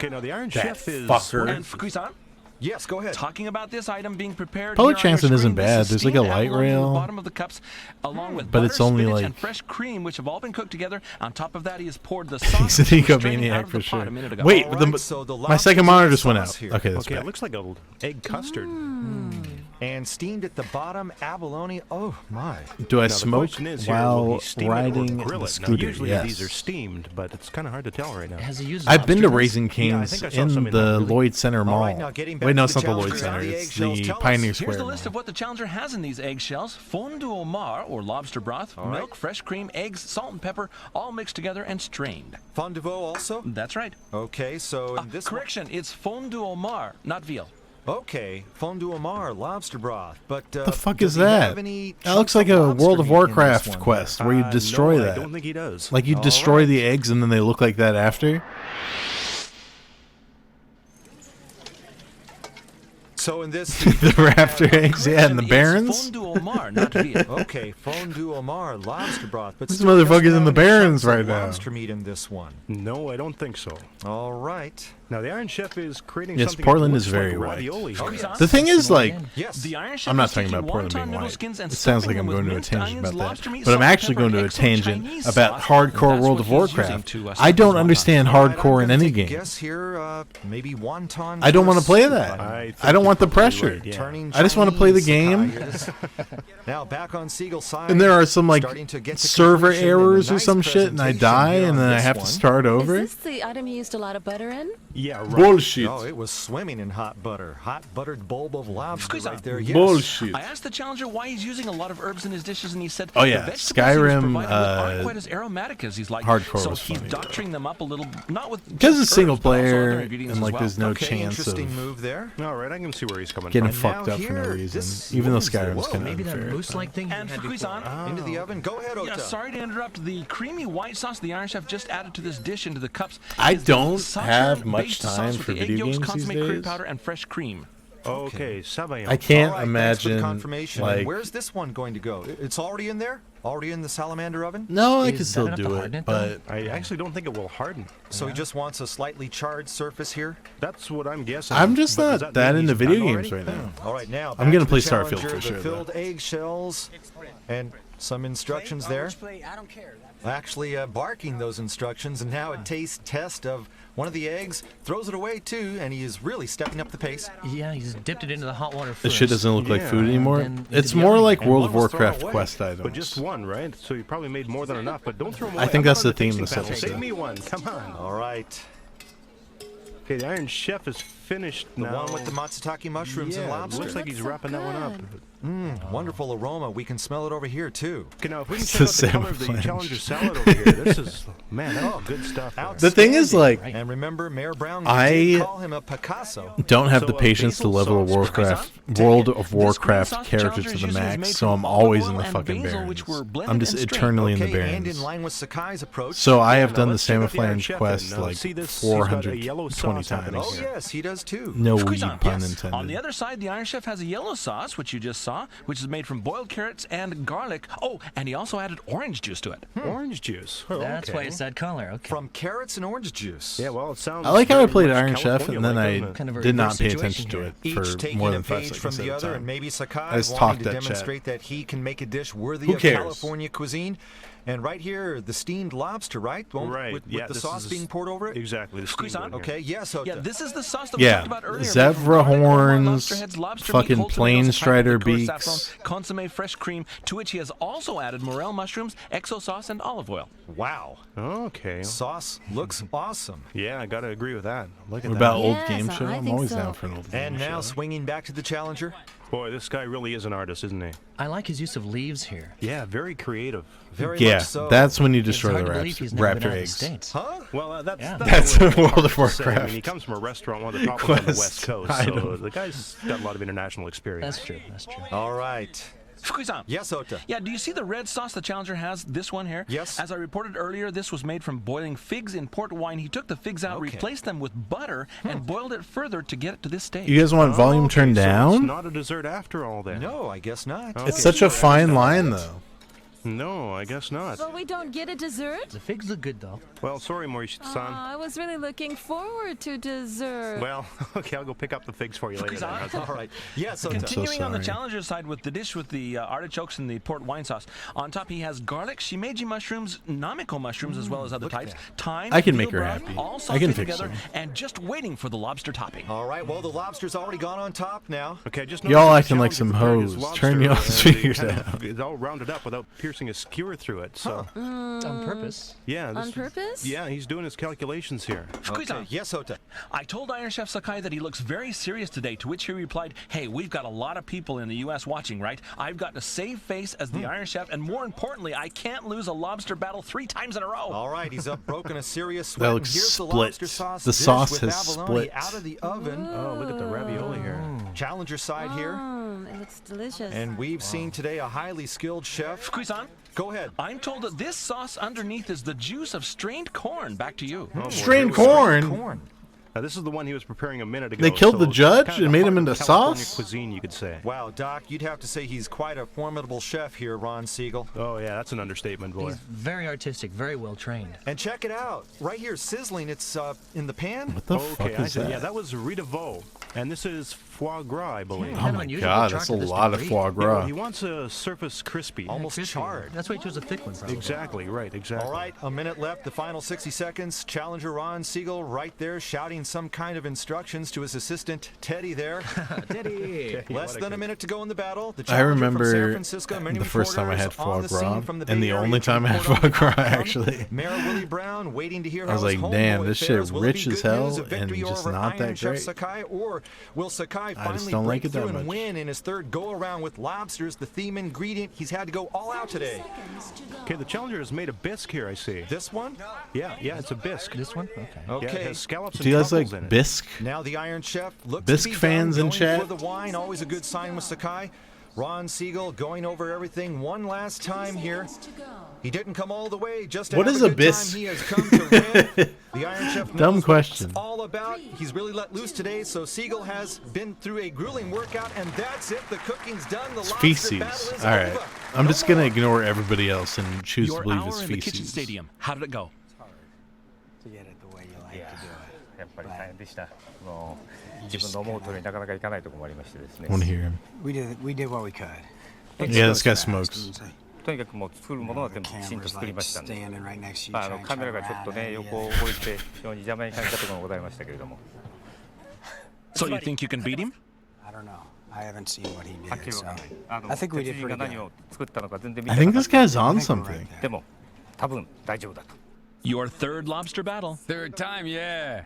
Okay, now the Iron That Chef is... fucker. And Fukui-san? Yes, go ahead. Talking about this item being prepared Public here on your transit isn't screen, this bad. is There's like a steamed light abalone in rail. the bottom of the cups, along with But butter, it's only spinach, like- and fresh cream, which have all been cooked together. On top of that, he has poured the sauce. He's an that was straining out egomaniac of for the pot sure. a minute ago. Wait, All the, right, so the my second lobster monitor just went sauce out. here. Okay, that's Okay, back. it looks like an egg custard. And steamed at the bottom, abalone. Oh my! Do I Now, the smoke question is here, will while he steam it or riding grill the it? scooter? Now, usually Yes. these are steamed, but it's kind of hard to tell right now. Has he used I've been to lobster? Raising Yeah, I Cane's think I saw in some in the there. Lloyd Center Mall. right, now getting back Wait, no, to it's the not the Lloyd challenge Center. on the It's eggshells. the Tell us. Pioneer Here's Square the Mall. list of what the challenger has in these eggshells: fondue au mar, or lobster broth, milk, fresh cream, eggs, salt and pepper, all mixed together and strained. Fondue also? That's right. Okay, so in this Correction, it's fondue au mar, not veal. Okay, fondue au mar, lobster broth. But The fuck does is he have that? any That looks chunks like of a lobster World of meat in this Warcraft one? quest where you destroy no, that. I don't think he does. Like you All destroy right. the eggs and then they look like that after. So in this, The raptor eggs, yeah, and the barons. Fondue au mar, not veal. Okay, fondue au mar, lobster broth. But This still doesn't motherfucker's in have the any Barons chunks of right now. Lobster meat in this one. No, I don't think so. All right. Now, the Iron Chef is creating Yes, something Portland that is looks very like white. ravioli. Oh, yes. The thing is, like, Yes. The Iron Chef I'm not is talking about taking Portland wonton being noodle white. skins and It sounds like stuffing I'm them going to a with tangent minced about onions, that. lobster meat, But I'm salt, actually pepper, going to and a extra tangent Chinese about sauce. hardcore That's World what of he's Warcraft. using to, I stuff don't his understand All right, I'm hardcore in gonna any take a game. Guess here, maybe wonton. I don't want to for play soup. that. I I think don't you're want the probably pressure. right, yeah. Turning I just want to play the Chinese game. Sakai. Now back on Siegel's side. And there are some like starting to get to server completion and a errors or nice some shit, and I presentation die, here and on then I this have to one. start over. Is this the item you used a lot of butter in? Yeah, right. Bullshit. Oh, it was swimming in hot butter. Hot buttered bulb of lobster Squeeze right on. there. Yes. Bullshit. I asked the challenger why he's using a lot of herbs in his dishes, and he said, Oh, yeah, the vegetables he was Skyrim, provided with aren't quite as aromatic as he's like. hardcore so was he's funny, doctoring them up a little, not with Because just it's single herbs, but also player, other ingredients and as like well. there's no Okay, chance interesting of move there. All right, I can see where he's coming getting from. fucked now up for no here, reason. this- Even though what is this? Skyrim's Whoa, kind of Maybe that unfair. moose-like thing you And had Fukuisan. before. Into the oven. Go ahead, Ota. Yeah, sorry to interrupt. The creamy white sauce the Iron Chef just added to this dish into the cups. I is the don't have Sacher-based much sauce time with for the egg video yolks, games these consommé curry days. powder, and fresh cream. Okay, Sabayon. I can't All right, thanks for the imagine, confirmation. like, And where's this one going to go? It's already in there? Already in the salamander oven? no, I Is can that still enough to do harden it, it, though? but I actually don't think it will harden. So he just wants a slightly charred surface here? That's what I'm guessing. I'm just But does not that that mean into he's video done games already? right now. All right, now I'm gonna back to play the Starfield challenger, for sure, The though. filled eggshells and some instructions there. Actually barking those instructions, and now a taste test of one of the eggs. Throws it away too, and he is really stepping up the pace. Yeah, he's dipped it into the hot water first. This shit doesn't look like Yeah, food anymore. then into It's the more oven. like And World one of was thrown Warcraft away, quest items. But just one, right? So you probably made more than enough, but don't throw them away. I think I'm not that's on the theme tasting this panel. episode. Save me one, come on. All right. Okay, the Iron Chef is finished The now. one with the matsutake mushrooms yeah, and it lobster. looks like he's Looks so wrapping that one up. good. Wonderful aroma. We can smell it over here too. Okay, now if we can It's check out the the color of the salmon Challenger salad over here, this is, man, that's good stuff. there. The thing is, like, And remember, Mayor Brown I did call him a Picasso. don't have So, the patience to basil level a sauce, World This of green Warcraft sauce character Challenger to the uses is max, made so from I'm olive always oil in the and fucking basil, Barons. which were blended I'm just and strained. eternally in the Okay, and in Barons. line with Sakai's approach. So I have Now done the let's check out the Iron Samiflange Chef quest then. Now, like see this? He's got a 420 yellow sauce happening times. Oh yes, he does too. No weed, Squeeze on. pun Yes. intended. On the other side, the Iron Chef has a yellow sauce, which you just saw, which is made from boiled carrots and garlic. Oh, and he also added orange juice to it. Orange juice. Oh, That's okay. why it's that color. Okay. From carrots and orange juice. Yeah, well, it sounds. I like how I very played much Iron Chef, California and then like, I doesn't it? Kind of a did not reverse pay situation attention to here. it Each for taking more a than 5 page seconds from at the a other, time. and maybe Sakai I just wanting talked to that chat. demonstrate that he can make a dish worthy Who of cares? California cuisine. And right here, the steamed lobster, right? The one Right, With yeah, the this sauce is- being poured over it? Exactly. The Squeeze steamed on. one here. Okay, yes, Ota. Yeah, this is the sauce that we Yeah, talked about earlier. zebra horns, lobster heads, lobster fucking meat, whole plain tomatoes, strider pineapple liqueur, beaks. saffron, consommé fresh cream, to which he has also added morel mushrooms, exo sauce, and olive oil. Wow. Okay. Sauce looks awesome. Yeah, I gotta agree with that. Look at What that. about old Yes, game I show? I'm think always so. down for an old game And now show. swinging back to the challenger. Boy, this guy really is an artist, isn't he? I like his use of leaves here. Yeah, very creative. Very Yeah, much so. that's when you It's destroy hard the to believe he's never been raptor out of the eggs. States. Huh? Well, that's Yeah. That's a little World of hard to say. I Warcraft. mean, he comes from a restaurant, one of the top ones on the West Quest Coast, so item. the guy's got a lot of international experience. That's true. That's true. All right. Squeeze on. Yes, Ota. Yeah, do you see the red sauce the Challenger has? This one here? Yes. As I reported earlier, this was made from boiling figs in port wine. He took the figs out, Okay. replaced them with butter, and boiled it further to get it to this stage. You guys want volume turned So it's down? not a dessert after all then. No, I guess not. It's such a fine line, though. No, I guess not. Well, we don't get a dessert? The figs look good, though. Well, sorry, Morishita-san. I was really looking forward to dessert. Well, okay, I'll go pick up the figs for you later. Then. How's that? All right. Yeah, so Continuing on the challenger side with the dish with the artichokes and the port wine sauce. On top, he has garlic, shimeji mushrooms, namiko mushrooms, as well as other types. Thyme, I can make veal her broth, happy. all I can sauteed fix together, her. and just waiting for the lobster topping. All right, well, the lobster's already gone on top now. Okay, just Y'all noticed the acting like challenge some with the hoes. lobster, Turn y'all's they fingers kind of- out. It's all rounded up without piercing a skewer through it. So. On purpose? Yeah. On purpose? Yeah, he's doing his calculations here. Okay. Yes, Hota. I told Iron Chef Sakai that he looks very serious today, to which he replied, hey, we've got a lot of people in the U.S. watching, right? I've got to save face as the Iron Chef, and more importantly, I can't lose a lobster battle 3 times in a row. All right, he's up broken a serious sweat. That and looks here's the split. lobster sauce The dish sauce with has abalone split. out of the oven. Oh, look at the ravioli here. Challenger side here. It looks delicious. And we've seen today a highly skilled chef. Kuisan, go ahead. I'm told that this sauce underneath is the juice of strained corn. Back to you. Oh, boy, Strained here we go. corn? Now, this is the one he was preparing a minute ago. They killed the it's judge kind of and the made him heart into of California sauce? cuisine, you could say. Wow, Doc, you'd have to say he's quite a formidable chef here, Ron Siegel. Oh, yeah, that's an understatement, boy. He's very artistic, very well trained. And check it out. Right here, sizzling. It's in the pan. What the Okay, fuck I is see. that? Yeah, that was Rita Veau. And this is foie gras, I believe. Oh my god, that's a lot of foie Yeah, gras. well, he wants a surface crispy. Almost charred. That's why he chose a thick one, probably. Exactly, right, exactly. All right, a minute left, the final 60 seconds. Challenger Ron Siegel right there shouting some kind of instructions to his assistant, Teddy there. Teddy. Less than a minute to go in the battle. The I challenger from San remember Francisco, many the first time I had reporters on foie the scene gras, from the and Bay the Area only to time I had report foie on gras, the outcome. actually. Mayor Willie Brown waiting to hear I how was his like, damn, homeboy this shit fares. Will it rich be as good hell news, a victory and just over not Iron that Chef great. Sakai, or will Sakai I just finally don't break like it that through and much. win in his third go-around with lobsters, the theme ingredient? He's had to go all out today. Okay, the challenger has made a bisque here, I see. This one? Yeah, it's a bisque. This one? Okay. Yeah, it Okay. has scallops Do and you guys truffles like in it. bisque? Now the Iron Chef looks Bisque to be fans done in going chat? for the wine, always a good sign with Sakai. Ron Siegel going over everything one last time here. He didn't come all the way just to What have is a a good bisque? time. He has come to win. The Iron Chef knows Dumb what question. it's all about. He's really let loose today, so Siegel has been through a grueling workout, and that's it. The cooking's done. The It's lobster feces. battle is All right. over. I'm just going to ignore everybody else and choose Your to believe hour it's in the kitchen feces. stadium. How did it go? To get it the way you like to do it. やっぱり大変でした。自分の思う通りになかなかいかないところもありましてですね。 I want to hear him. We did what we could. Yeah, this guy smokes. とにかくもう作るものは全部きちんと作りましたんで。 Standing right next to you, カメラがちょっとね横を動いて非常に邪魔に感じたところがございましたけれども。 So you think you can beat him? I don't know. I haven't seen what he はっき did, りわ so かんない。 I think we 鉄 did 人が pretty 何 good. を作ったのか全然見 I て think な this かった guy's on something. でも多分大丈夫だと。 Your third lobster battle. Third time, yeah.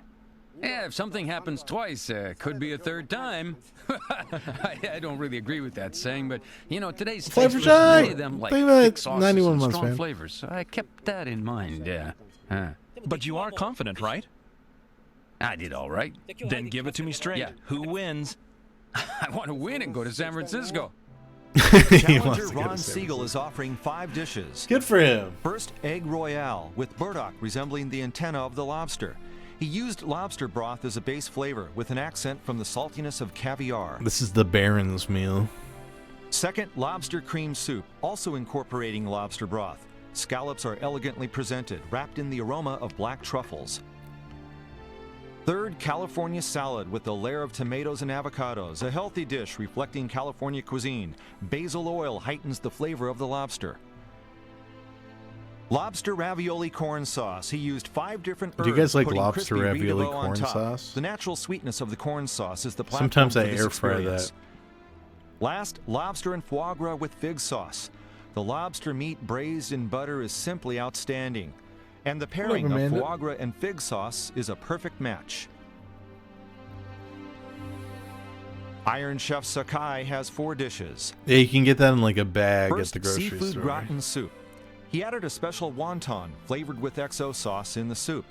Yeah, if something happens twice, could be a third time. I don't really agree with that saying, but you know, today's Flavor tasteless, Shack! many of them like Think about thick it, sauces 91 and months, strong man. flavors. So I kept that in mind. Yeah. But you are confident, right? I did all right. Then give it to me straight. Yeah. Who wins? I want to win and go to San Francisco. He wants Challenger to go to Ron San Siegel is offering 5 dishes. Good for him. First, egg royale with burdock resembling the antenna of the lobster. He used lobster broth as a base flavor with an accent from the saltiness of caviar. This is the Baron's meal. Second, lobster cream soup, also incorporating lobster broth. Scallops are elegantly presented, wrapped in the aroma of black truffles. Third, California salad with a layer of tomatoes and avocados, a healthy dish reflecting California cuisine. Basil oil heightens the flavor of the lobster. Lobster ravioli corn sauce. He used 5 different herbs. Do you guys like putting lobster crispy ravioli Rita Veau on corn top. sauce? The natural sweetness of the corn sauce is the platform Sometimes for I this air fry experience. that. Last, lobster and foie gras with fig sauce. The lobster meat braised in butter is simply outstanding. And the pairing Hello, of Amanda. foie gras and fig sauce is a perfect match. Iron Chef Sakai has 4 dishes. Yeah, you can get that in like a bag First, at the grocery seafood store. gratin soup. He added a special wonton flavored with XO sauce in the soup.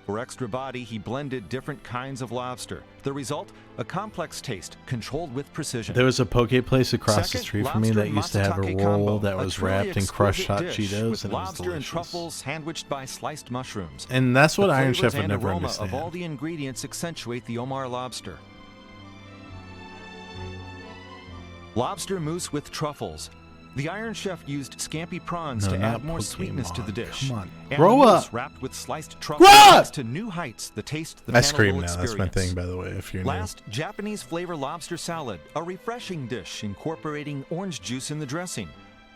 For extra body, he blended different kinds of lobster. The result, a complex taste controlled with precision. There was a poke place across the Second, street from me lobster that used to have a matsutake roll combo, that a was truly wrapped in crushed hot exquisite dish Cheetos, with and it was lobster and delicious. truffles sandwiched by sliced mushrooms. And that's what The Iron flavors Chef would and never aroma understand. of all the ingredients accentuate the Omar lobster. Lobster mousse with truffles. The Iron Chef used scampi prawns No, to not add more sweetness to the Pokemon. dish. Come on. And Grow the mousse up. wrapped with sliced truffle Grow up! takes to new heights the taste the I panel scream will now. experience. That's my thing, by the way, if you're new. Last, Japanese flavor lobster salad, a refreshing dish incorporating orange juice in the dressing.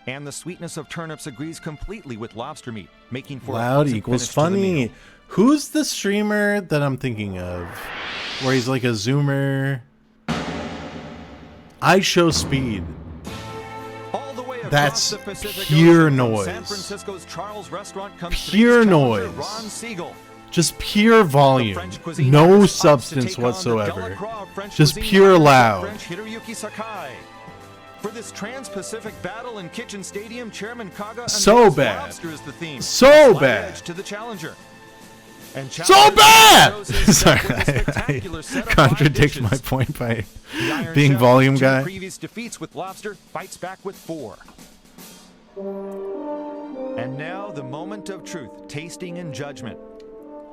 And the sweetness of turnips agrees completely with lobster meat, making for a Loud pleasant equals finish to the meal. funny. Who's the streamer that I'm thinking of? Where he's like a zoomer. I show speed. That's Across the Pacific pure Ocean, from noise. San Francisco's Charles restaurant comes Pure today's challenger, noise. Ron Siegel. Just pure volume. cuisine No has to substance take on the whatsoever. Delacroix of French Just cuisine pure by loud. French Hiroyuki Sakai. For this trans-Pacific battle in Kitchen Stadium, Chairman Kaga So announced bad. lobster is the theme. So A slight bad. edge to the challenger. And So challenger bad! shows his Sorry, step with a spectacular I set of contradict five my dishes. point by The Iron being Chef, volume with guy. 2 previous defeats with lobster, fights back with 4. And now the moment of truth, tasting and judgment.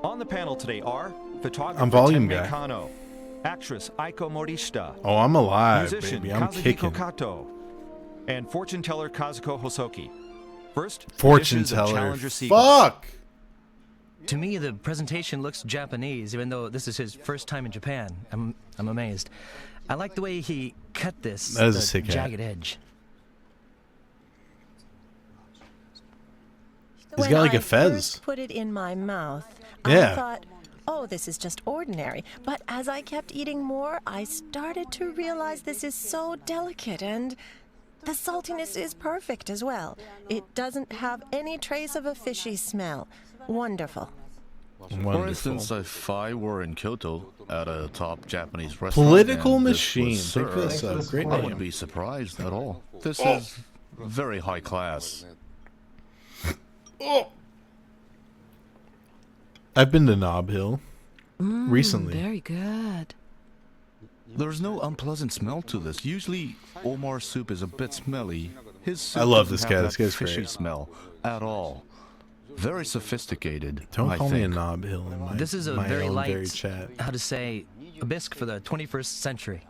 On the panel today are photographer I'm volume Tenmei guy. Kano, actress Aiko Morishita, Oh, I'm alive, musician baby. I'm Kazuhiko kicking. Kato, and fortune teller Kazuko Hosoki. First, the Fortune dishes of teller. Challenger Seagull. Fuck! To me, the presentation looks Japanese, even though this is his first time in Japan. I'm amazed. I like the way he cut this. That is a the sick hat. jagged edge. He's When got like I a fez. first put it in my mouth, Yeah. I thought, oh, this is just ordinary. But as I kept eating more, I started to realize this is so delicate, and the saltiness is perfect as well. It doesn't have any trace of a fishy smell. Wonderful. For instance, if I were in Kyoto at a top Japanese restaurant, Political and this machine. was Think served, this up. Great I name. wouldn't be surprised at all. This is very high class. I've been to Knob Hill recently. Very good. There's no unpleasant smell to this. Usually, Omar's soup is a bit smelly. His soup I love doesn't this have guy. that This guy's fishy great. smell at all. Very sophisticated. Don't I call me a think. Knob Hill in my, This is a my very own light, very chat. how to say, a bisque for the 21st century.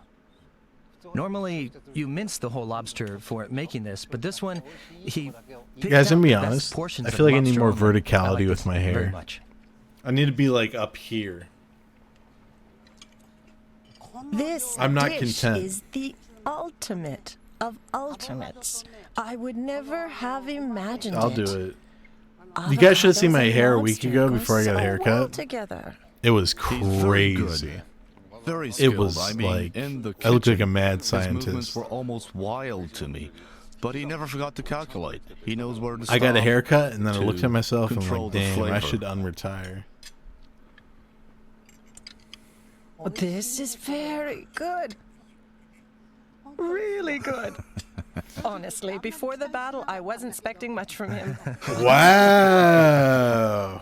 Normally, you mince the whole lobster for making this, but this one, he picked Guys, I'm out gonna be the best honest. portions I of feel like I need lobster more omelet. I verticality like with this my very hair. much. I need to be like up here. This I'm not dish content. is the ultimate of ultimates. I would never have imagined I'll it. do it. You guys should have seen my Avocados hair a and week lobster ago go before I got a so haircut. well together. It was He's very good. crazy. Very It skilled. was I mean, like in the I looked like a kitchen, mad His movements scientist. were almost wild to me, but he never forgot to calculate. He knows where to stop. I got a haircut and then I to looked at myself and control like, the damn, I flavor. should unretire. This is very good. Really good. Honestly, before the battle, I wasn't expecting much from him. Wow.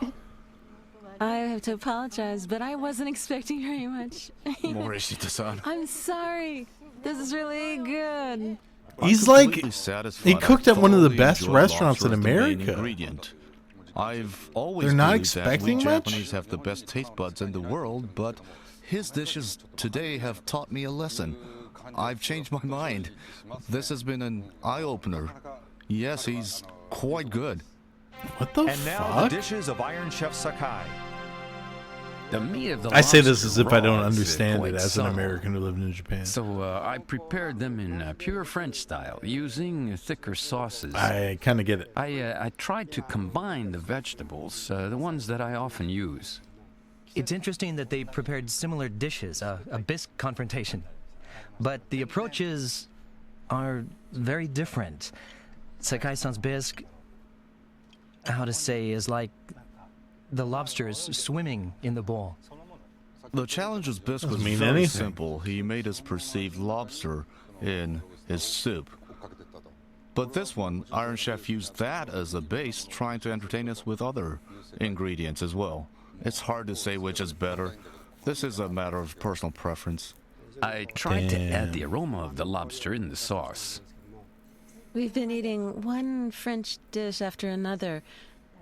I have to apologize, but I wasn't expecting very much. Morishita-san. I'm sorry. This is really good. He's like, completely satisfied. he cooked at one of the I best thoroughly enjoyed restaurants in lobster as the main America. ingredient. I've always They're not believed that expecting we much? Japanese have the best taste buds in the world, but his dishes today have taught me a lesson. I've changed my mind. This has been an eye-opener. Yes, he's quite good. What the And now the dishes of Iron Chef Sakai. The meat of the I say this lobster as if I don't raw is, understand quite it as an subtle. American who lived in Japan. So I prepared them in pure French style, using thicker sauces. I kind of get it. I tried to combine the vegetables, the ones that I often use. It's interesting that they prepared similar dishes, a bisque confrontation. But the approaches are very different. Sakai-san's bisque, how to say, is like the lobster is swimming in the bowl. The challenger's bisque was Doesn't mean very anything. simple. He made us perceive lobster in his soup. But this one, Iron Chef used that as a base, trying to entertain us with other ingredients as well. It's hard to say which is better. This is a matter of personal preference. I tried to add the aroma of the lobster in the sauce. We've been eating one French dish after another,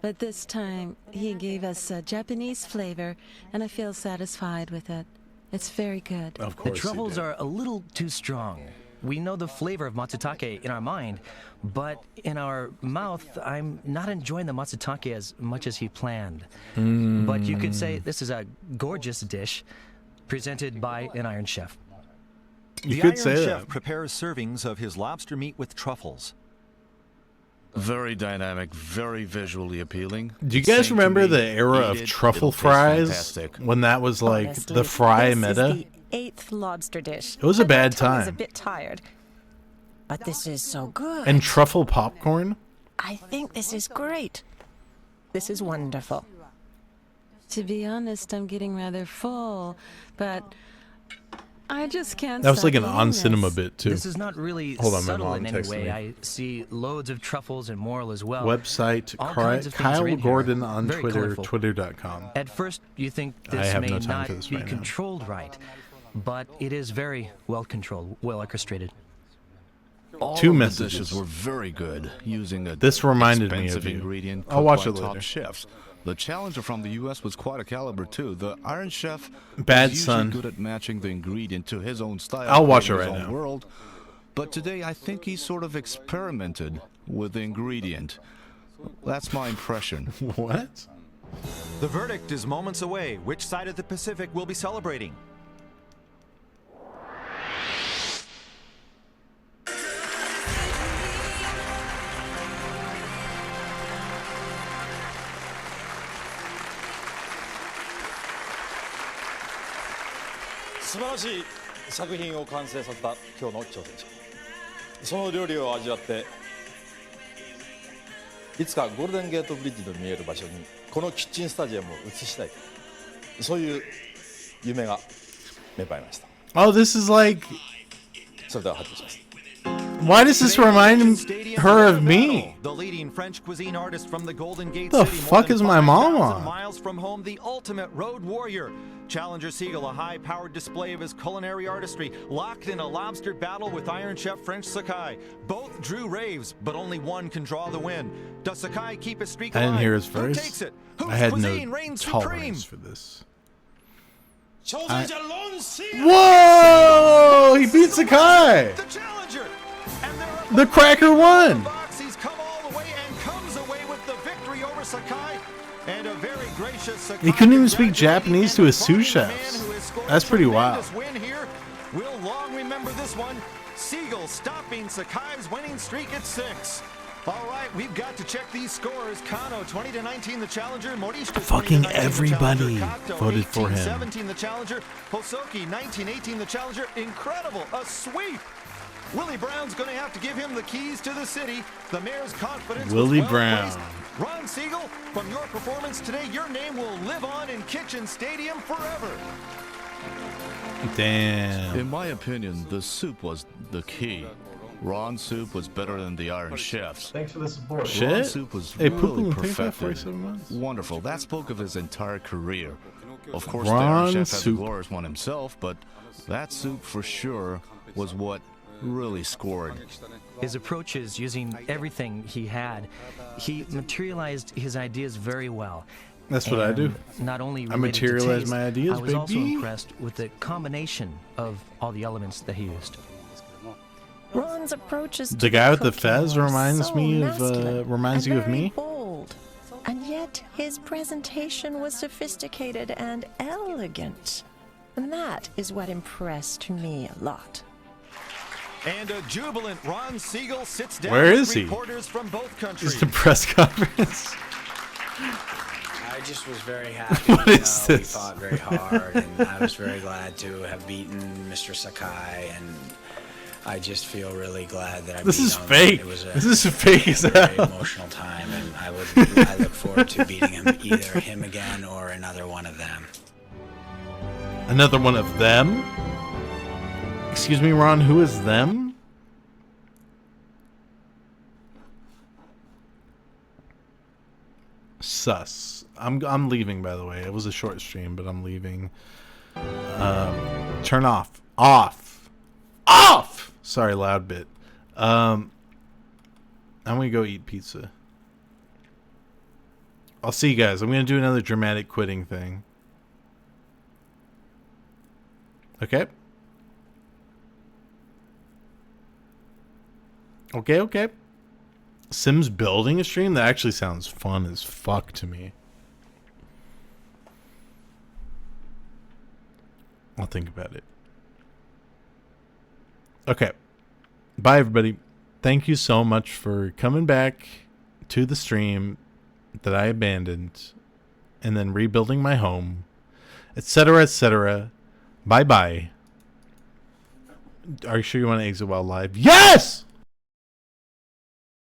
but this time he gave us a Japanese flavor, and I feel satisfied with it. It's very good. Of The course. truffles are a little too strong. We know the flavor of matsutake in our mind, but in our mouth, I'm not enjoying the matsutake as much as he planned. But you could say this is a gorgeous dish presented by an Iron Chef. You the could Iron say Chef that. prepares servings of his lobster meat with truffles. Very dynamic, very visually appealing. Do you guys Same to remember me, the era eat of it, truffle it'll taste fries? fantastic. When that was like Honestly, the fry this meta? is the 8th lobster dish. It was a And bad my tongue is a time. bit tired, but this is so good. And truffle popcorn? I think this is great. This is wonderful. To be honest, I'm getting rather full, but I just can't. That was stop like an eating on this. cinema bit too. This is not really Hold on, my subtle mom in any texted way. me. I see loads of truffles and morel as well. Website All kinds of things are Kyle in here. Gordon on Very Twitter, colorful. twitter.com. At first, you think I this have may no time not for this be right now. controlled right, but it is very well controlled, well orchestrated. All Two of messages. the dishes were very good, using a This reminded me expensive of you. ingredient I'll cooked watch by it top later. chefs. The challenger from the U.S. was quite a caliber too. The Iron Chef Bad is usually son. good at matching the ingredient to his own style. I'll watch creating it his right own now. World. But today, I think he sort of experimented with the ingredient. That's my impression. What? The verdict is moments away. Which side of the Pacific will be celebrating? Oh, this is like. Why does this remind her of me? The leading French cuisine artist from the Golden Gate The City, more fuck than is my mom 5,000 on? miles from home, the ultimate road warrior. Challenger Siegel, a high-powered display of his culinary artistry, locked in a lobster battle with Iron Chef French Sakai. Both drew raves, but only one can draw the win. Does Sakai keep his streak I alive? didn't hear his Who voice. takes it? Whose I had cuisine no reigns tolerance supreme? for this. Whoa! Whoa! He beat Sakai! The challenger! The cracker won! He's come all the way and comes away with the victory over Sakai. And a very gracious Sakai. He couldn't even speak Japanese to his sous chefs. That's pretty wild. Win here. We'll long remember this one. Siegel stopping Sakai's winning streak at 6. All right, we've got to check these scores. Kano 20-19 the challenger. Morishita Fucking 20-19 the everybody challenger. Kato, voted for him. 18-17 the challenger. Hosoki 19-18 the challenger. Incredible, a sweep. Willie Brown's going to have to give him the keys to the city. The mayor's confidence Willie was well Brown. placed. Ron Siegel, from your performance today, your name will live on in Kitchen Stadium forever. Damn. In my opinion, the soup was the key. Ron's soup was better than the Iron Chef's. Thanks for the support. Shit. Ron's soup was Hey, really Poo-Poo, thanks for that perfected. 47 months. Wonderful. That spoke of his entire career. Of course, the Ron Iron Chef had soup. the glorious one himself, but that soup for sure was what really scored. His approaches, using everything he had, he materialized his ideas very well. That's what I And do. Not only I related to materialize taste, my ideas, I was also baby. impressed with the combination of all the elements that he used. Ron's approaches to The guy with the cooking fez are reminds so me of, masculine reminds and you of very me? bold. And yet his presentation was sophisticated and elegant. And that is what impressed me a lot. And a jubilant Ron Siegel sits down Where with is he? reporters from both countries. It's the press conference. I just was very happy. What is We this? fought very hard, and I was very glad to have beaten Mr. Sakai, and I just feel really glad that I This beat is him. fake. It was a This is fake as very hell. emotional time, and I look forward to beating him, either him again or another one of them. Another one of them? Excuse me, Ron, who is them? Sus. I'm leaving, by the way. It was a short stream, but I'm leaving. Turn off. Off! Off! Sorry, loud bit. I'm gonna go eat pizza. I'll see you guys. I'm gonna do another dramatic quitting thing. Okay? Okay, okay. Sims building a stream? That actually sounds fun as fuck to me. I'll think about it. Okay. Bye, everybody. Thank you so much for coming back to the stream that I abandoned and then rebuilding my home, etc., etc. Bye-bye. Are you sure you want to exit while live? Yes!